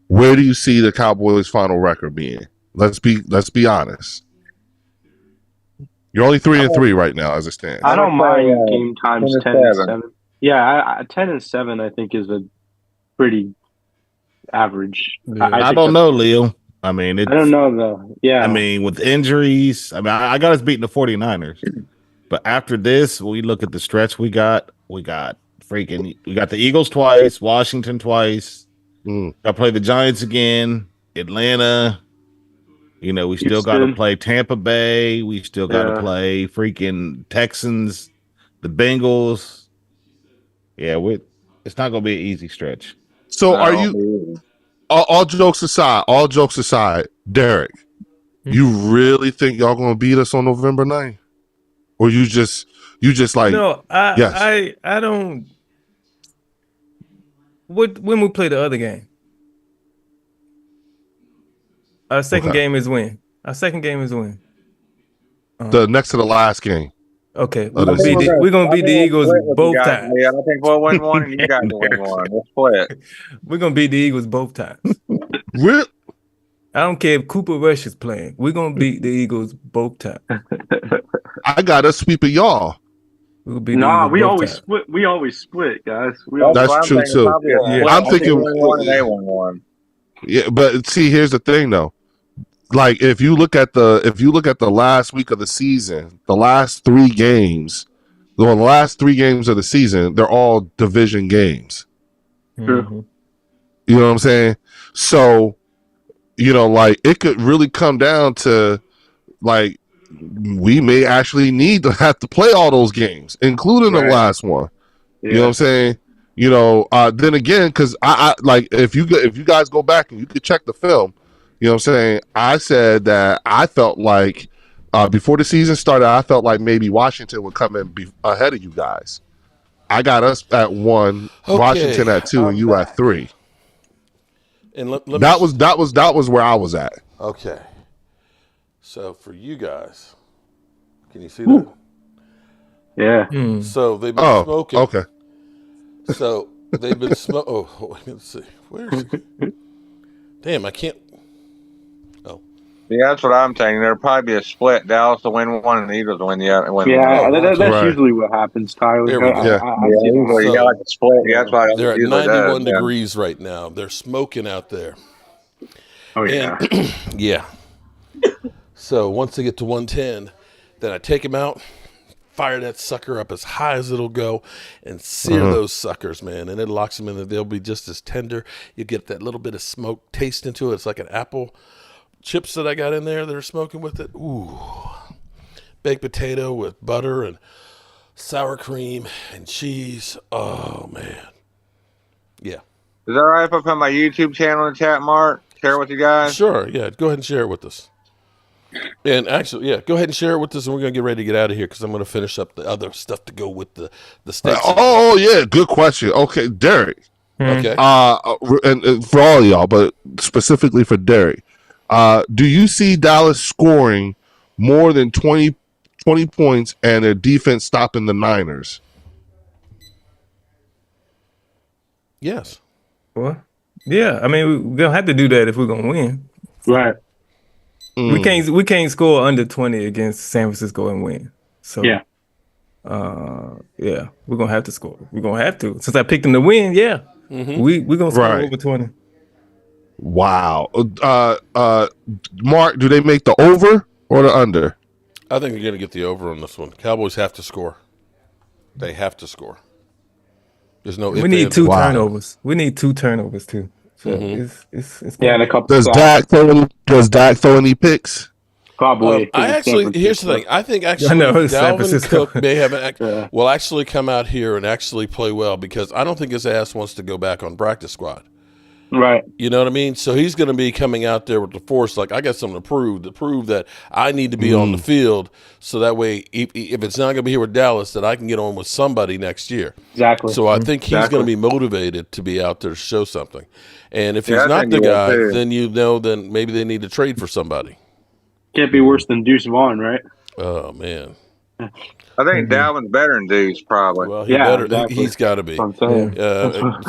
where do you see the Cowboys' final record being? Let's be honest. You're only 3-3 right now, as it stands. I don't mind game times 10-7. Yeah, 10-7 I think is a pretty average. Yeah. I don't know, Leo. I mean, I don't know though. Yeah, I mean, with injuries, I mean, I got us beating the 49ers, but after this, we look at the stretch we got the Eagles twice, Washington twice. Got to play the Giants again, Atlanta. You know, we still got to play Tampa Bay. We still got to play freaking Texans, the Bengals. Yeah, it's not going to be an easy stretch. So are you, all jokes aside, Derek, you really think y'all going to beat us on November 9th? Or you just like... No, I don't... When we play the other game? Our second game is when? The next to the last game. Okay. We're gonna beat the Eagles both times. Yeah, I think we'll win one and you guys will win one. We'll split. We're gonna beat the Eagles both times. Really? I don't care if Cooper Rush is playing. We're gonna beat the Eagles both times. I got us sweeping y'all. We'll beat we always split. We always split, guys. That's true too. I'm thinking one. Yeah, but see, here's the thing though. Like if you look at the last week of the season, the last 3 games of the season, they're all division games. Mm-hmm. You know what I'm saying? So, like it could really come down to like we may actually need to have to play all those games, including the last one. Yeah. You know what I'm saying? Then again, because I like if you guys go back and you could check the film, you know what I'm saying? I said that I felt like before the season started, I felt like maybe Washington would come in ahead of you guys. I got us at 1, Washington at 2, and you at 3. And that was where I was at. Okay. So for you guys, can you see that? Yeah. So they've been smoking. Okay. So they've been smoking. Oh, let's see. Where is it? Damn, I can't. Oh. Yeah, that's what I'm saying. There'll probably be a split. Dallas will win one and the Eagles will win the other. That's usually what happens, Tyler. There we go. You got like a split. Yeah, that's why they're at 91 degrees right now. They're smoking out there. Oh, yeah. And, yeah. So once they get to 110, then I take them out, fire that sucker up as high as it'll go, and sear those suckers, man. And it locks them in there. They'll be just as tender. You get that little bit of smoke taste into it. It's like an apple chips that I got in there that are smoking with it. Ooh. Baked potato with butter and sour cream and cheese. Oh, man. Yeah. Is that all right if I put my YouTube channel in the chat, Mark? Share it with you guys? Sure, yeah. Go ahead and share it with us. And actually, yeah, go ahead and share it with us, and we're going to get ready to get out of here because I'm going to finish up the other stuff to go with the steaks. Yeah, good question. Okay, Derek. Okay. And for all of y'all, but specifically for Derek, do you see Dallas scoring more than 20 points and their defense stopping the Niners? Yes. What? Yeah, I mean we're gonna have to do that if we're gonna win. Right. We can't score under 20 against San Francisco and win. So yeah, we're gonna have to score. We're gonna have to. Since I picked them to win, we're gonna score over 20. Wow. Mark, do they make the over or the under? I think they're gonna get the over on this one. Cowboys have to score. They have to score. There's no. We need 2 turnovers. We need 2 turnovers too. So it's and a couple. Does Dak throw any picks? Probably. Here's the thing. I think Dalvin Cook may have will actually come out here and actually play well because I don't think his ass wants to go back on practice squad. Right. You know what I mean? So he's going to be coming out there with the force like, I got something to prove that I need to be on the field so that way if it's not going to be here with Dallas, that I can get on with somebody next year. Exactly. So I think he's going to be motivated to be out there to show something. And if he's not the guy, then maybe they need to trade for somebody. Can't be worse than Deuce Vaughn, right? Oh, man. I think Dalvin's better than Deuce, probably. Well, exactly. He's got to be.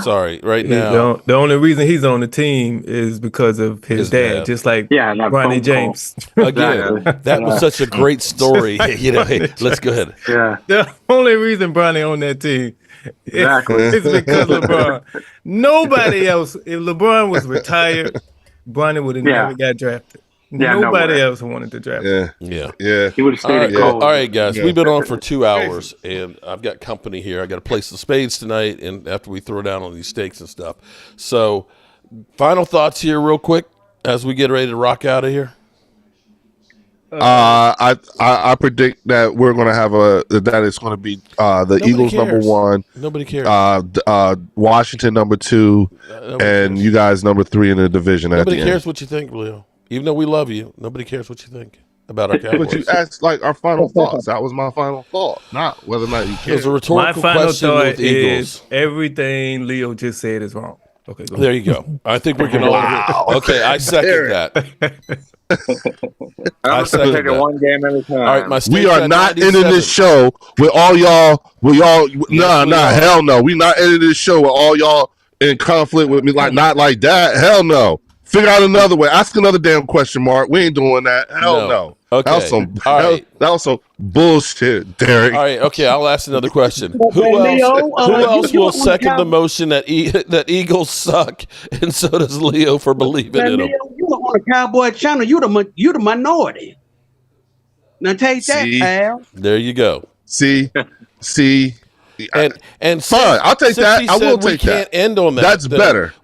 Sorry, right now. The only reason he's on the team is because of his dad, just like Ronnie James. Again, that was such a great story. Let's go ahead. Yeah. The only reason Bronny on that team is because LeBron. Nobody else, if LeBron was retired, Bronny would have never got drafted. Nobody else wanted to draft him. Yeah. He would have stayed at college. All right, guys. We've been on for 2 hours, and I've got company here. I got to place the spades tonight, and after we throw down on these steaks and stuff. So, final thoughts here, real quick, as we get ready to rock out of here. I predict that we're going to have that it's going to be the Eagles cares. #1. Nobody cares. Washington #2, and you guys #3 in the division. Nobody cares what you think, Leo. Even though we love you, nobody cares what you think about our Cowboys. But you asked like our final thoughts. That was my final thought, not whether or not you care. It was a rhetorical my final question thought with Eagles. is everything Leo just said is wrong. Okay, go there you go. I think we can all agree. Okay, I second that. I'm going to take it one game at a time. All right, we are not ending this show with all y'all. Hell no. We not ending this show with all y'all in conflict with me. Not like that. Hell no. Figure out another way. Ask another damn question, Mark. We ain't doing that. Hell no. Okay. That was some bullshit, Derek. All right. Okay. I'll ask another question. Who else will second the motion that Eagles suck, and so does Leo for believing in them? You on the Cowboy channel. You the minority. Now take that, pal. There you go. See. And fine, I'll take that. I will take that. We can't end on that. That's better.